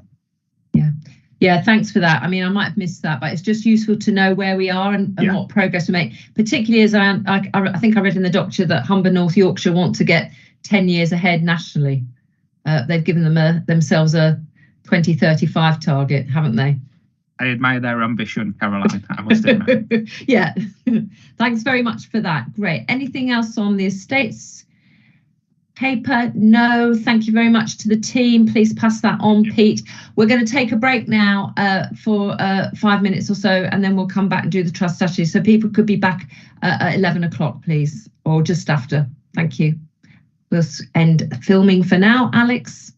Yeah, thanks for that. I mean, I might have missed that, but it's just useful to know where we are and what progress we make, particularly as I think I read in the document that Humber North Yorkshire want to get 10 years ahead nationally. They've given themselves a 2035 target, haven't they? I admire their ambition, Caroline, I must admit. Yeah, thanks very much for that. Great. Anything else on the estates paper? No. Thank you very much to the team. Please pass that on, Pete. We're going to take a break now for 5 minutes or so, and then we'll come back and do the trust strategy. So people could be back at 11 o'clock, please, or just after. Thank you. We'll end filming for now. Alex?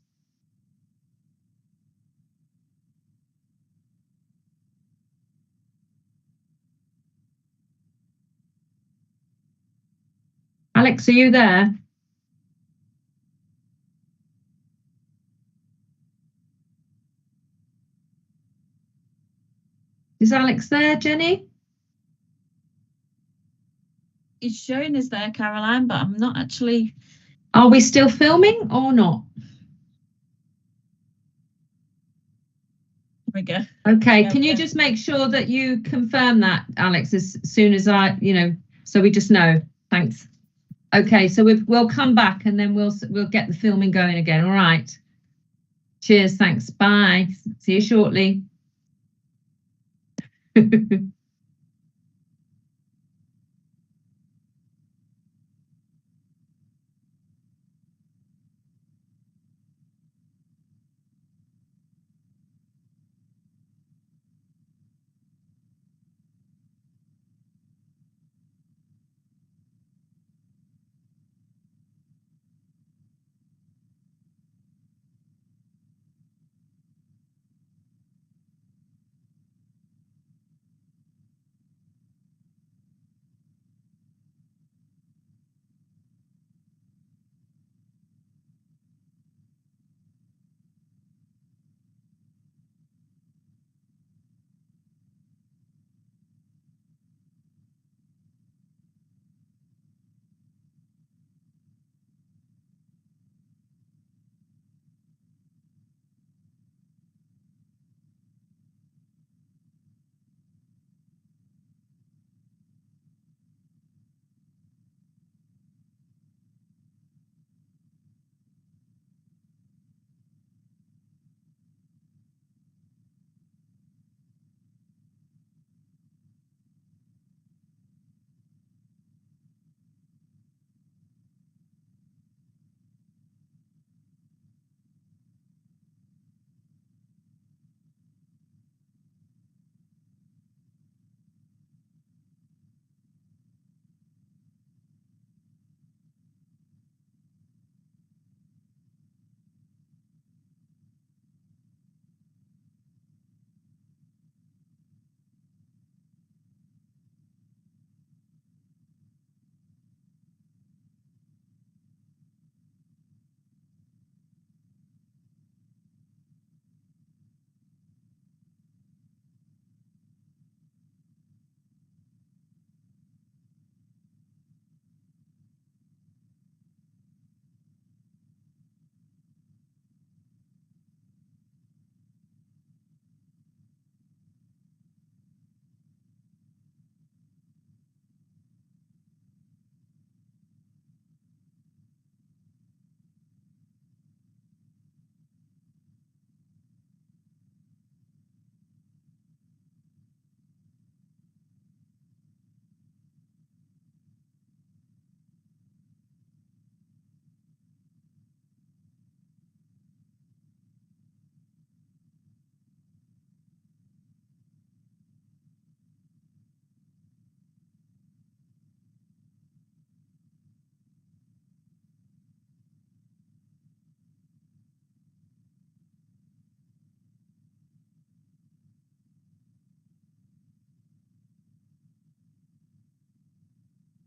Alex, are you there? Is Alex there, Jenny? It's showing us there, Caroline, but I'm not actually. Are we still filming or not? There we go. Okay, can you just make sure that you confirm that, Alex, as soon as so we just know. Thanks. Okay, so we'll come back and then we'll get the filming going again. All right. Cheers. Thanks. Bye. See you shortly.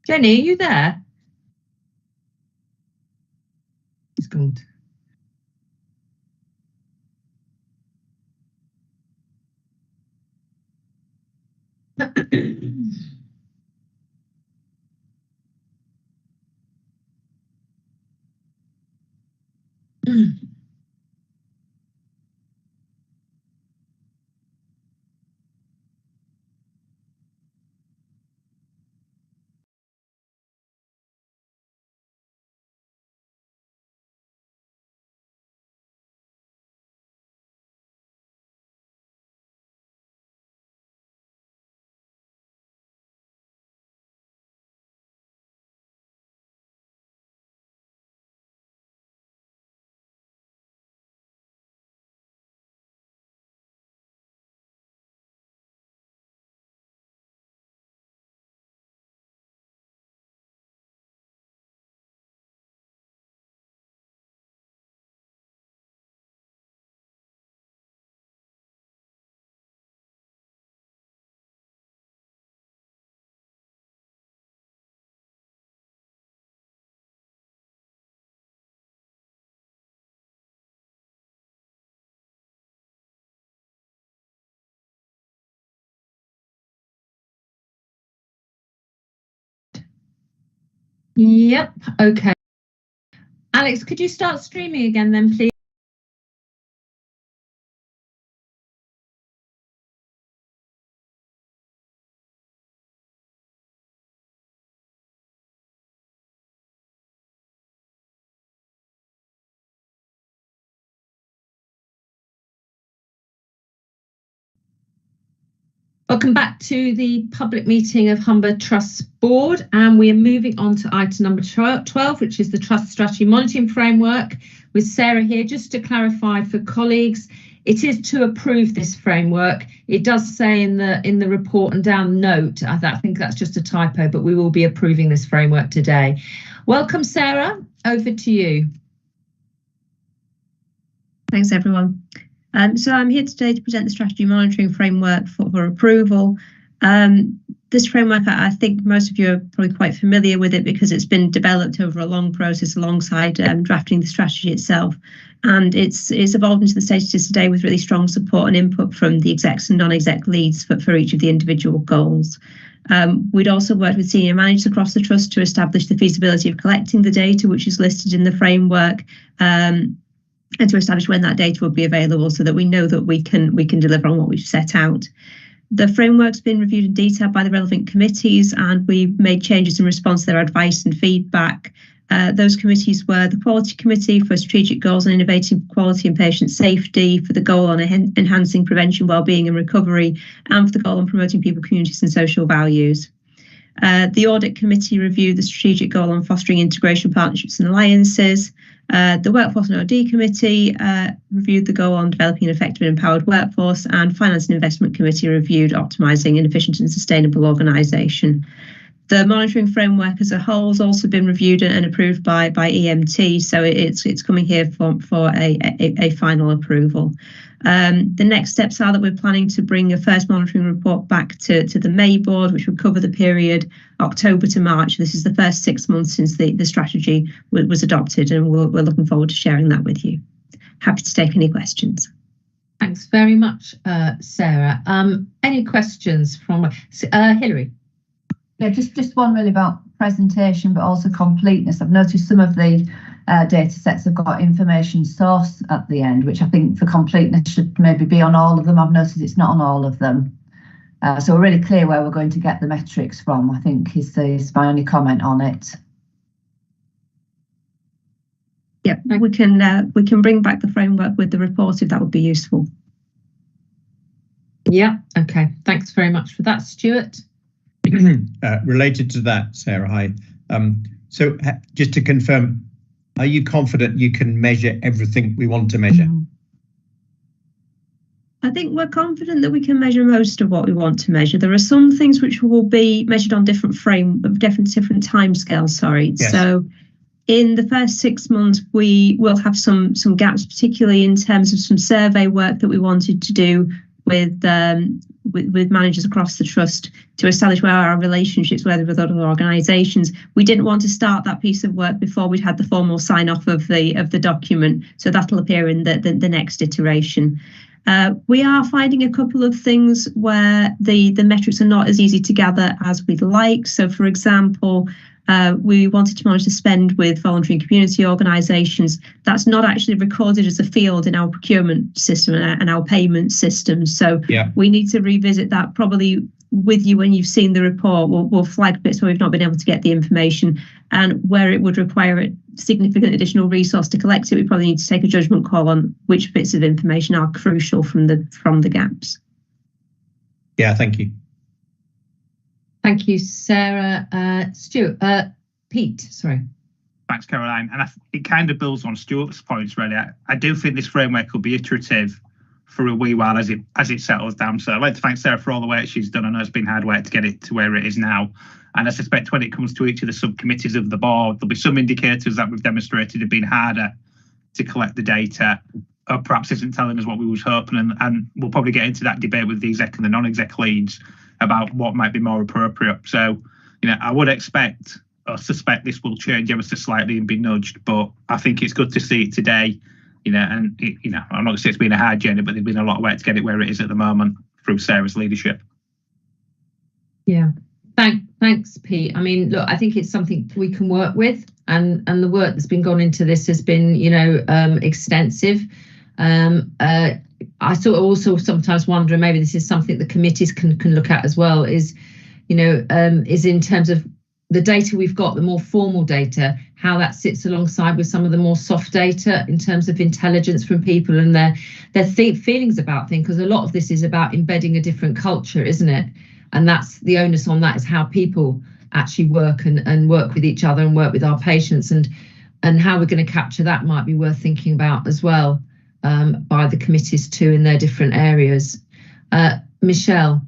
Jenny, are you there? He's gone. Yep, okay. Alex, could you start streaming again then, please? Welcome back to the public meeting of Humber Trust Board, and we are moving on to item number 12, which is the Trust Strategy Monitoring Framework, with Sarah here. Just to clarify for colleagues, it is to approve this framework. It does say in the report and down note, I think that's just a typo, but we will be approving this framework today. Welcome, Sarah. Over to you. Thanks, everyone. So I'm here today to present the strategy monitoring framework for approval. This framework, I think most of you are probably quite familiar with it because it's been developed over a long process alongside drafting the strategy itself. And it's evolved into the stage it is today with really strong support and input from the execs and non-exec leads for each of the individual goals. We'd also worked with senior managers across the trust to establish the feasibility of collecting the data, which is listed in the framework, and to establish when that data will be available so that we know that we can deliver on what we've set out. The framework's been reviewed in detail by the relevant committees, and we made changes in response to their advice and feedback. Those committees were the Quality Committee for Strategic Goals on Innovating Quality and Patient Safety, for the goal on enhancing prevention, wellbeing and recovery, and for the goal on promoting people, communities and social values. The Audit Committee reviewed the strategic goal on fostering integration, partnerships and alliances. The Workforce and OD Committee reviewed the goal on developing an effective and empowered workforce, and Finance and Investment Committee reviewed optimising an efficient and sustainable organisation. The monitoring framework as a whole has also been reviewed and approved by EMT, so it's coming here for a final approval. The next steps are that we're planning to bring a first monitoring report back to the May board, which will cover the period October to March. This is the first 6 months since the strategy was adopted, and we're looking forward to sharing that with you. Happy to take any questions. Thanks very much, Sarah. Any questions from Hilary? Yeah, just one really about presentation, but also completeness. I've noticed some of the data sets have got information source at the end, which I think for completeness should maybe be on all of them. I've noticed it's not on all of them. So we're really clear where we're going to get the metrics from, I think is my only comment on it. Yeah, we can bring back the framework with the report if that would be useful. Yeah, okay. Thanks very much for that, Stuart. Related to that, Sarah, hi. So just to confirm, are you confident you can measure everything we want to measure? I think we're confident that we can measure most of what we want to measure. There are some things which will be measured on different timescales. Sorry. Yes. So in the first 6 months, we will have some gaps, particularly in terms of some survey work that we wanted to do with managers across the trust to establish where our relationships were with other organisations. We didn't want to start that piece of work before we'd had the formal sign off of the document, so that'll appear in the next iteration. We are finding a couple of things where the metrics are not as easy to gather as we'd like. So, for example, we wanted to monitor spend with voluntary and community organisations. That's not actually recorded as a field in our procurement system and our payment system. So we need to revisit that probably with you when you've seen the report. We'll flag bits where we've not been able to get the information, and where it would require a significant additional resource to collect it, we probably need to take a judgment call on which bits of information are crucial from the gaps. Yeah, thank you. Thank you, Sarah. Pete, sorry. Thanks, Caroline. And it kind of builds on Stuart's points, really. I do think this framework will be iterative for a wee while as it settles down. So I'd like to thank Sarah for all the work she's done. I know it's been hard work to get it to where it is now. And I suspect when it comes to each of the subcommittees of the board, there'll be some indicators that we've demonstrated have been harder to collect the data, or perhaps isn't telling us what we was hoping. And we'll probably get into that debate with the exec and the non-exec leads about what might be more appropriate. So, I would expect or suspect this will change ever so slightly and be nudged, but I think it's good to see it today, and I'm not going to say it's been a hard journey, but there's been a lot of work to get it where it is at the moment through Sarah's leadership. Yeah, thanks, Pete. I mean, look, I think it's something we can work with, and the work that's been gone into this has been, extensive. I sort of also sometimes wonder, and maybe this is something the committees can look at as well, is in terms of the data we've got, the more formal data, how that sits alongside with some of the more soft data in terms of intelligence from people and their feelings about things, because a lot of this is about embedding a different culture, isn't it? And that's the onus on that, is how people actually work and work with each other and work with our patients, and how we're going to capture that might be worth thinking about as well, by the committees too in their different areas. Michelle.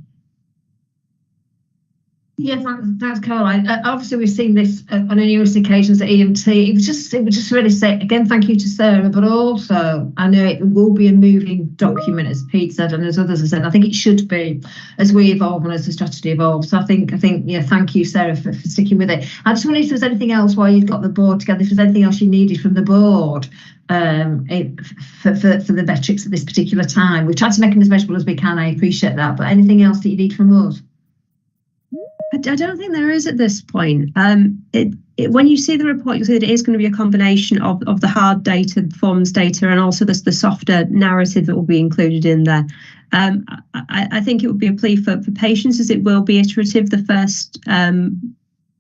Yeah, thanks, Caroline. Obviously, we've seen this on numerous occasions at EMT. It would just really say, again, thank you to Sarah, but also I know it will be a moving document, as Pete said, and as others have said. I think it should be as we evolve and as the strategy evolves. So I think, yeah, thank you, Sarah, for sticking with it. I just wondered if there's anything else while you've got the board together, if there's anything else you needed from the board for the metrics at this particular time. We've tried to make them as measurable as we can. I appreciate that, but anything else that you need from us? I don't think there is at this point. When you see the report, you'll see that it is going to be a combination of the hard data, the performance data, and also the softer narrative that will be included in there. I think it would be a plea for patients, as it will be iterative. The first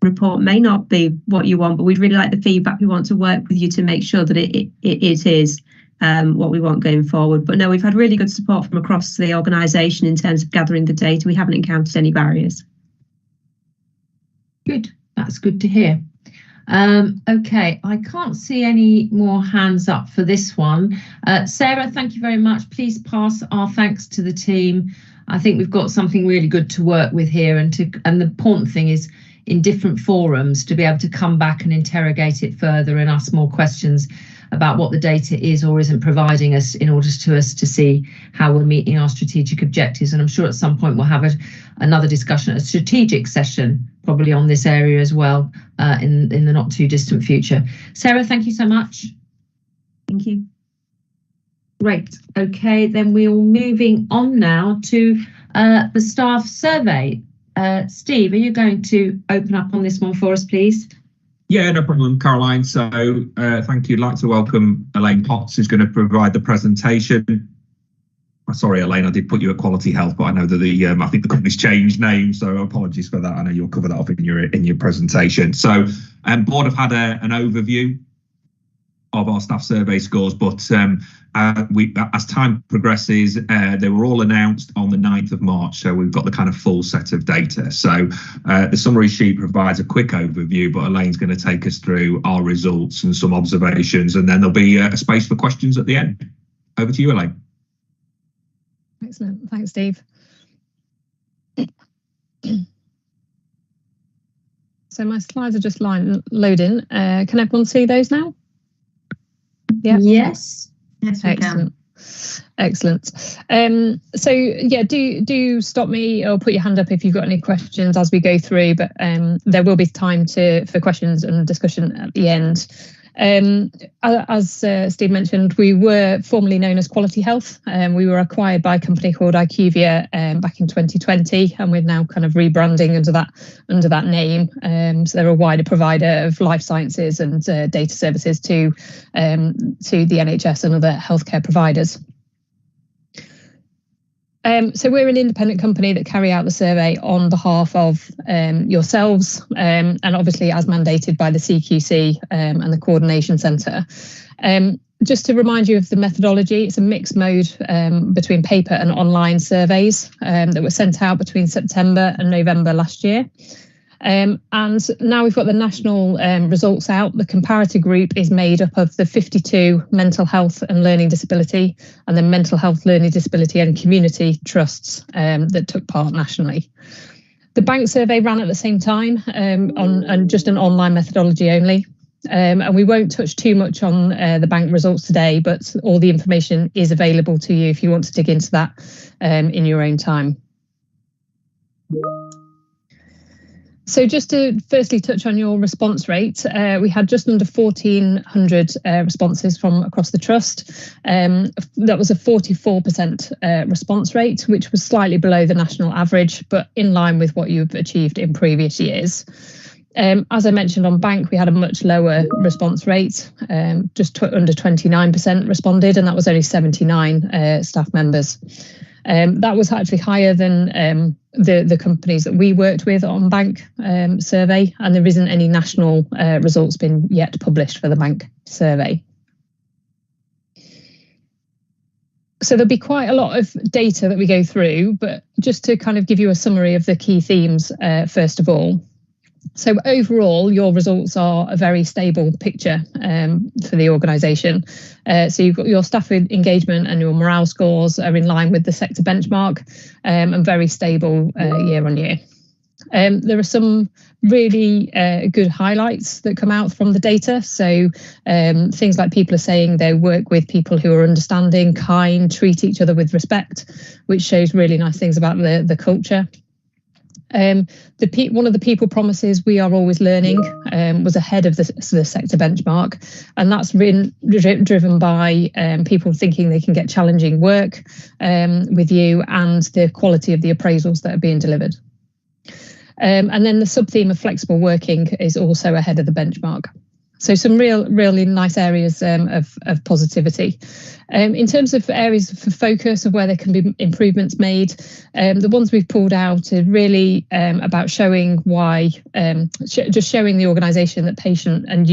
report may not be what you want, but we'd really like the feedback. We want to work with you to make sure that it is what we want going forward. But no, we've had really good support from across the organisation in terms of gathering the data. We haven't encountered any barriers. Good, that's good to hear. Okay, I can't see any more hands up for this one. Sarah, thank you very much. Please pass our thanks to the team. I think we've got something really good to work with here, and the important thing is in different forums to be able to come back and interrogate it further and ask more questions about what the data is or isn't providing us, in order to us to see how we're meeting our strategic objectives. And I'm sure at some point we'll have another discussion, a strategic session probably on this area as well, in the not too distant future. Sarah, thank you so much. Thank you. Great. Okay, then we're moving on now to the staff survey. Steve, are you going to open up on this one for us, please? Yeah, no problem, Caroline. So thank you. I'd like to welcome Elaine Potts, who's going to provide the presentation. Sorry, Elaine, I did put you at Quality Health, but I know that I think the company's changed name, so apologies for that. I know you'll cover that off in your presentation. So, board have had an overview of our staff survey scores, but as time progresses, they were all announced on the 9th of March, so we've got the kind of full set of data. So the summary sheet provides a quick overview, but Elaine's going to take us through our results and some observations, and then there'll be a space for questions at the end. Over to you, Elaine. Excellent. Thanks, Steve. So my slides are just loading. Can everyone see those now? Yeah. Yes. Yes, we can. Excellent. So yeah, do stop me or put your hand up if you've got any questions as we go through, but there will be time for questions and discussion at the end. As Steve mentioned, we were formerly known as Quality Health. We were acquired by a company called IQVIA back in 2020, and we're now kind of rebranding under that name. So they're a wider provider of life sciences and data services to the NHS and other healthcare providers. So we're an independent company that carry out the survey on behalf of yourselves, and obviously as mandated by the CQC and the Coordination Centre. Just to remind you of the methodology, it's a mixed mode between paper and online surveys that were sent out between September and November last year. And now we've got the national results out. The comparator group is made up of the 52 mental health and learning disability and the mental health, learning disability and community trusts that took part nationally. The bank survey ran at the same time on just an online methodology only. And we won't touch too much on the bank results today, but all the information is available to you if you want to dig into that in your own time. So just to firstly touch on your response rate, we had just under 1,400 responses from across the trust. That was a 44% response rate, which was slightly below the national average, but in line with what you've achieved in previous years. As I mentioned on bank, we had a much lower response rate, just under 29% responded, and that was only 79 staff members. That was actually higher than the companies that we worked with on bank survey, and there isn't any national results been yet published for the bank survey. So there'll be quite a lot of data that we go through, but just to kind of give you a summary of the key themes first of all. So overall, your results are a very stable picture for the organisation. So you've got your staff engagement and your morale scores are in line with the sector benchmark and very stable year on year. There are some really good highlights that come out from the data. So things like people are saying they work with people who are understanding, kind, treat each other with respect, which shows really nice things about the culture. One of the people promises, we are always learning, was ahead of the sector benchmark, and that's been driven by people thinking they can get challenging work with you and the quality of the appraisals that are being delivered. And then the sub-theme of flexible working is also ahead of the benchmark. So some really nice areas of positivity. In terms of areas for focus of where there can be improvements made, the ones we've pulled out are really about showing why, just showing the organisation that patient and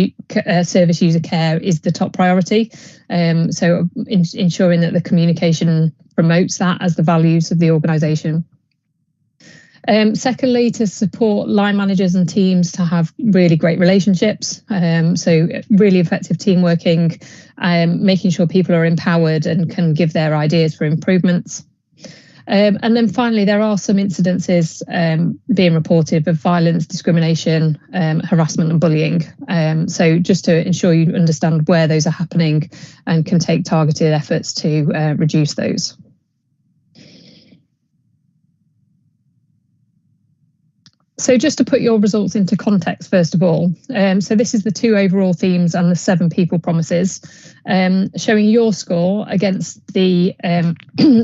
service user care is the top priority. So ensuring that the communication promotes that as the values of the organisation. Secondly, to support line managers and teams to have really great relationships. So really effective team working, making sure people are empowered and can give their ideas for improvements. And then finally, there are some incidences being reported of violence, discrimination, harassment and bullying. So just to ensure you understand where those are happening and can take targeted efforts to reduce those. So just to put your results into context, first of all, so this is the 2 overall themes and the 7 people promises, showing your score against the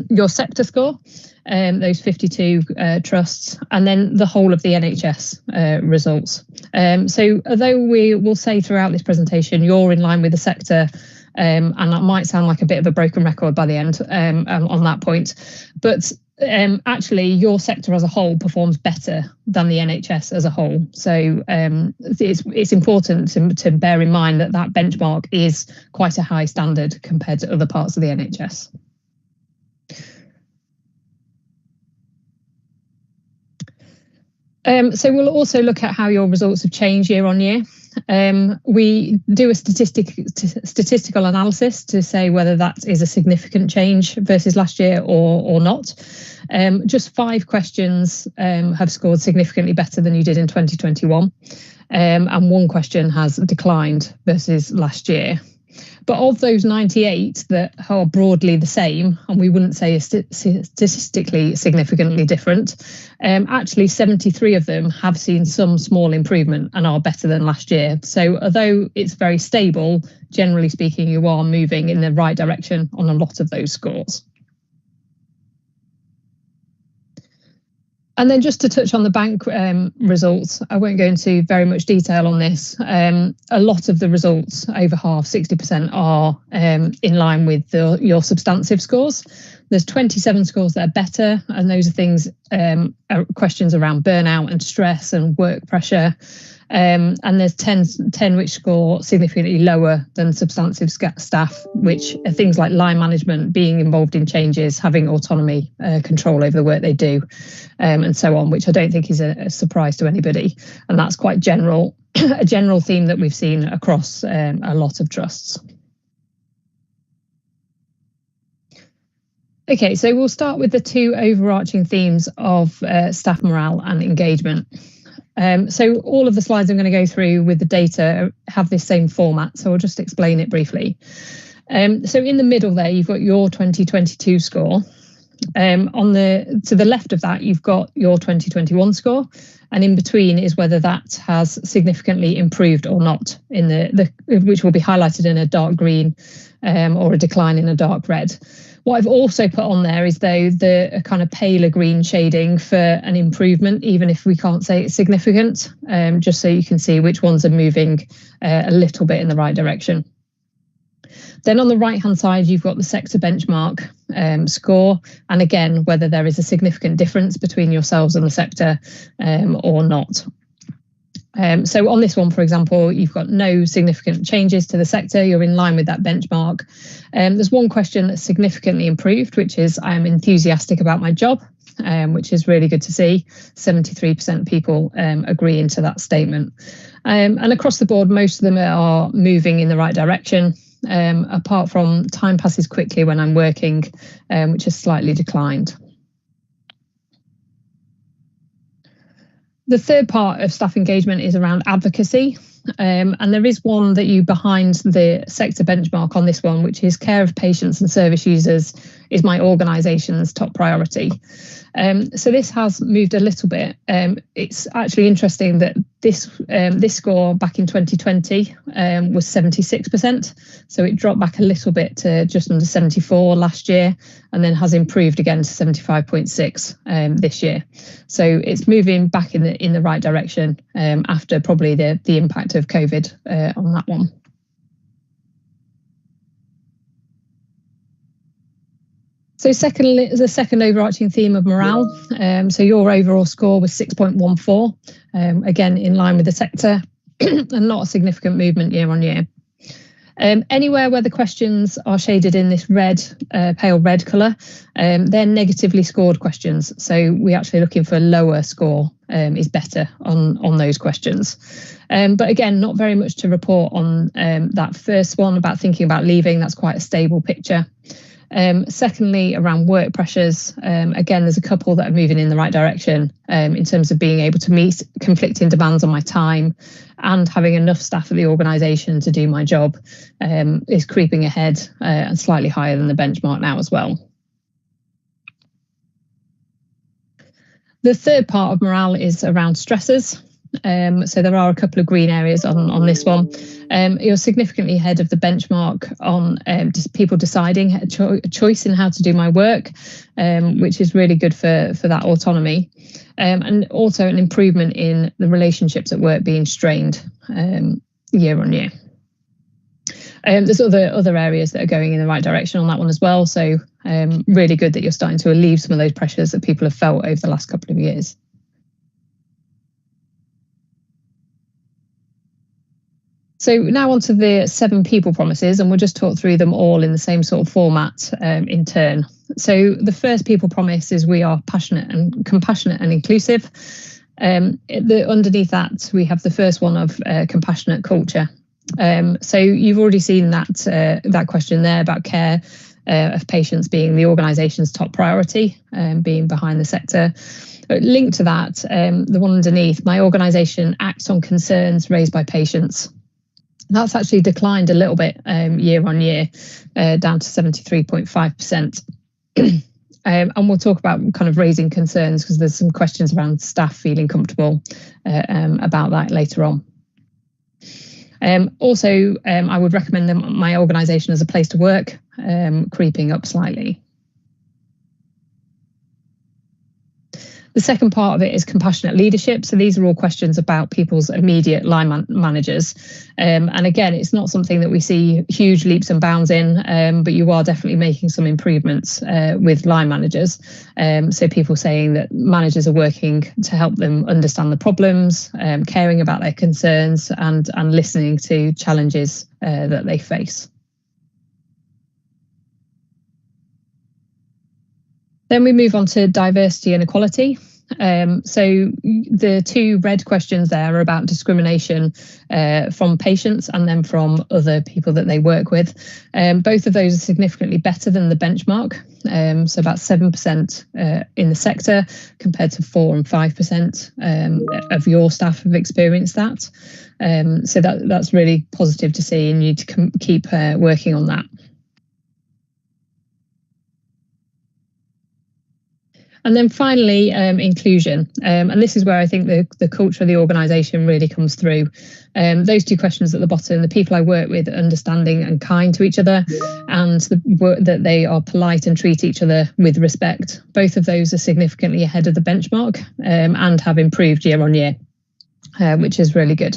your sector score, those 52 trusts, and then the whole of the NHS results. So although we will say throughout this presentation, you're in line with the sector, and that might sound like a bit of a broken record by the end on that point, but actually your sector as a whole performs better than the NHS as a whole. So it's important to bear in mind that benchmark is quite a high standard compared to other parts of the NHS. So we'll also look at how your results have changed year on year. We do a statistical analysis to say whether that is a significant change versus last year or not. Just 5 questions have scored significantly better than you did in 2021, and 1 question has declined versus last year. But of those 98 that are broadly the same, and we wouldn't say are statistically significantly different, actually 73 of them have seen some small improvement and are better than last year. So although it's very stable, generally speaking, you are moving in the right direction on a lot of those scores. And then just to touch on the bank results, I won't go into very much detail on this. A lot of the results, over half, 60%, are in line with your substantive scores. There's 27 scores that are better, and those are things, questions around burnout and stress and work pressure. And there's 10 which score significantly lower than substantive staff, which are things like line management, being involved in changes, having autonomy, control over the work they do, and so on, which I don't think is a surprise to anybody. And that's quite general, a general theme that we've seen across a lot of trusts. Okay, so we'll start with the two overarching themes of staff morale and engagement. So all of the slides I'm going to go through with the data have this same format, so I'll just explain it briefly. So in the middle there, you've got your 2022 score. To the left of that, you've got your 2021 score, and in between is whether that has significantly improved or not, in which will be highlighted in a dark green or a decline in a dark red. What I've also put on there is, though, the kind of paler green shading for an improvement, even if we can't say it's significant, just so you can see which ones are moving a little bit in the right direction. Then on the right-hand side, you've got the sector benchmark score, and again, whether there is a significant difference between yourselves and the sector or not. So on this one, for example, you've got no significant changes to the sector. You're in line with that benchmark. There's one question that's significantly improved, which is I am enthusiastic about my job, which is really good to see. 73% of people agreeing to that statement. And across the board, most of them are moving in the right direction, apart from time passes quickly when I'm working, which has slightly declined. The third part of staff engagement is around advocacy, and there is one that you behind the sector benchmark on this one, which is care of patients and service users is my organisation's top priority. So this has moved a little bit. It's actually interesting that this score back in 2020 was 76%. So it dropped back a little bit to just under 74 last year, and then has improved again to 75.6 this year. So it's moving back in the right direction after probably the impact of COVID on that one. So secondly, the second overarching theme of morale. So your overall score was 6.14, again in line with the sector, and not a significant movement year on year. Anywhere where the questions are shaded in this red, pale red colour, they're negatively scored questions. So we're actually looking for a lower score is better on those questions. But again, not very much to report on that first one about thinking about leaving. That's quite a stable picture. Secondly, around work pressures, again, there's a couple that are moving in the right direction in terms of being able to meet conflicting demands on my time and having enough staff at the organisation to do my job is creeping ahead and slightly higher than the benchmark now as well. The third part of morale is around stressors. So there are a couple of green areas on this one. You're significantly ahead of the benchmark on just people deciding a choice in how to do my work, which is really good for that autonomy, and also an improvement in the relationships at work being strained year on year. There's other areas that are going in the right direction on that one as well. So really good that you're starting to alleviate some of those pressures that people have felt over the last couple of years. So now on to the 7 people promises, and we'll just talk through them all in the same sort of format in turn. So the first people promise is we are passionate and compassionate and inclusive. Underneath that, we have the first one of compassionate culture. So you've already seen that question there about care of patients being the organisation's top priority, being behind the sector. But linked to that, the one underneath, my organisation acts on concerns raised by patients. That's actually declined a little bit year on year, down to 73.5%. And we'll talk about kind of raising concerns because there's some questions around staff feeling comfortable about that later on. Also, I would recommend my organisation as a place to work, creeping up slightly. The second part of it is compassionate leadership. So these are all questions about people's immediate line managers. And again, it's not something that we see huge leaps and bounds in, but you are definitely making some improvements with line managers. So people saying that managers are working to help them understand the problems, caring about their concerns and listening to challenges that they face. Then we move on to diversity and equality. So the two red questions there are about discrimination from patients and then from other people that they work with. Both of those are significantly better than the benchmark. So about 7% in the sector compared to 4 and 5% of your staff have experienced that. So that's really positive to see, and you need to keep working on that. And then finally, inclusion. And this is where I think the culture of the organisation really comes through. Those two questions at the bottom, the people I work with understanding and kind to each other, and that they are polite and treat each other with respect. Both of those are significantly ahead of the benchmark and have improved year on year, which is really good.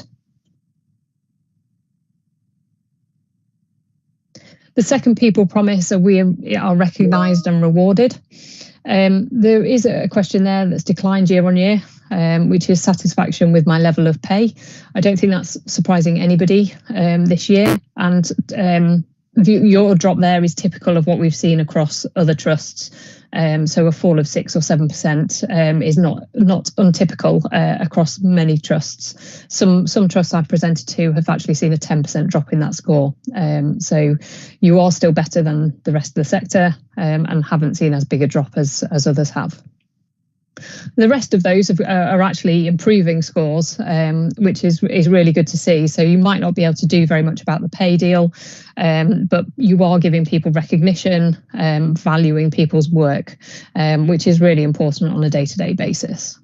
The second people promise are we are recognised and rewarded. There is a question there that's declined year on year, which is satisfaction with my level of pay. I don't think that's surprising anybody this year. And your drop there is typical of what we've seen across other trusts. So a fall of 6 or 7% is not untypical across many trusts. Some trusts I've presented to have actually seen a 10% drop in that score. So you are still better than the rest of the sector and haven't seen as big a drop as others have. The rest of those are actually improving scores, which is really good to see. So you might not be able to do very much about the pay deal, but you are giving people recognition, valuing people's work, which is really important on a day-to-day basis.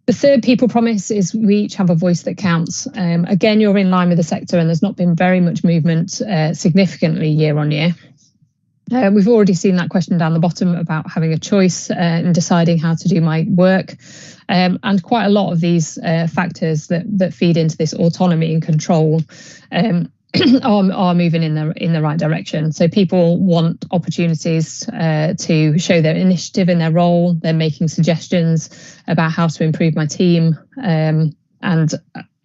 The third people promise is we each have a voice that counts. Again, you're in line with the sector and there's not been very much movement significantly year on year. We've already seen that question down the bottom about having a choice in deciding how to do my work. And quite a lot of these factors that feed into this autonomy and control are moving in the right direction. So people want opportunities to show their initiative in their role. They're making suggestions about how to improve my team and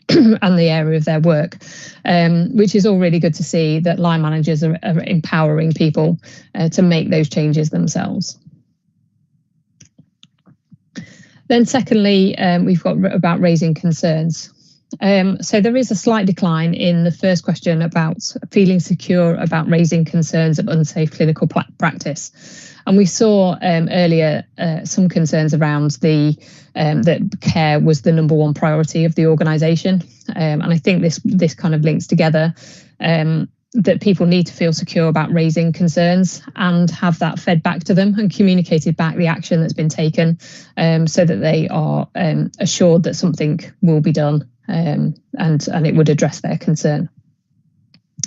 the area of their work, which is all really good to see that line managers are empowering people to make those changes themselves. Then secondly, we've got about raising concerns. So there is a slight decline in the first question about feeling secure about raising concerns of unsafe clinical practice. And we saw earlier some concerns around that care was the #1 priority of the organisation. And I think this kind of links together that people need to feel secure about raising concerns and have that fed back to them and communicated back the action that's been taken so that they are assured that something will be done and it would address their concern.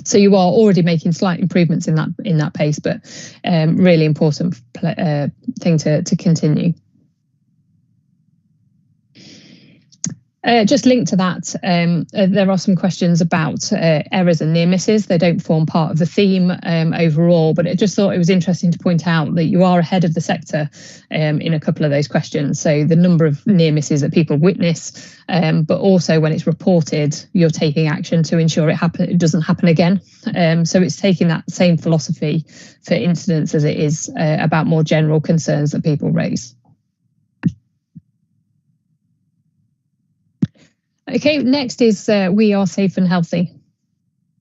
So you are already making slight improvements in that pace, but really important thing to continue. Just linked to that, there are some questions about errors and near misses. They don't form part of the theme overall, but I just thought it was interesting to point out that you are ahead of the sector in a couple of those questions. So the number of near misses that people witness, but also when it's reported, you're taking action to ensure it doesn't happen again. So it's taking that same philosophy for incidents as it is about more general concerns that people raise. Okay, next is we are safe and healthy.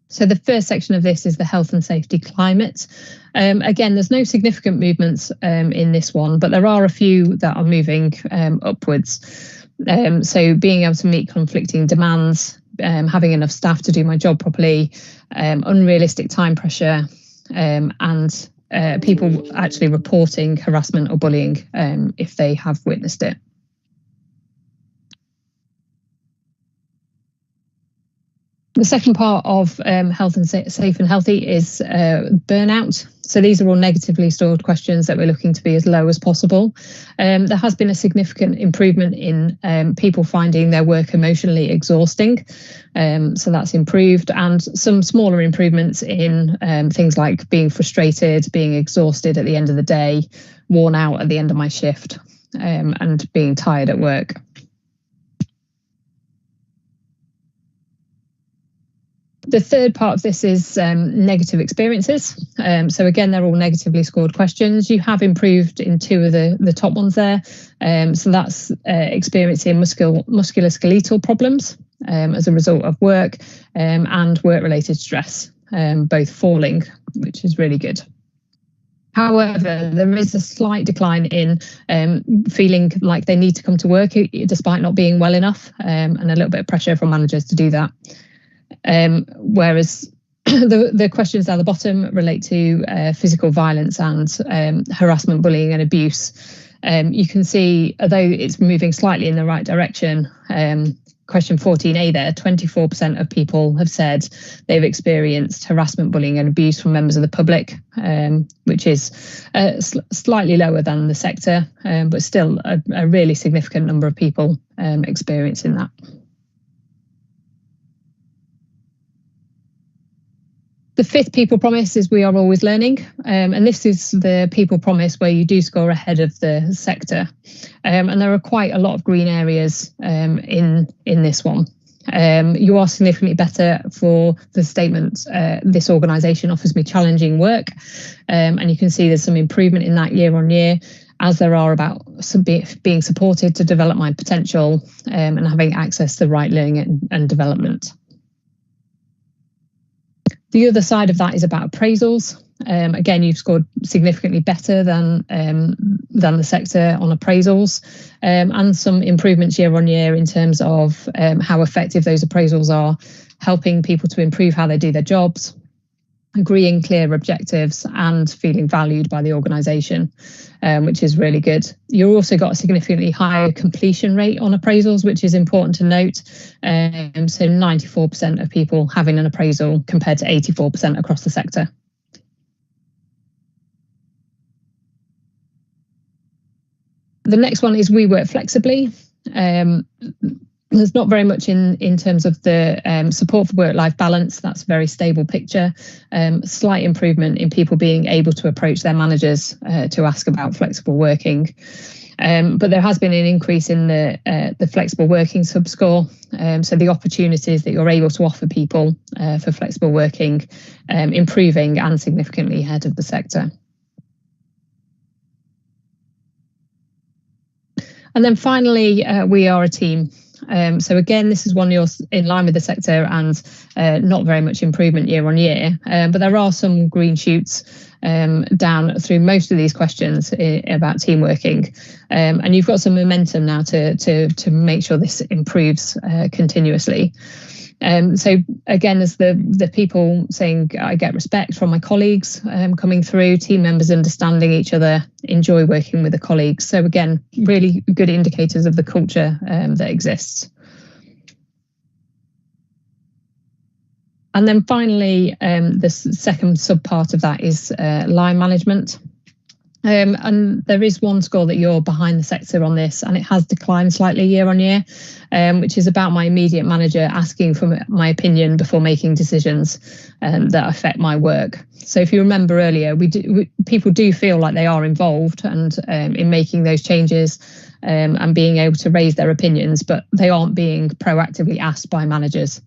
So the first section of this is the health and safety climate. Again, there's no significant movements in this one, but there are a few that are moving upwards. So being able to meet conflicting demands, having enough staff to do my job properly, unrealistic time pressure, and people actually reporting harassment or bullying if they have witnessed it. The second part of health and safe and healthy is burnout. So these are all negatively scored questions that we're looking to be as low as possible. There has been a significant improvement in people finding their work emotionally exhausting. So that's improved, and some smaller improvements in things like being frustrated, being exhausted at the end of the day, worn out at the end of my shift, and being tired at work. The third part of this is negative experiences. So again, they're all negatively scored questions. You have improved in two of the top ones there. So that's experiencing musculoskeletal problems as a result of work and work-related stress, both falling, which is really good. However, there is a slight decline in feeling like they need to come to work despite not being well enough, and a little bit of pressure from managers to do that. Whereas the questions down the bottom relate to physical violence and harassment, bullying and abuse. You can see, although it's moving slightly in the right direction, question 14A there, 24% of people have said they've experienced harassment, bullying and abuse from members of the public, which is slightly lower than the sector, but still a really significant number of people experiencing that. The fifth people promise is we are always learning, and this is the people promise where you do score ahead of the sector, and there are quite a lot of green areas in this one. You are significantly better for the statement, this organisation offers me challenging work, and you can see there's some improvement in that year on year, as there are about being supported to develop my potential and having access to the right learning and development. The other side of that is about appraisals. Again, you've scored significantly better than the sector on appraisals, and some improvements year on year in terms of how effective those appraisals are, helping people to improve how they do their jobs, agreeing clear objectives and feeling valued by the organisation, which is really good. You've also got a significantly higher completion rate on appraisals, which is important to note. So 94% of people having an appraisal compared to 84% across the sector. The next one is we work flexibly. There's not very much in terms of the support for work-life balance. That's a very stable picture. Slight improvement in people being able to approach their managers to ask about flexible working. But there has been an increase in the flexible working subscore. So the opportunities that you're able to offer people for flexible working, improving and significantly ahead of the sector. And then finally, we are a team. So again, this is one you're in line with the sector and not very much improvement year on year, but there are some green shoots down through most of these questions about team working, and you've got some momentum now to make sure this improves continuously. So again, as the people saying, I get respect from my colleagues coming through, team members understanding each other, enjoy working with the colleagues. So again, really good indicators of the culture that exists. And then finally, the second sub part of that is line management. And there is one score that you're behind the sector on this, and it has declined slightly year on year, which is about my immediate manager asking for my opinion before making decisions that affect my work. So if you remember earlier, people do feel like they are involved and in making those changes and being able to raise their opinions, but they aren't being proactively asked by managers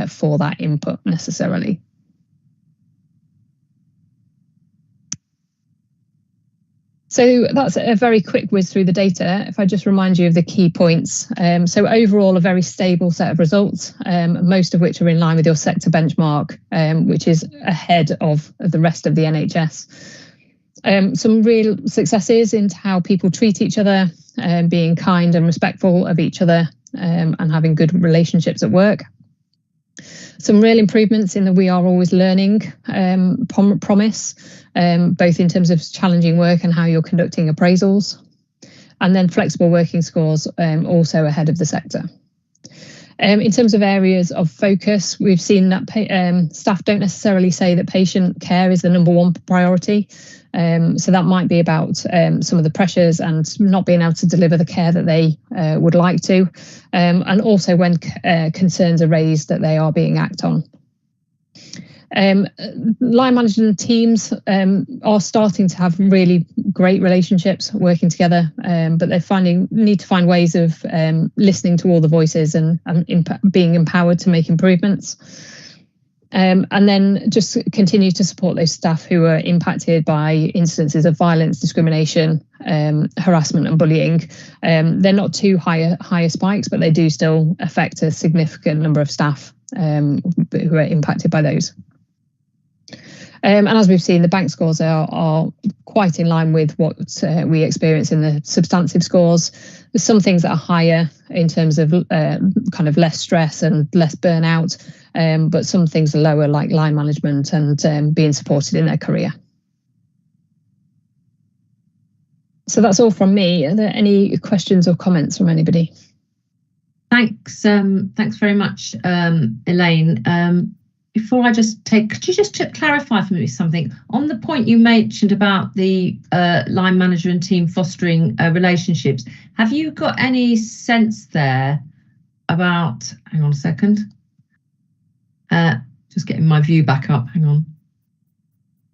for that input necessarily. So that's a very quick whiz through the data. If I just remind you of the key points. So overall, a very stable set of results, most of which are in line with your sector benchmark, which is ahead of the rest of the NHS. Some real successes into how people treat each other, being kind and respectful of each other, and having good relationships at work. Some real improvements in the We Are Always Learning promise, both in terms of challenging work and how you're conducting appraisals. And then flexible working scores also ahead of the sector. In terms of areas of focus, we've seen that staff don't necessarily say that patient care is the number one priority. So that might be about some of the pressures and not being able to deliver the care that they would like to. And also when concerns are raised that they are being acted on. Line management teams are starting to have really great relationships working together, but they're need to find ways of listening to all the voices and being empowered to make improvements. And then just continue to support those staff who are impacted by instances of violence, discrimination, harassment and bullying. They're not too higher spikes, but they do still affect a significant number of staff who are impacted by those. And as we've seen, the bank scores are quite in line with what we experience in the substantive scores. There's some things that are higher in terms of kind of less stress and less burnout, but some things are lower, like line management and being supported in their career. So that's all from me. Are there any questions or comments from anybody? Thanks very much, Elaine. Before I just could you just clarify for me something on the point you mentioned about the line manager and team fostering relationships? Have you got any sense there about, hang on a second, just getting my view back up, hang on.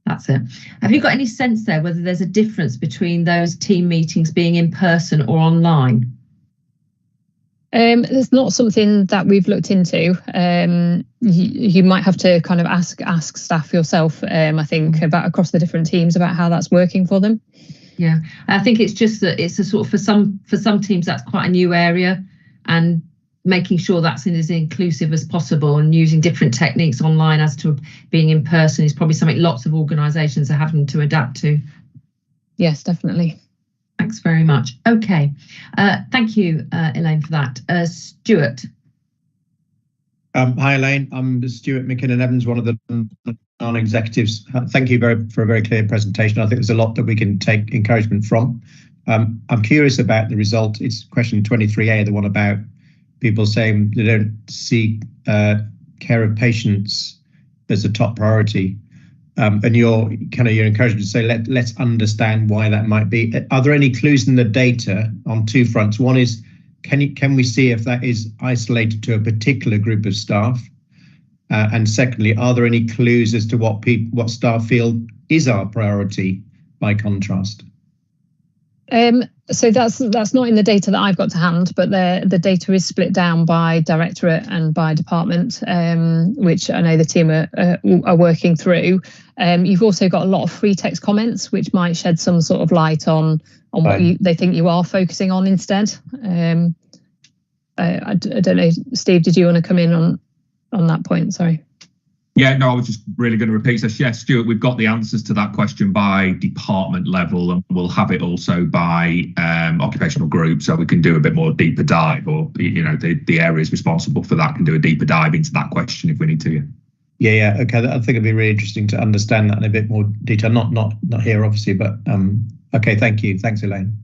That's it. Have you got any sense there whether there's a difference between those team meetings being in person or online? There's not something that we've looked into. You might have to kind of ask staff yourself, I think, about across the different teams about how that's working for them. Yeah, I think it's just that it's a sort of for some teams that's quite a new area, and making sure that's as inclusive as possible and using different techniques online as to being in person is probably something lots of organisations are having to adapt to. Yes, definitely. Thanks very much. Okay, thank you, Elaine, for that. Stuart. Hi, Elaine. I'm Stuart McKinnon-Evans, one of the non-executives. Thank you for a very clear presentation. I think there's a lot that we can take encouragement from. I'm curious about the result. It's question 23A, the one about people saying they don't see care of patients as a top priority. And your encouragement to say, let's understand why that might be. Are there any clues in the data on two fronts? One is, can we see if that is isolated to a particular group of staff? And secondly, are there any clues as to what staff feel is our priority by contrast? So that's not in the data that I've got to hand, but the data is split down by directorate and by department, which I know the team are working through. You've also got a lot of free text comments, which might shed some sort of light on what they think you are focusing on instead. I don't know, Steve, did you want to come in on that point? Sorry. Yeah, no, I was just really going to repeat. So, yes, Stuart, we've got the answers to that question by department level, and we'll have it also by occupational group, so we can do a bit more deeper dive, or the areas responsible for that can do a deeper dive into that question if we need to. Yeah. Okay, I think it'd be really interesting to understand that in a bit more detail. Not here, obviously, but okay. Thank you. Thanks, Elaine.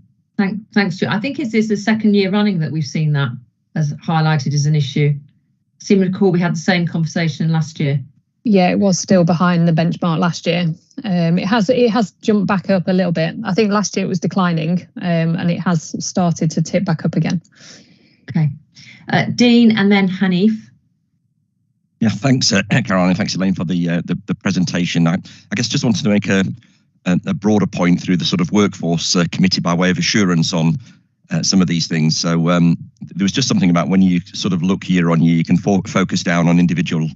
Thanks, Stuart. I think it's the second year running that we've seen that as highlighted as an issue. I seem to recall we had the same conversation last year. Yeah, it was still behind the benchmark last year. It has jumped back up a little bit. I think last year it was declining, and it has started to tip back up again. Okay, Dean and then Hanif. Yeah, thanks, Caroline. Thanks, Elaine, for the presentation. I guess just wanted to make a broader point through the sort of workforce committee by way of assurance on some of these things. So there was just something about when you sort of look year on year, you can focus down on individual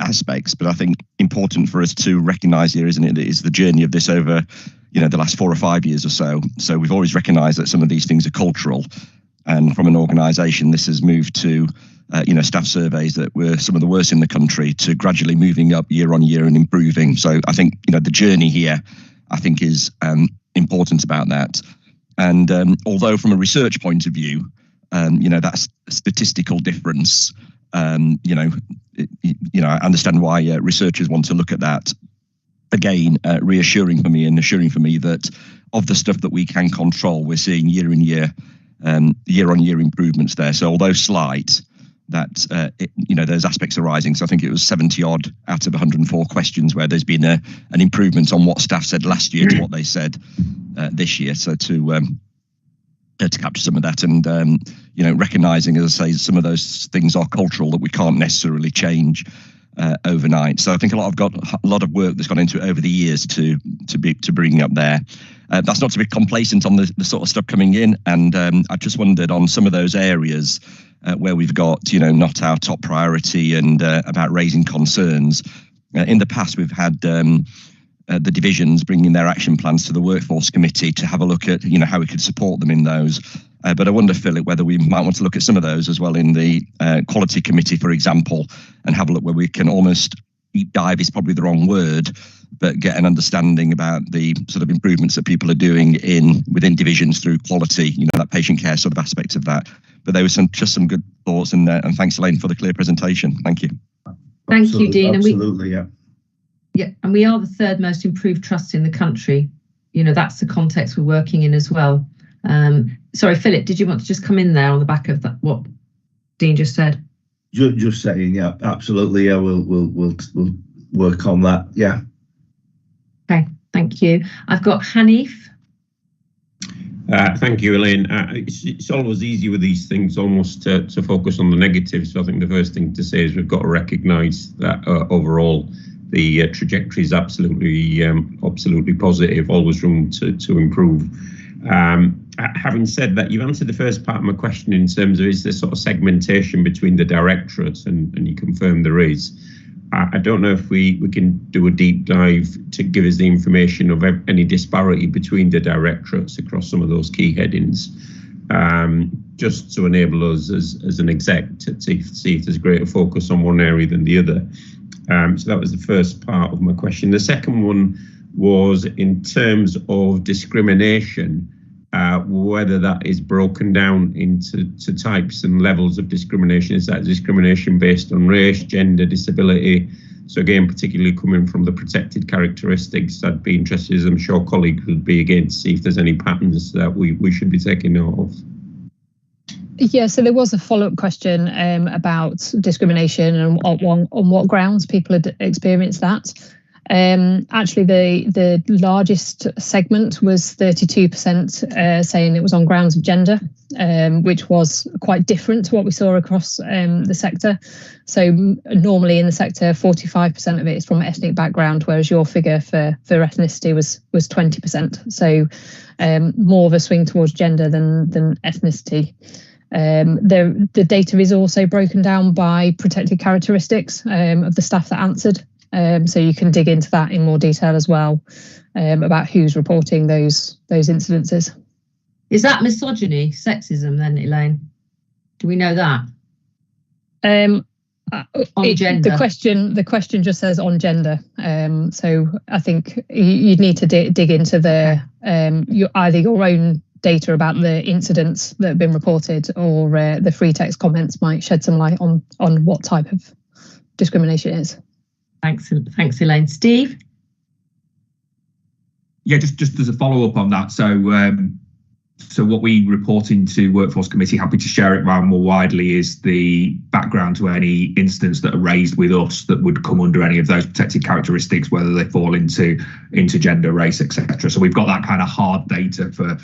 aspects, but I think important for us to recognise here, isn't it, is the journey of this over, the last 4 or 5 years or so. So we've always recognised that some of these things are cultural, and from an organisation, this has moved to, staff surveys that were some of the worst in the country to gradually moving up year on year and improving. So I think, the journey here I think is important about that. And although from a research point of view, that's a statistical difference, I understand why researchers want to look at that. Again, reassuring for me and assuring for me that of the stuff that we can control, we're seeing year-on-year improvements there. So although slight, that those aspects are rising. So I think it was 70 odd out of 104 questions where there's been an improvement on what staff said last year to what they said this year. So to capture some of that and recognizing, as I say, some of those things are cultural that we can't necessarily change overnight. So I think a lot of work that's gone into it over the years to bring up there. That's not to be complacent on the sort of stuff coming in, and I just wondered on some of those areas where we've got not our top priority and about raising concerns. In the past, we've had the divisions bringing their action plans to the workforce committee to have a look at how we could support them in those. But I wonder, Philip, whether we might want to look at some of those as well in the quality committee, for example, and have a look where we can almost deep dive is probably the wrong word, but get an understanding about the sort of improvements that people are doing within divisions through quality, that patient care sort of aspect of that. But there was some good thoughts, and thanks, Elaine, for the clear presentation. Thank you. Thank you, Dean. Absolutely, yeah. Yeah, and we are the third most improved trust in the country. That's the context we're working in as well. Sorry, Philip, did you want to just come in there on the back of that, what Dean just said? Just saying, yeah, absolutely. Yeah, we'll work on that. Yeah. Okay, thank you. I've got Hanif. Thank you, Elaine. It's always easy with these things almost to focus on the negatives. So I think the first thing to say is we've got to recognise that overall the trajectory is absolutely positive. Always room to improve. Having said that, you've answered the first part of my question in terms of is there sort of segmentation between the directorates, and you confirm there is. I don't know if we can do a deep dive to give us the information of any disparity between the directorates across some of those key headings, just to enable us as an exec to see if there's greater focus on one area than the other. So that was the first part of my question. The second one was in terms of discrimination, whether that is broken down into types and levels of discrimination. Is that discrimination based on race, gender, disability? So again, particularly coming from the protected characteristics, I'd be interested, as I'm sure colleagues would be, again, to see if there's any patterns that we should be taking note of. Yeah, so there was a follow-up question about discrimination and on what grounds people had experienced that. Actually, the largest segment was 32% saying it was on grounds of gender, which was quite different to what we saw across the sector. So normally in the sector, 45% of it is from ethnic background, whereas your figure for ethnicity was 20%. So more of a swing towards gender than ethnicity. The data is also broken down by protected characteristics of the staff that answered. So you can dig into that in more detail as well, about who's reporting those incidences. Is that misogyny, sexism then, Elaine? Do we know that? On gender. The question just says on gender. So I think you'd need to dig into either your own data about the incidents that have been reported, or the free text comments might shed some light on what type of discrimination it is. Thanks, Elaine. Steve? Yeah, just as a follow-up on that. So what we report into Workforce Committee, happy to share it around more widely, is the background to any incidents that are raised with us that would come under any of those protected characteristics, whether they fall into gender, race, etc. So we've got that kind of hard data for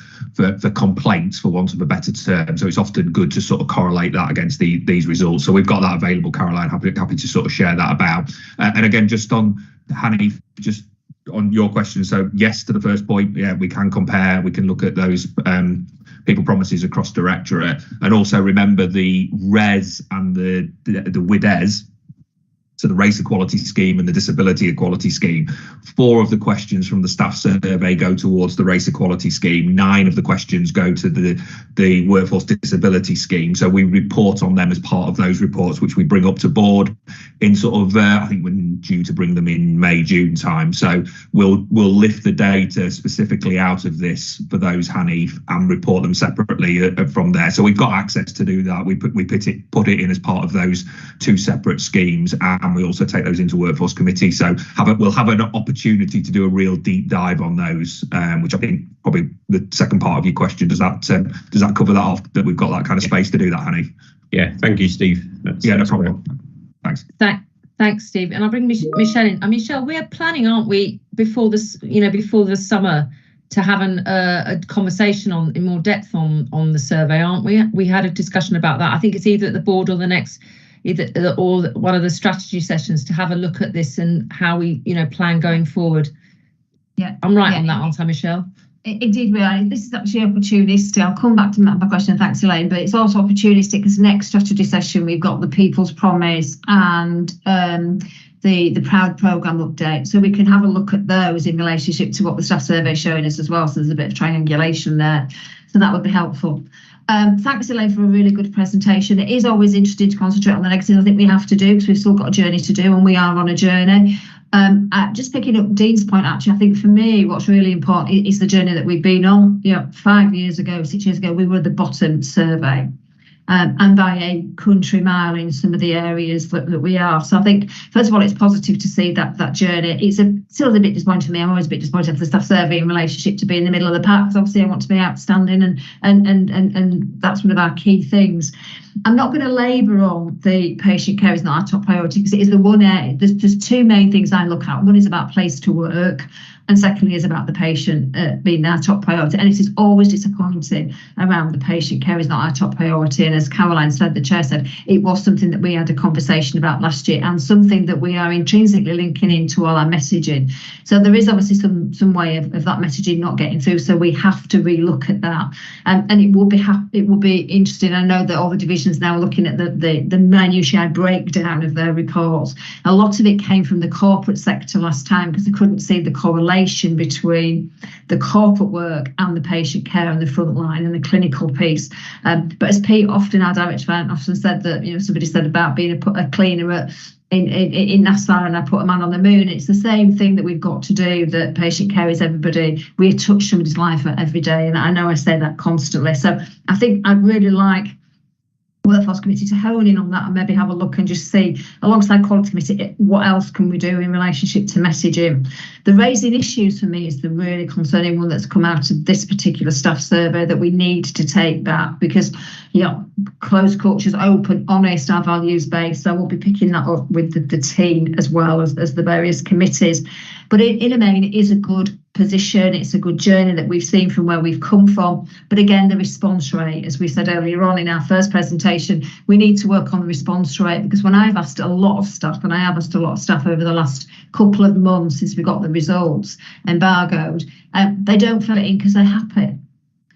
complaints, for want of a better term. So it's often good to sort of correlate that against these results. So we've got that available, Caroline. Happy to sort of share that about. And again, just on Hanif, just on your question, so yes to the first point, yeah, we can compare, we can look at those people promises across directorate, and also remember the res and the WIDES So the race equality scheme and the disability equality scheme. 4 of the questions from the staff survey go towards the race equality scheme. 9 of the questions go to the workforce disability scheme. So we report on them as part of those reports, which we bring up to board in sort of, I think we're due to bring them in May, June time. So we'll lift the data specifically out of this for those, Hanif, and report them separately from there. So we've got access to do that. We put it in as part of those 2 separate schemes, and we also take those into Workforce Committee. So we'll have an opportunity to do a real deep dive on those, which I think probably the second part of your question, does that cover that off, that we've got that kind of space to do that, Hanif? Yeah, thank you, Steve. No problem. Thanks. Thanks, Steve. And I'll bring Michelle in. Michelle, we're planning, aren't we, before the summer, to have a conversation in more depth on the survey, aren't we? We had a discussion about that. I think it's either at the board or or one of the strategy sessions, to have a look at this and how we plan going forward. Yeah, I'm right on that, aren't I, Michelle? Indeed, we are. This is actually opportunistic. I'll come back to my question. Thanks, Elaine. But it's also opportunistic because next strategy session we've got the People's Promise and the Proud programme update, so we can have a look at those in relationship to what the staff survey is showing us as well. So there's a bit of triangulation there. So that would be helpful. Thanks, Elaine, for a really good presentation. It is always interesting to concentrate on the negatives. I think we have to do, because we've still got a journey to do, and we are on a journey. Just picking up Dean's point, actually, I think for me, what's really important is the journey that we've been on. 5 years ago, 6 years ago, we were at the bottom survey. And by a country mile in some of the areas that we are. So I think, first of all, it's positive to see that journey. It's still a bit disappointing for me. I'm always a bit disappointed for the staff survey in relationship to be in the middle of the pack, because obviously I want to be outstanding, and that's one of our key things. I'm not going to labour on the patient care is not our top priority, because it is the one area. There's 2 main things I look at. One is about place to work, and secondly is about the patient being our top priority. And it is always disappointing around the patient care is not our top priority. And as Caroline said, the chair said, it was something that we had a conversation about last year, and something that we are intrinsically linking into all our messaging. So there is obviously some way of that messaging not getting through. So we have to relook at that. And it will be interesting. I know that all the divisions now are looking at the minutiae breakdown of their reports. A lot of it came from the corporate sector last time, because they couldn't see the correlation between the corporate work and the patient care and the front line and the clinical piece. But as Pete, our director, often said that, somebody said about being a cleaner in NASA, and I put a man on the moon. It's the same thing that we've got to do, that patient care is everybody. We touch somebody's life every day. And I know I say that constantly. So I think I'd really like Workforce Committee to hone in on that and maybe have a look and just see, alongside Quality Committee, what else can we do in relationship to messaging. The raising issues for me is the really concerning one that's come out of this particular staff survey that we need to take back, because closed cultures, open, honest, our values based. So we'll be picking that up with the team as well as the various committees. But in a main, it is a good position. It's a good journey that we've seen from where we've come from. But again, the response rate, as we said earlier on in our first presentation, we need to work on the response rate, because when I've asked a lot of staff, and I have asked a lot of staff over the last couple of months since we got the results embargoed, they don't fill it in because they're happy.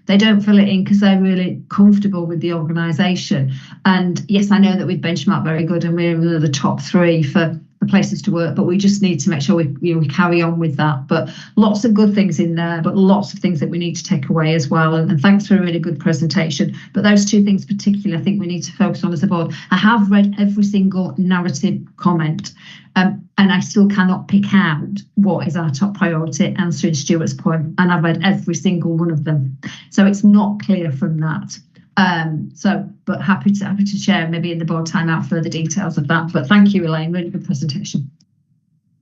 They don't fill it in because they're really comfortable with the organisation. And yes, I know that we've benchmarked very good, and we're in the top 3 for places to work, but we just need to make sure we carry on with that. But lots of good things in there, but lots of things that we need to take away as well. And thanks for a really good presentation. But those 2 things particularly, I think we need to focus on as a board. I have read every single narrative comment, and I still cannot pick out what is our top priority, answering Stuart's point, and I've read every single one of them. So it's not clear from that. But happy to share maybe in the board timeout further details of that. But thank you, Elaine, really good presentation.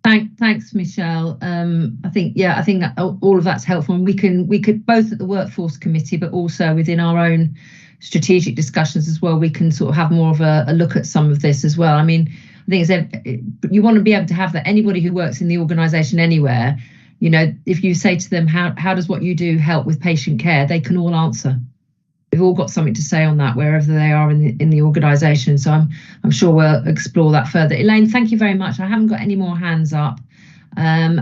Thanks, Michelle. I think that all of that's helpful, and we could both at the Workforce Committee, but also within our own strategic discussions as well, we can sort of have more of a look at some of this as well. I mean, I think you want to be able to have that anybody who works in the organisation anywhere, if you say to them, how does what you do help with patient care, they can all answer. They've all got something to say on that wherever they are in the organisation. So I'm sure we'll explore that further. Elaine, thank you very much. I haven't got any more hands up, and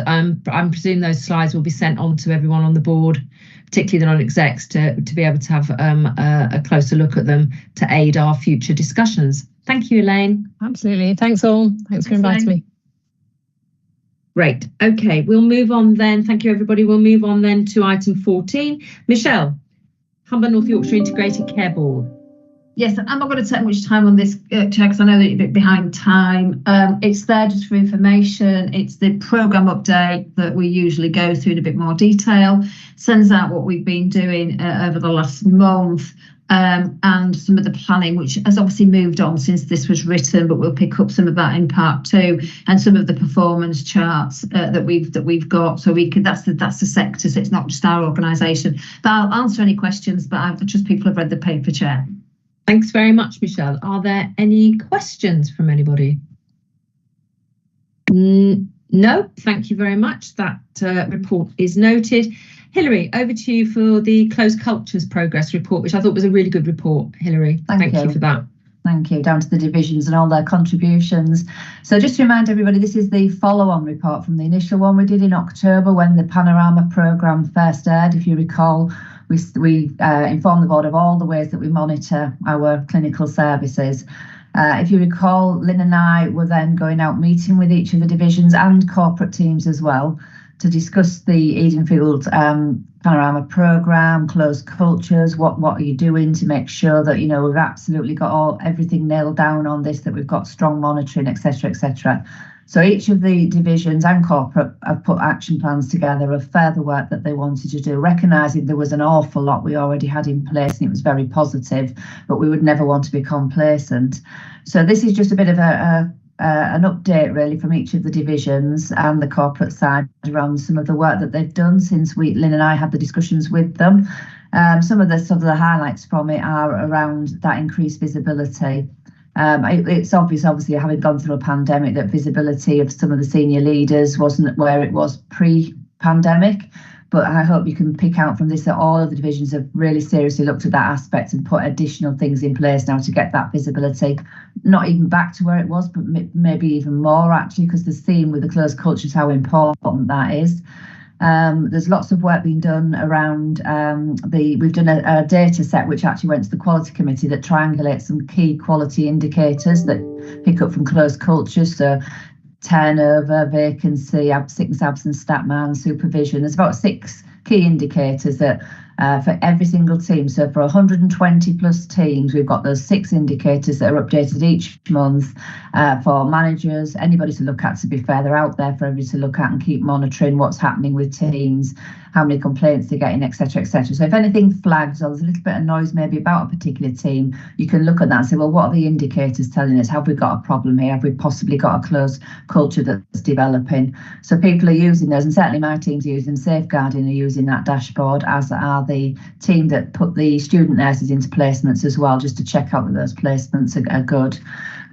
I'm presuming those slides will be sent on to everyone on the board, particularly the non-execs, to be able to have a closer look at them to aid our future discussions. Thank you, Elaine. Absolutely. Thanks all. Thanks for inviting me. Great. Okay, we'll move on then. Thank you, everybody. We'll move on then to item 14. Michelle, Humber North Yorkshire Integrated Care Board. Yes, I'm not going to take much time on this, Chair, because I know that you're a bit behind time. It's there just for information. It's the programme update that we usually go through in a bit more detail, sends out what we've been doing over the last month, and some of the planning, which has obviously moved on since this was written, but we'll pick up some of that in part 2, and some of the performance charts that we've got. So we can that's the sector, so it's not just our organisation. But I'll answer any questions. But I trust people have read the paper, Chair. Thanks very much, Michelle. Are there any questions from anybody? No, thank you very much. That report is noted. Hilary, over to you for the Closed Cultures Progress report, which I thought was a really good report, Hilary. Thank you for that. Thank you, down to the divisions and all their contributions. So just to remind everybody, this is the follow-on report from the initial one we did in October when the Panorama programme first aired. If you recall, we informed the board of all the ways that we monitor our clinical services. If you recall, Lynn and I were then going out meeting with each of the divisions and corporate teams as well to discuss the Edenfield Panorama programme, Closed Cultures, what are you doing to make sure that, you know, we've absolutely got everything nailed down on this, that we've got strong monitoring, etc., etc. So each of the divisions and corporate have put action plans together of further work that they wanted to do, recognising there was an awful lot we already had in place and it was very positive, but we would never want to be complacent. So this is just a bit of an update really from each of the divisions and the corporate side around some of the work that they've done since Lynn and I had the discussions with them. Some of the highlights from it are around that increased visibility. It's obviously having gone through a pandemic, that visibility of some of the senior leaders wasn't where it was pre-pandemic. But I hope you can pick out from this that all of the divisions have really seriously looked at that aspect and put additional things in place now to get that visibility, not even back to where it was, but maybe even more actually, because the theme with the closed culture is how important that is. There's lots of work being done around we've done a data set which actually went to the quality committee that triangulates some key quality indicators that pick up from closed cultures. So turnover, vacancy, sickness, absence, stat man, supervision. There's about 6 key indicators that for every single team. So for 120 plus teams, we've got those 6 indicators that are updated each month for managers, anybody to look at. To be fair, they're out there for everybody to look at and keep monitoring what's happening with teams, how many complaints they're getting, etc., etc. So if anything flags or there's a little bit of noise maybe about a particular team, you can look at that and say, well, what are the indicators telling us? Have we got a problem here? Have we possibly got a closed culture that's developing? So people are using those, and certainly my team's using Safeguarding, are using that dashboard, as are the team that put the student nurses into placements as well, just to check out that those placements are good.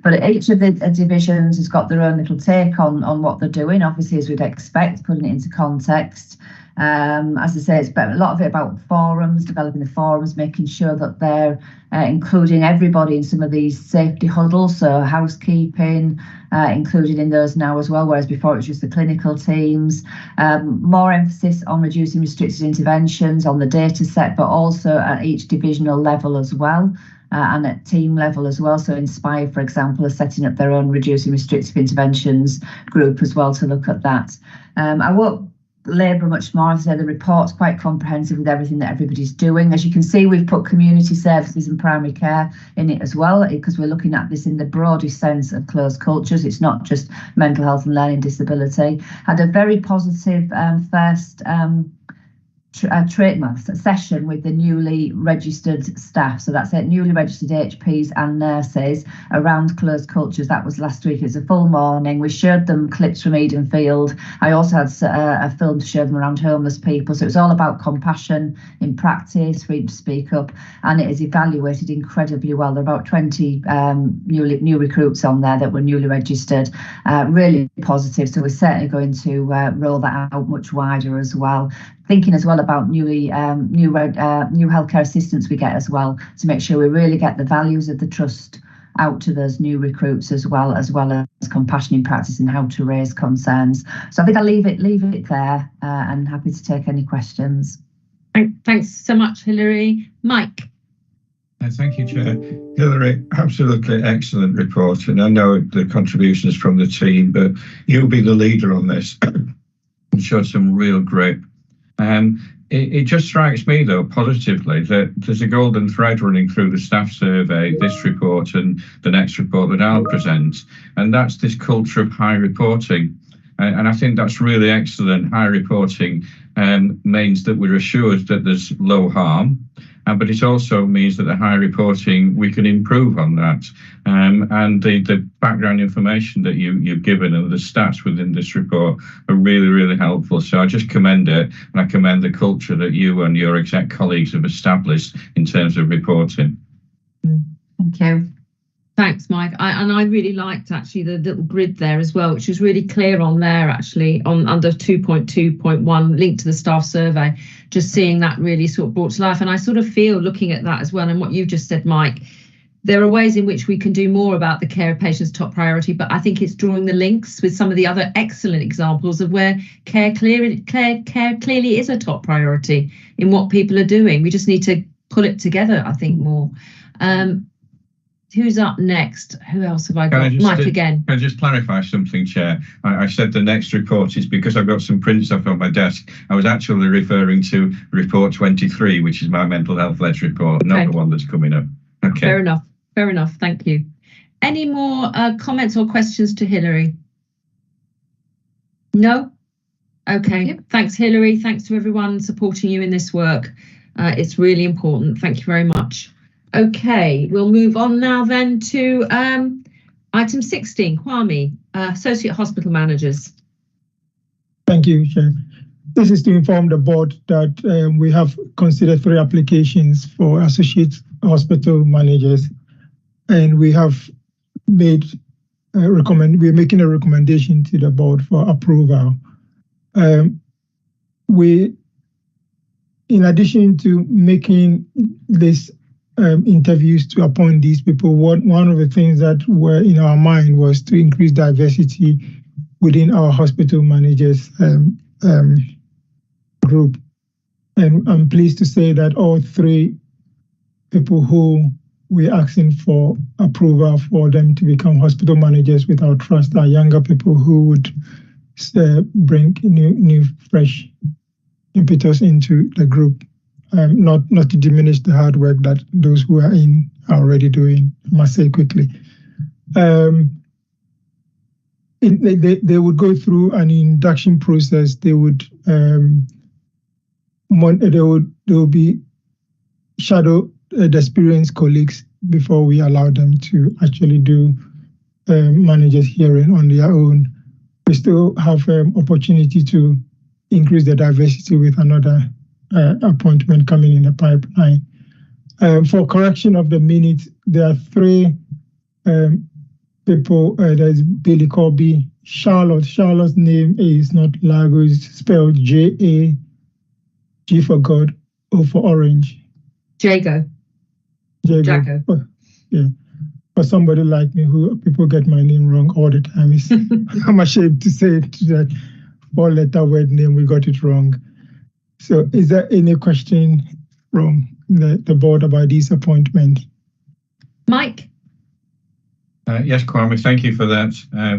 But each of the divisions has got their own little take on what they're doing, obviously, as we'd expect, putting it into context. As I say, it's a lot of it about forums, developing the forums, making sure that they're including everybody in some of these safety huddles, so housekeeping included in those now as well, whereas before it was just the clinical teams. More emphasis on reducing restricted interventions on the data set, but also at each divisional level as well. And at team level as well. So Inspire, for example, are setting up their own reducing restrictive interventions group as well to look at that. I won't labour much more. As I say, the report's quite comprehensive with everything that everybody's doing. As you can see, we've put community services and primary care in it as well, because we're looking at this in the broadest sense of closed cultures. It's not just mental health and learning disability. Had a very positive first session with the newly registered staff. So that's it, newly registered HPs and nurses around closed cultures. That was last week. It was a full morning. We showed them clips from Edenfield. I also had a film to show them around homeless people. So it was all about compassion in practice, freedom to speak up, and it is evaluated incredibly well. There are about 20 new recruits on there that were newly registered. Really positive. So we're certainly going to roll that out much wider as well. Thinking as well about new healthcare assistants we get as well, to make sure we really get the values of the trust out to those new recruits as well as compassion in practice and how to raise concerns. So I think I'll leave it there and happy to take any questions. Thanks so much, Hilary. Mike. Thank you, Chair. Hilary, absolutely excellent report. And I know the contributions from the team, but you'll be the leader on this and showed some real grip. It just strikes me, though, positively, that there's a golden thread running through the staff survey, this report and the next report that I'll present, and that's this culture of high reporting. And I think that's really excellent. High reporting means that we're assured that there's low harm, but it also means that the high reporting, we can improve on that. And the background information that you've given and the stats within this report are really, really helpful. So I just commend it, and I commend the culture that you and your exec colleagues have established in terms of reporting. Thank you. Thanks, Mike. I really liked actually the little grid there as well, which was really clear on there actually on under 2.2.1 linked to the staff survey, just seeing that really sort of brought to life. And I sort of feel looking at that as well, and what you just said, Mike, there are ways in which we can do more about the care of patients' top priority, but I think it's drawing the links with some of the other excellent examples of where care clearly is a top priority in what people are doing. We just need to pull it together, I think, more. Who's up next? Who else have I got? Mike again. Can I just clarify something, Chair? I said the next report is because I've got some prints off on my desk. I was actually referring to report 23, which is my mental health ledge report, not the one that's coming up. Okay. Fair enough. Fair enough. Thank you. Any more comments or questions to Hilary? No? Okay. Yep. Thanks, Hilary. Thanks to everyone supporting you in this work. It's really important. Thank you very much. Okay, we'll move on now then to item 16, Kwame, Associate Hospital Managers. Thank you, Chair. This is to inform the board that we have considered 3 applications for Associate Hospital Managers, and we have made we're making a recommendation to the board for approval. We, in addition to making this interviews to appoint these people, one of the things that were in our mind was to increase diversity within our hospital managers group. And I'm pleased to say that all 3 people who we're asking for approval for them to become hospital managers with our trust are younger people who would bring new fresh impetus into the group. Not to diminish the hard work that those who are in are already doing, I must say quickly. They would go through an induction process. They would be shadow the experienced colleagues before we allow them to actually do managers hearing on their own. We still have opportunity to increase the diversity with another appointment coming in the pipeline. For correction of the minutes, there are 3 people. There's Billy Corby, Charlotte. Charlotte's name is not Lago, it's spelled J-A, G for God, O for Orange. Jago. Yeah. For somebody like me, who people get my name wrong all the time, I'm ashamed to say that 4-letter word name, we got it wrong. So is there any question from the board about this appointment? Mike? Yes, Kwame, thank you for that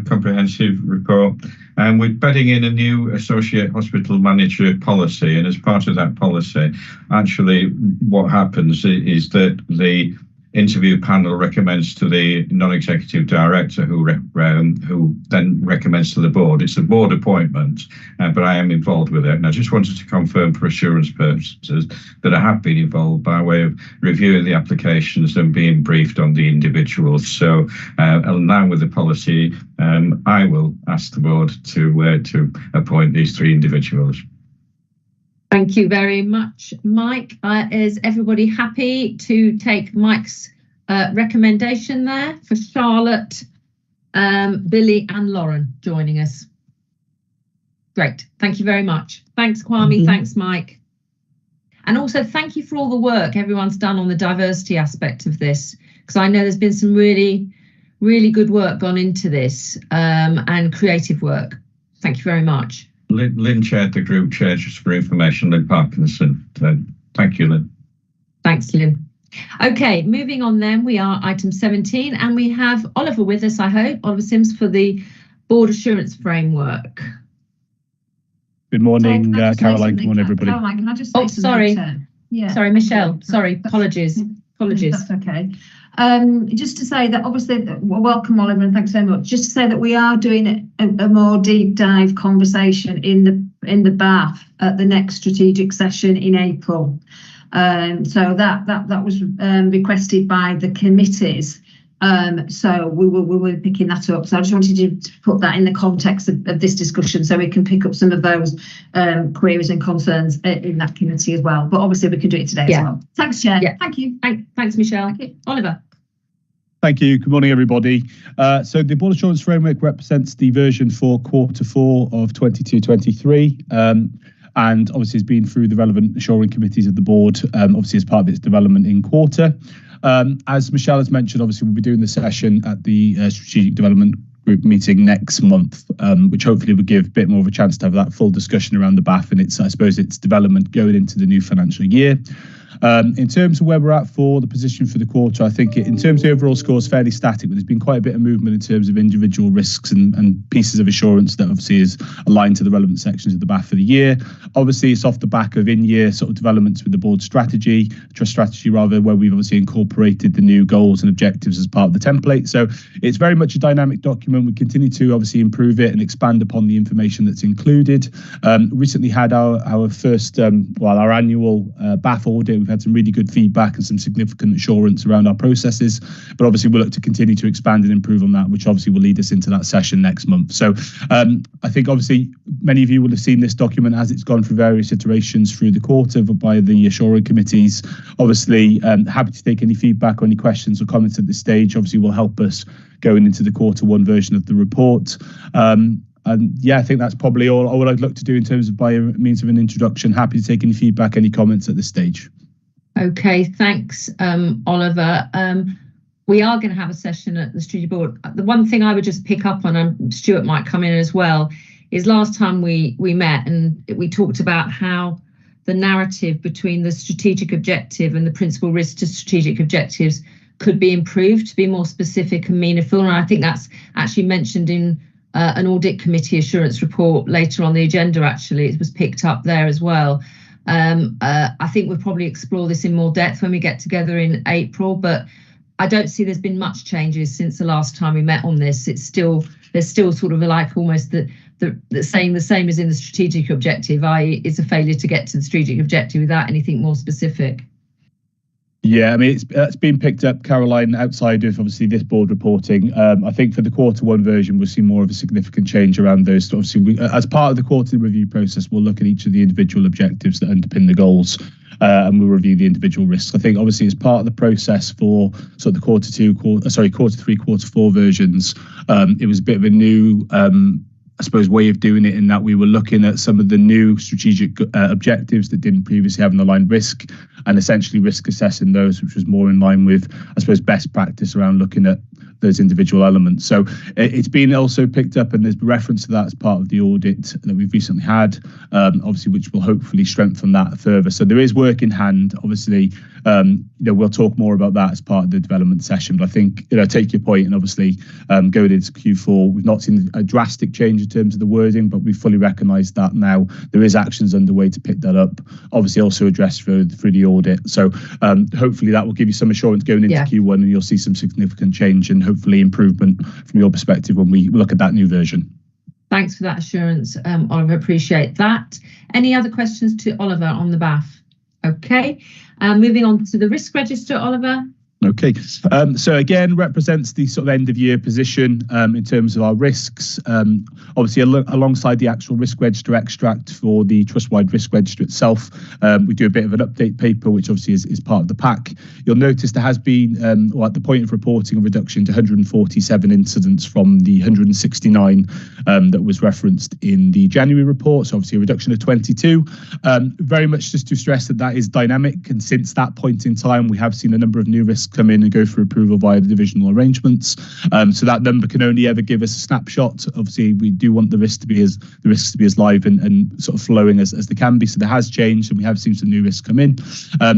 comprehensive report. We're bedding in a new associate hospital manager policy, and as part of that policy, actually what happens is that the interview panel recommends to the non-executive director who then recommends to the board. It's a board appointment, but I am involved with it. And I just wanted to confirm for assurance purposes that I have been involved by way of reviewing the applications and being briefed on the individuals. So along with the policy, I will ask the board to appoint these 3 individuals. Thank you very much, Mike. Is everybody happy to take Mike's recommendation there for Charlotte, Billy and Lauren joining us? Great. Thank you very much. Thanks, Kwame. Thanks, Mike. And also thank you for all the work everyone's done on the diversity aspect of this, because I know there's been some really, really good work gone into this and creative work. Thank you very much. Lynn chaired the group chair, just for information, Lynn Parkinson. Thank you, Lynn. Thanks, Lynn. Okay, moving on then, we are item 17 and we have Oliver with us, I hope, Oliver Sims for the Board Assurance Framework. Good morning, Caroline. Good morning, everybody. Caroline, can I just say sorry. Yeah. Sorry, Michelle. Sorry, apologies. That's okay. Just to say that obviously, welcome Oliver and thanks very much. Just to say that we are doing a more deep dive conversation in the BAF at the next strategic session in April. So that was requested by the committees. So we will be picking that up. So I just wanted to put that in the context of this discussion so we can pick up some of those queries and concerns in that committee as well. But obviously we can do it today as well. Thanks, Chair. Yeah. Thank you. Thanks, Michelle. Oliver. Thank you. Good morning, everybody. So the Board Assurance Framework represents the version for Q4 of 22-23. And obviously has been through the relevant assuring committees of the board, obviously as part of its development in quarter. As Michelle has mentioned, obviously we'll be doing the session at the Strategic Development Group meeting next month, which hopefully will give a bit more of a chance to have that full discussion around the BAF and its development going into the new financial year. In terms of where we're at for the position for the quarter, I think in terms of the overall score is fairly static, but there's been quite a bit of movement in terms of individual risks and pieces of assurance that obviously is aligned to the relevant sections of the BAF for the year. Obviously, it's off the back of in-year sort of developments with the board strategy, trust strategy rather, where we've obviously incorporated the new goals and objectives as part of the template. So it's very much a dynamic document. We continue to obviously improve it and expand upon the information that's included. Recently had our first, our annual BAF audit. We've had some really good feedback and some significant assurance around our processes, but obviously we'll look to continue to expand and improve on that, which obviously will lead us into that session next month. So I think obviously many of you will have seen this document as it's gone through various iterations through the quarter by the assuring committees. Obviously happy to take any feedback or any questions or comments at this stage. Obviously will help us going into the Q1 version of the report. And yeah, I think that's probably all I'd look to do in terms of by means of an introduction. Happy to take any feedback, any comments at this stage. Okay, thanks, Oliver. We are going to have a session at the Strategic Board. The one thing I would just pick up on, and Stuart might come in as well, is last time we met and we talked about how the narrative between the strategic objective and the principal risk to strategic objectives could be improved to be more specific and meaningful. And I think that's actually mentioned in an audit committee assurance report later on the agenda. Actually, it was picked up there as well. I think we'll probably explore this in more depth when we get together in April, but I don't see there's been much changes since the last time we met on this. There's still sort of like almost the same as in the strategic objective, i.e. it's a failure to get to the strategic objective without anything more specific. Yeah, I mean, it's been picked up, Caroline, outside of obviously this board reporting. I think for the Q1 version, we'll see more of a significant change around those. So obviously, as part of the quarterly review process, we'll look at each of the individual objectives that underpin the goals, and we'll review the individual risks. I think obviously as part of the process for sort of the Q3, Q4 versions, it was a bit of a new I suppose way of doing it in that we were looking at some of the new strategic objectives that didn't previously have an aligned risk and essentially risk assessing those, which was more in line with, I suppose, best practice around looking at those individual elements. So it's been also picked up and there's reference to that as part of the audit that we've recently had, obviously, which will hopefully strengthen that further. So there is work in hand. Obviously, we'll talk more about that as part of the development session. But I think, take your point and obviously going into Q4, we've not seen a drastic change in terms of the wording, but we fully recognise that now there is actions underway to pick that up. Obviously, also addressed through the audit. So hopefully that will give you some assurance going into Q1 and you'll see some significant change and hopefully improvement from your perspective when we look at that new version. Thanks for that assurance, Oliver. Appreciate that. Any other questions to Oliver on the BAF? Okay, moving on to the risk register, Oliver. Okay, so again, represents the sort of end of year position in terms of our risks. Obviously, alongside the actual risk register extract for the trust-wide risk register itself, we do a bit of an update paper, which obviously is part of the pack. You'll notice there has been, at the point of reporting, a reduction to 147 incidents from the 169 that was referenced in the January report. So obviously a reduction of 22. Very much just to stress that is dynamic, and since that point in time, we have seen a number of new risks come in and go for approval via the divisional arrangements. So that number can only ever give us a snapshot. Obviously, we do want the risks to be as live and sort of flowing as they can be. So there has changed, and we have seen some new risks come in.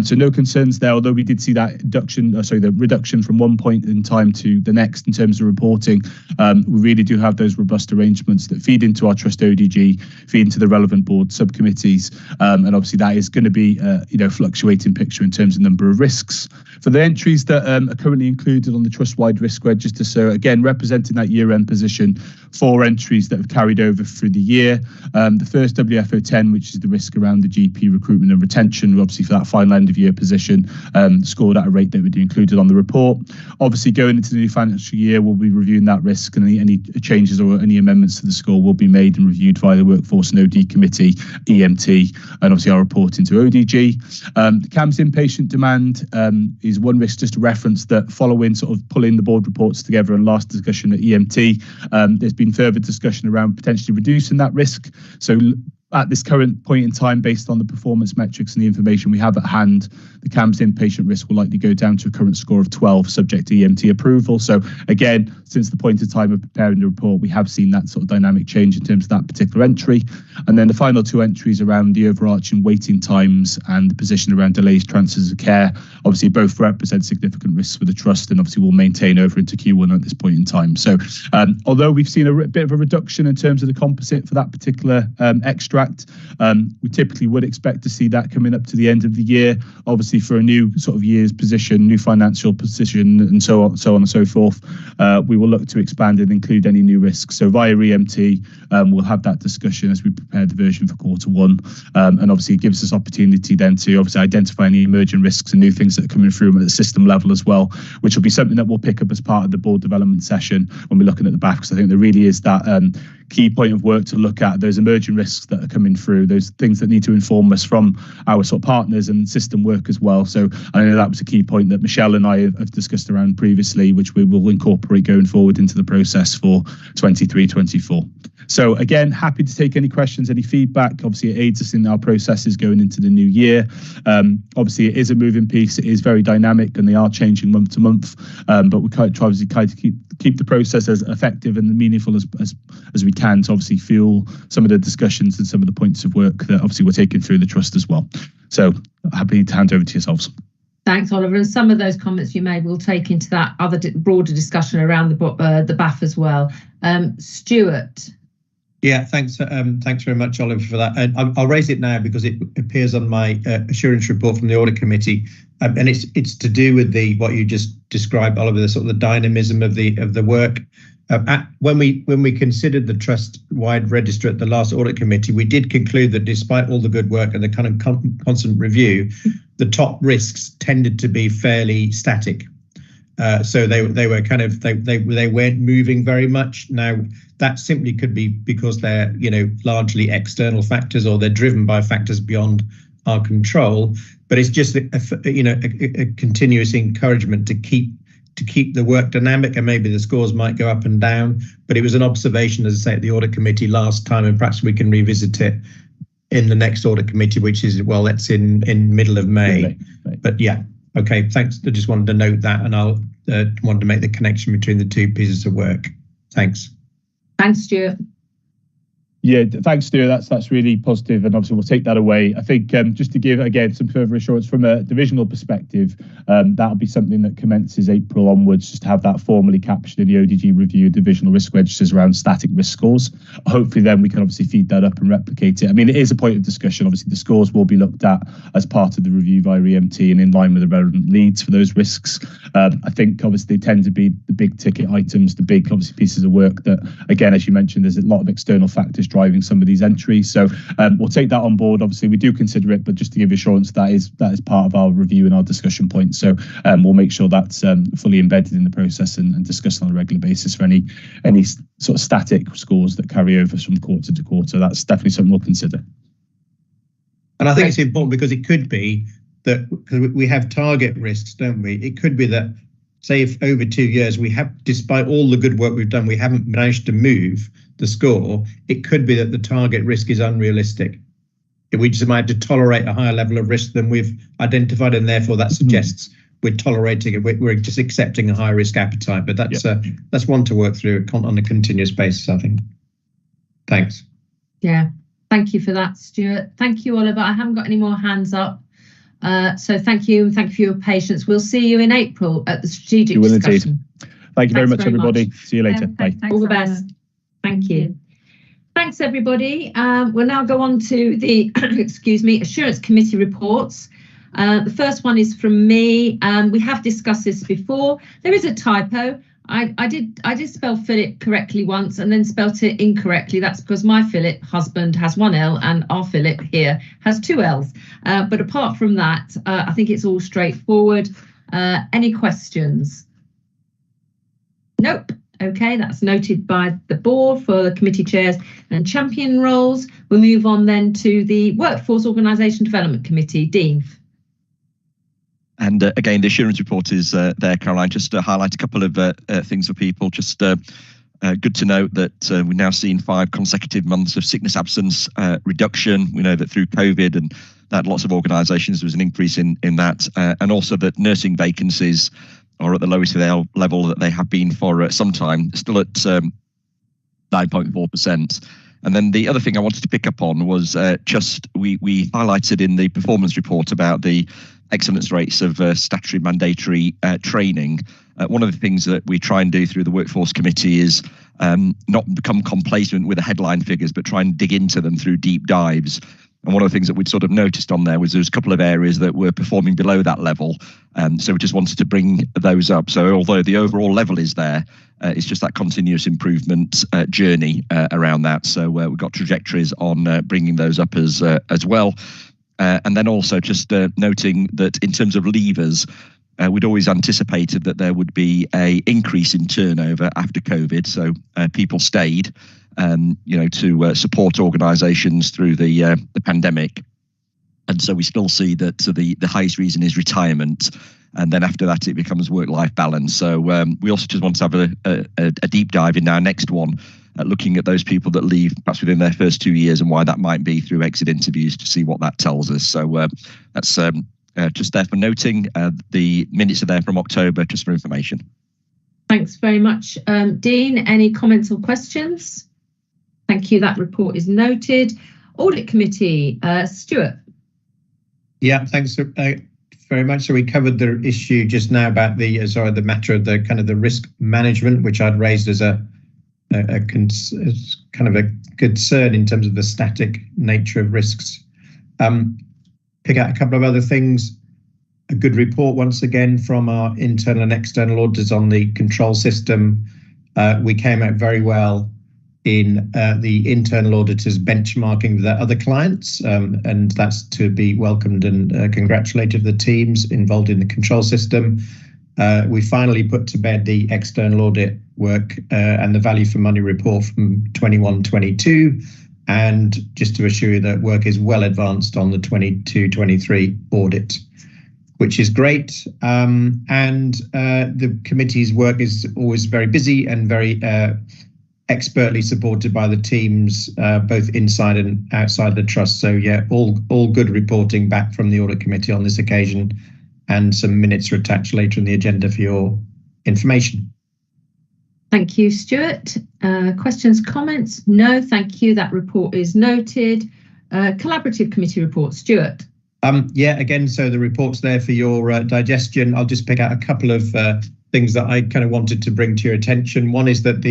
So no concerns there. Although we did see that the reduction from one point in time to the next in terms of reporting, we really do have those robust arrangements that feed into our Trust ODG, feed into the relevant board subcommittees, and obviously that is going to be fluctuating picture in terms of number of risks. For the entries that are currently included on the trust-wide risk register, so again representing that year-end position, 4 entries that have carried over through the year. The first WFO 10, which is the risk around the GP recruitment and retention, obviously for that final end of year position, scored at a rate that would be included on the report. Obviously going into the new financial year, we'll be reviewing that risk, and any changes or any amendments to the score will be made and reviewed via the Workforce and OD Committee, EMT, and obviously our report into ODG. The CAMHS inpatient demand is one risk, just to reference that following sort of pulling the board reports together and last discussion at EMT, there's been further discussion around potentially reducing that risk. So at this current point in time, based on the performance metrics and the information we have at hand, the CAMHS inpatient risk will likely go down to a current score of 12, subject to EMT approval. So again, since the point of time of preparing the report, we have seen that sort of dynamic change in terms of that particular entry. And then the final 2 entries around the overarching waiting times and the position around delays, transfers of care, obviously both represent significant risks for the trust, and obviously will maintain over into Q1 at this point in time. So although we've seen a bit of a reduction in terms of the composite for that particular extract, we typically would expect to see that coming up to the end of the year. Obviously, for a new sort of year's position, new financial position, and so on and so forth, we will look to expand and include any new risks. So via EMT, we'll have that discussion as we prepare the version for Q1, and obviously it gives us opportunity then to obviously identify any emerging risks and new things that are coming through at the system level as well, which will be something that we'll pick up as part of the board development session when we're looking at the back, because I think there really is that key point of work to look at those emerging risks that are coming through, those things that need to inform us from our sort of partners and system work as well. So I know that was a key point that Michelle and I have discussed around previously, which we will incorporate going forward into the process for 23-24. So again, happy to take any questions, any feedback. Obviously, it aids us in our processes going into the new year. Obviously, it is a moving piece. It is very dynamic, and they are changing month to month. But we try to keep the process as effective and meaningful as we can to obviously fuel some of the discussions and some of the points of work that obviously we're taking through the trust as well. So happy to hand over to yourselves. Thanks, Oliver. And some of those comments you made we'll take into that other broader discussion around the BAF as well. Stuart. Yeah, thanks very much, Oliver, for that. And I'll raise it now because it appears on my assurance report from the Audit Committee, and it's to do with what you just described, Oliver, the sort of the dynamism of the work. When we considered the trust-wide register at the last Audit Committee, we did conclude that despite all the good work and the kind of constant review, the top risks tended to be fairly static. So they were kind of they weren't moving very much. Now that simply could be because they're largely external factors, or they're driven by factors beyond our control. But it's just a continuous encouragement to keep the work dynamic, and maybe the scores might go up and down. But it was an observation, as I say, at the Audit Committee last time, and perhaps we can revisit it in the next Audit Committee, which is that's in middle of May. Right. But yeah. Okay, thanks. I just wanted to note that, and I'll wanted to make the connection between the two pieces of work. Thanks. Thanks, Stuart. Yeah, thanks, Stuart. That's really positive, and obviously we'll take that away. I think just to give again some further assurance from a divisional perspective, that'll be something that commences April onwards, just to have that formally captured in the ODG review divisional risk registers around static risk scores. Hopefully, then we can obviously feed that up and replicate it. I mean, it is a point of discussion. Obviously, the scores will be looked at as part of the review via EMT and in line with the relevant leads for those risks. I think obviously they tend to be the big ticket items, the big obviously pieces of work that, again, as you mentioned, there's a lot of external factors driving some of these entries. So we'll take that on board. Obviously, we do consider it, but just to give assurance, that is part of our review and our discussion point. So we'll make sure that's fully embedded in the process and discussed on a regular basis for any sort of static scores that carry over from quarter to quarter. That's definitely something we'll consider. And I think it's important because it could be that, because we have target risks, don't we? It could be that, say, if over 2 years we have, despite all the good work we've done, we haven't managed to move the score. It could be that the target risk is unrealistic. We just might have to tolerate a higher level of risk than we've identified, and therefore that suggests we're tolerating it. We're just accepting a high risk appetite, but that's one to work through on a continuous basis, I think. Thanks. Yeah, thank you for that, Stuart. Thank you, Oliver. I haven't got any more hands up. So thank you for your patience. We'll see you in April at the strategic discussion. Thank you very much, everybody. See you later. Bye. All the best. Thank you. Thanks, everybody. We'll now go on to the Assurance Committee reports. The first one is from me. We have discussed this before. There is a typo. I did spell Philip correctly once and then spelt it incorrectly. That's because my Philip husband has one L and our Philip here has two L's. But apart from that, I think it's all straightforward. Any questions? Nope. Okay, that's noted by the board for the committee chairs and champion roles. We'll move on then to the Workforce Organisation Development Committee. Dean. And again, the assurance report is there, Caroline. Just to highlight a couple of things for people. Just good to note that we've now seen 5 consecutive months of sickness absence reduction. We know that through COVID and that lots of organisations, there was an increase in that. And also that nursing vacancies are at the lowest level that they have been for some time, still at 9.4%. And then the other thing I wanted to pick up on was we highlighted in the performance report about the excellence rates of statutory mandatory training. One of the things that we try and do through the Workforce Committee is not become complacent with the headline figures, but try and dig into them through deep dives. And one of the things that we'd sort of noticed on there was there's a couple of areas that were performing below that level. So we just wanted to bring those up. So although the overall level is there, it's just that continuous improvement journey around that. So we've got trajectories on bringing those up as well. And then also just noting that in terms of levers, we'd always anticipated that there would be an increase in turnover after COVID. So people stayed. To support organisations through the pandemic. And so we still see that the highest reason is retirement. And then after that, it becomes work-life balance. So we also just want to have a deep dive in our next one, looking at those people that leave perhaps within their first 2 years and why that might be through exit interviews to see what that tells us. So that's just there for noting. The minutes are there from October, just for information. Thanks very much. Dean, any comments or questions? Thank you. That report is noted. Audit Committee, Stuart. Yeah, thanks very much. So we covered the issue just now about the matter of the kind of the risk management, which I'd raised as a kind of a concern in terms of the static nature of risks. Pick out a couple of other things. A good report once again from our internal and external auditors on the control system. We came out very well in the internal auditors benchmarking with other clients, and that's to be welcomed and congratulated the teams involved in the control system. We finally put to bed the external audit work and the value for money report from 21-22, and just to assure you that work is well advanced on the 22-23 audit, which is great. And the committee's work is always very busy and very expertly supported by the teams, both inside and outside the trust. So yeah, all good reporting back from the audit committee on this occasion, and some minutes are attached later in the agenda for your information. Thank you, Stuart. Questions, comments? No, thank you. That report is noted. Collaborative committee report, Stuart. Yeah, again, so the report's there for your digestion. I'll just pick out a couple of things that I kind of wanted to bring to your attention. One is that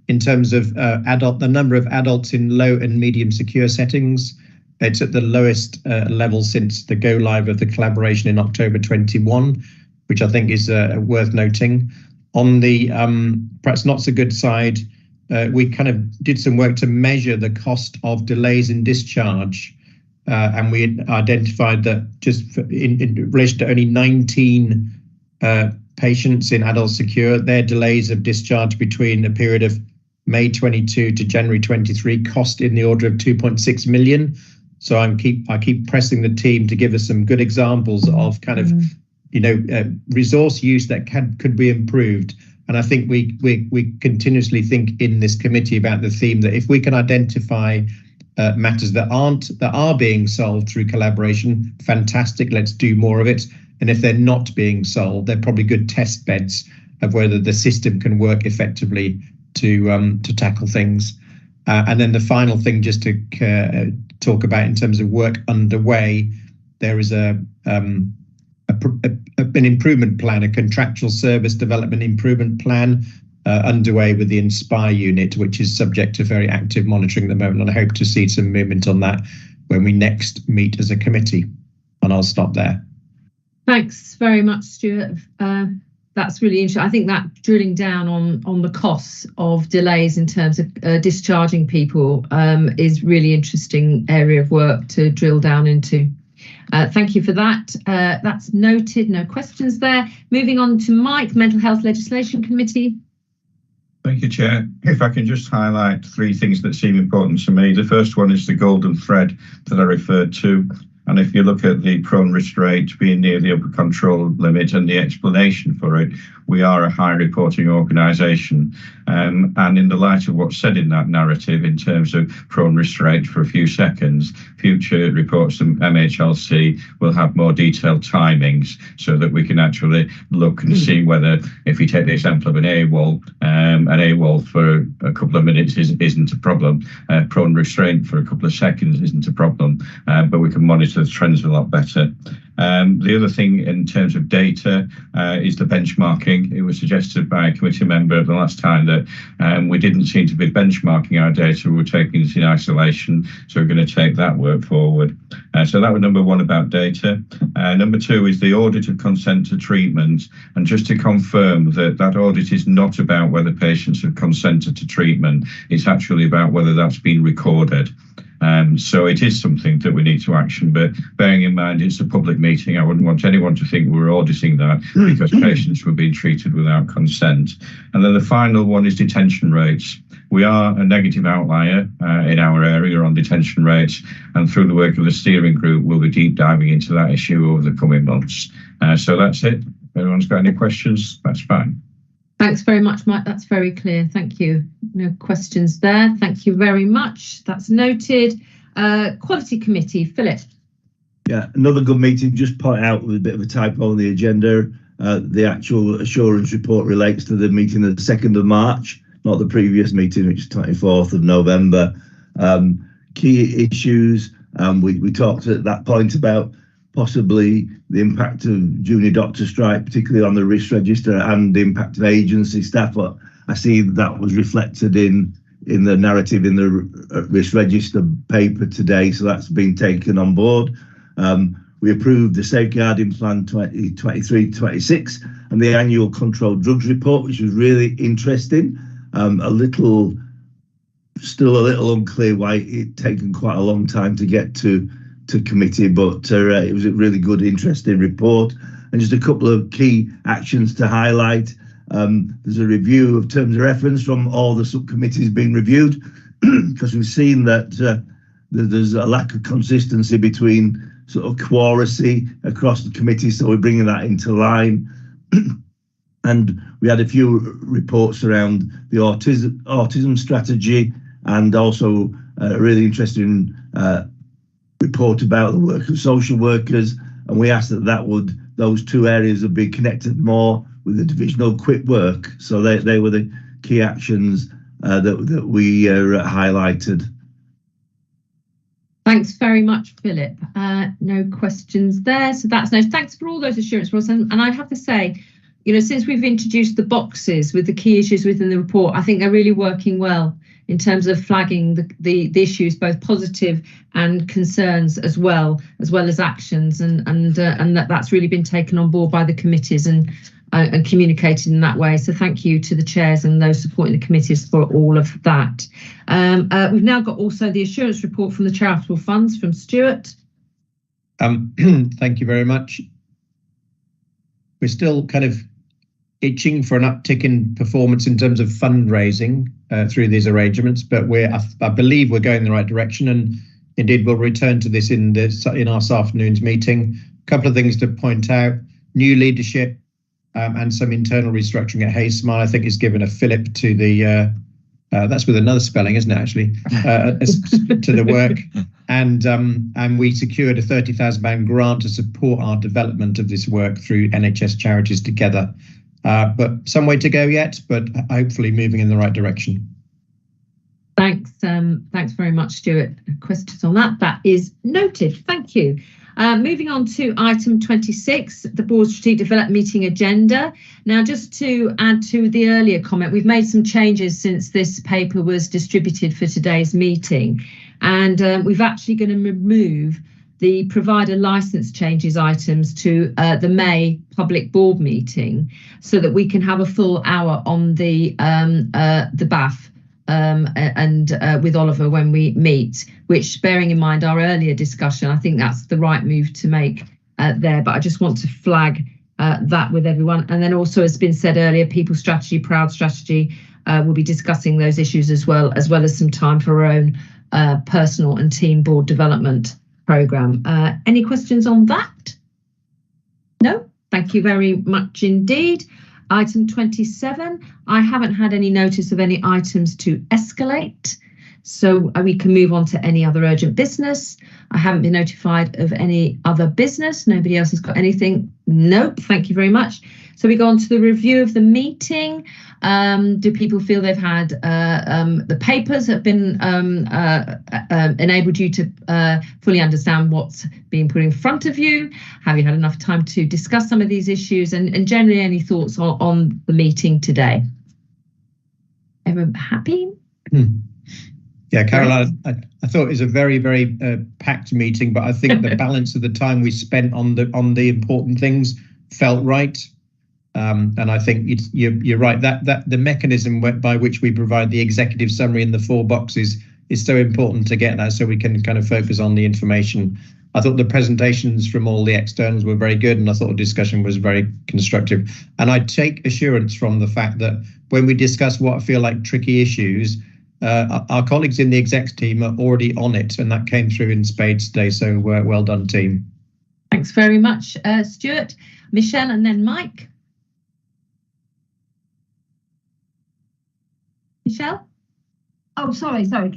in terms of the number of adults in low and medium secure settings, it's at the lowest level since the go live of the collaboration in October 21, which I think is worth noting. On the perhaps not so good side, we kind of did some work to measure the cost of delays in discharge, and we identified that just in relation to only 19 patients in adult secure, their delays of discharge between a period of May 22 to January 23 cost in the order of 2.6 million. So I keep pressing the team to give us some good examples of kind of resource use that could be improved. And I think we continuously think in this committee about the theme that if we can identify matters that are being solved through collaboration, fantastic. Let's do more of it. And if they're not being solved, they're probably good test beds of whether the system can work effectively to tackle things. And then the final thing, just to talk about in terms of work underway, there is an improvement plan, a contractual service development improvement plan underway with the Inspire unit, which is subject to very active monitoring at the moment. And I hope to see some movement on that when we next meet as a committee. And I'll stop there. Thanks very much, Stuart. That's really interesting. I think that drilling down on the costs of delays in terms of discharging people is really interesting area of work to drill down into. Thank you for that. That's noted. No questions there. Moving on to Mike, Mental Health Legislation Committee. Thank you, Chair. If I can just highlight 3 things that seem important to me. The first one is the golden thread that I referred to. And if you look at the prone risk rate being near the upper control limit and the explanation for it, we are a high reporting organisation. And in the light of what's said in that narrative in terms of prone risk rate for a few seconds, future reports from MHLC will have more detailed timings so that we can actually look and see whether, if you take the example of an AWOL for a couple of minutes isn't a problem. Prone restraint for a couple of seconds isn't a problem, but we can monitor the trends a lot better. The other thing in terms of data is the benchmarking. It was suggested by a committee member the last time that we didn't seem to be benchmarking our data. We were taking it in isolation, so we're going to take that work forward. So that was number 1 about data. Number 2 is the audit of consent to treatment. And just to confirm that that audit is not about whether patients have consented to treatment, it's actually about whether that's been recorded. So it is something that we need to action, but bearing in mind it's a public meeting, I wouldn't want anyone to think we're auditing that because patients were being treated without consent. And then the final one is detention rates. We are a negative outlier in our area on detention rates, and through the work of the steering group, we'll be deep diving into that issue over the coming months. So that's it. If anyone's got any questions, that's fine. Thanks very much, Mike. That's very clear. Thank you. No questions there. Thank you very much. That's noted. Quality Committee, Philip. Yeah, another good meeting. Just point out with a bit of a typo on the agenda. The actual assurance report relates to the meeting of the 2nd of March, not the previous meeting, which is 24th of November. Key issues. We talked at that point about possibly the impact of junior doctor strike, particularly on the risk register, and the impact of agency staff. But I see that was reflected in the narrative in the risk register paper today, so that's been taken on board. We approved the Safeguarding Plan 2023-26 and the annual controlled drugs report, which was really interesting. Still a little unclear why it taken quite a long time to get to committee, but it was a really good, interesting report. And just a couple of key actions to highlight. There's a review of terms of reference from all the subcommittees being reviewed, because we've seen that there's a lack of consistency between sort of quoracy across the committee, so we're bringing that into line. And we had a few reports around the autism strategy, and also a really interesting report about the work of social workers, and we asked that those 2 areas would be connected more with the divisional quick work. So they were the key actions that we highlighted. Thanks very much, Philip. No questions there, so that's nice. Thanks for all those assurance reports. And I have to say, since we've introduced the boxes with the key issues within the report, I think they're really working well in terms of flagging the issues, both positive and concerns as well as actions, and that's really been taken on board by the committees and communicated in that way. So thank you to the chairs and those supporting the committees for all of that. We've now got also the assurance report from the charitable funds from Stuart. Thank you very much. We're still kind of itching for an uptick in performance in terms of fundraising through these arrangements, but I believe we're going in the right direction, and indeed we'll return to this in our this afternoon's meeting. A couple of things to point out: new leadership and some internal restructuring at Haysmile, I think, has given a fillip to the That's with another spelling, isn't it, actually, to the work. And we secured a £30,000 grant to support our development of this work through NHS Charities Together. But some way to go yet, but hopefully moving in the right direction. Thanks. Thanks very much, Stuart. Questions on that? That is noted. Thank you. Moving on to item 26, the Board Strategic Development Meeting Agenda. Now, just to add to the earlier comment, we've made some changes since this paper was distributed for today's meeting. And we've actually going to remove the provider license changes items to the May public board meeting so that we can have a full hour on the BAF and with Oliver when we meet, which, bearing in mind our earlier discussion, I think that's the right move to make there. But I just want to flag that with everyone. And then also, as been said earlier, people strategy, proud strategy, we'll be discussing those issues as well as some time for our own personal and team board development programme. Any questions on that? No? Thank you very much indeed. Item 27, I haven't had any notice of any items to escalate, so we can move on to any other urgent business. I haven't been notified of any other business. Nobody else has got anything? Nope, thank you very much. So we go on to the review of the meeting. Do people feel they've had the papers have been enabled you to fully understand what's being put in front of you? Have you had enough time to discuss some of these issues, and generally any thoughts on the meeting today? Everyone happy? Yeah, Caroline, I thought it was a very, very packed meeting, but I think the balance of the time we spent on the important things felt right. And I think you're right that the mechanism by which we provide the executive summary in the 4 boxes is so important to get that, so we can kind of focus on the information. I thought the presentations from all the externals were very good, and I thought the discussion was very constructive. And I take assurance from the fact that when we discuss what I feel like tricky issues, our colleagues in the execs team are already on it, and that came through in spades today. So well done, team. Thanks very much, Stuart. Michelle, and then Mike. Michelle? Oh, sorry, Chair.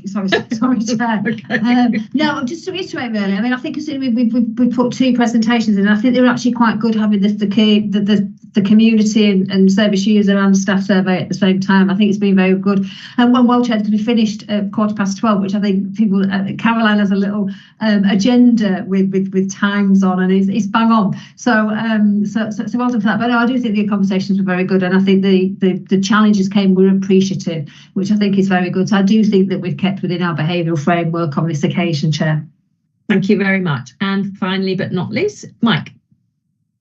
No, just to reiterate, really. I mean, I think we put 2 presentations in. I think they were actually quite good having the community and service user and staff survey at the same time. I think it's been very good. And well chaired, because we finished at 12:15, which I think people. Caroline has a little agenda with times on, and it's bang on. So well done for that. But no, I do think the conversations were very good, and I think the challenges were appreciative, which I think is very good. So I do think that we've kept within our behavioural framework on this occasion, Chair. Thank you very much. And finally, but not least, Mike.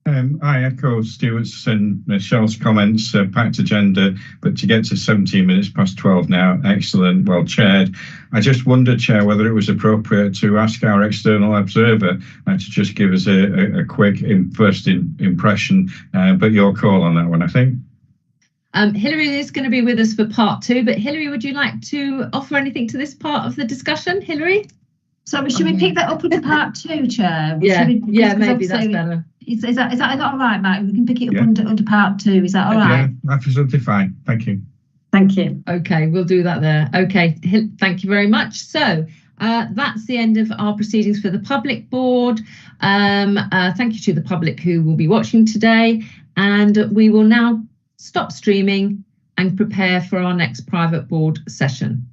I echo Stuart's and Michelle's comments, packed agenda, but to get to 17 minutes past 12 now, excellent, well chaired. I just wondered, Chair, whether it was appropriate to ask our external observer to just give us a quick first impression, but your call on that one, I think. Hilary is going to be with us for part 2, but Hilary, would you like to offer anything to this part of the discussion, Hilary? So should we pick that up into part 2, Chair? Yeah, maybe that's better. Is that all right, Mike? We can pick it up under part 2. Is that all right? Yeah, absolutely fine. Thank you. Thank you. Okay, we'll do that there. Okay, thank you very much. So that's the end of our proceedings for the public board. Thank you to the public who will be watching today, and we will now stop streaming and prepare for our next private board session.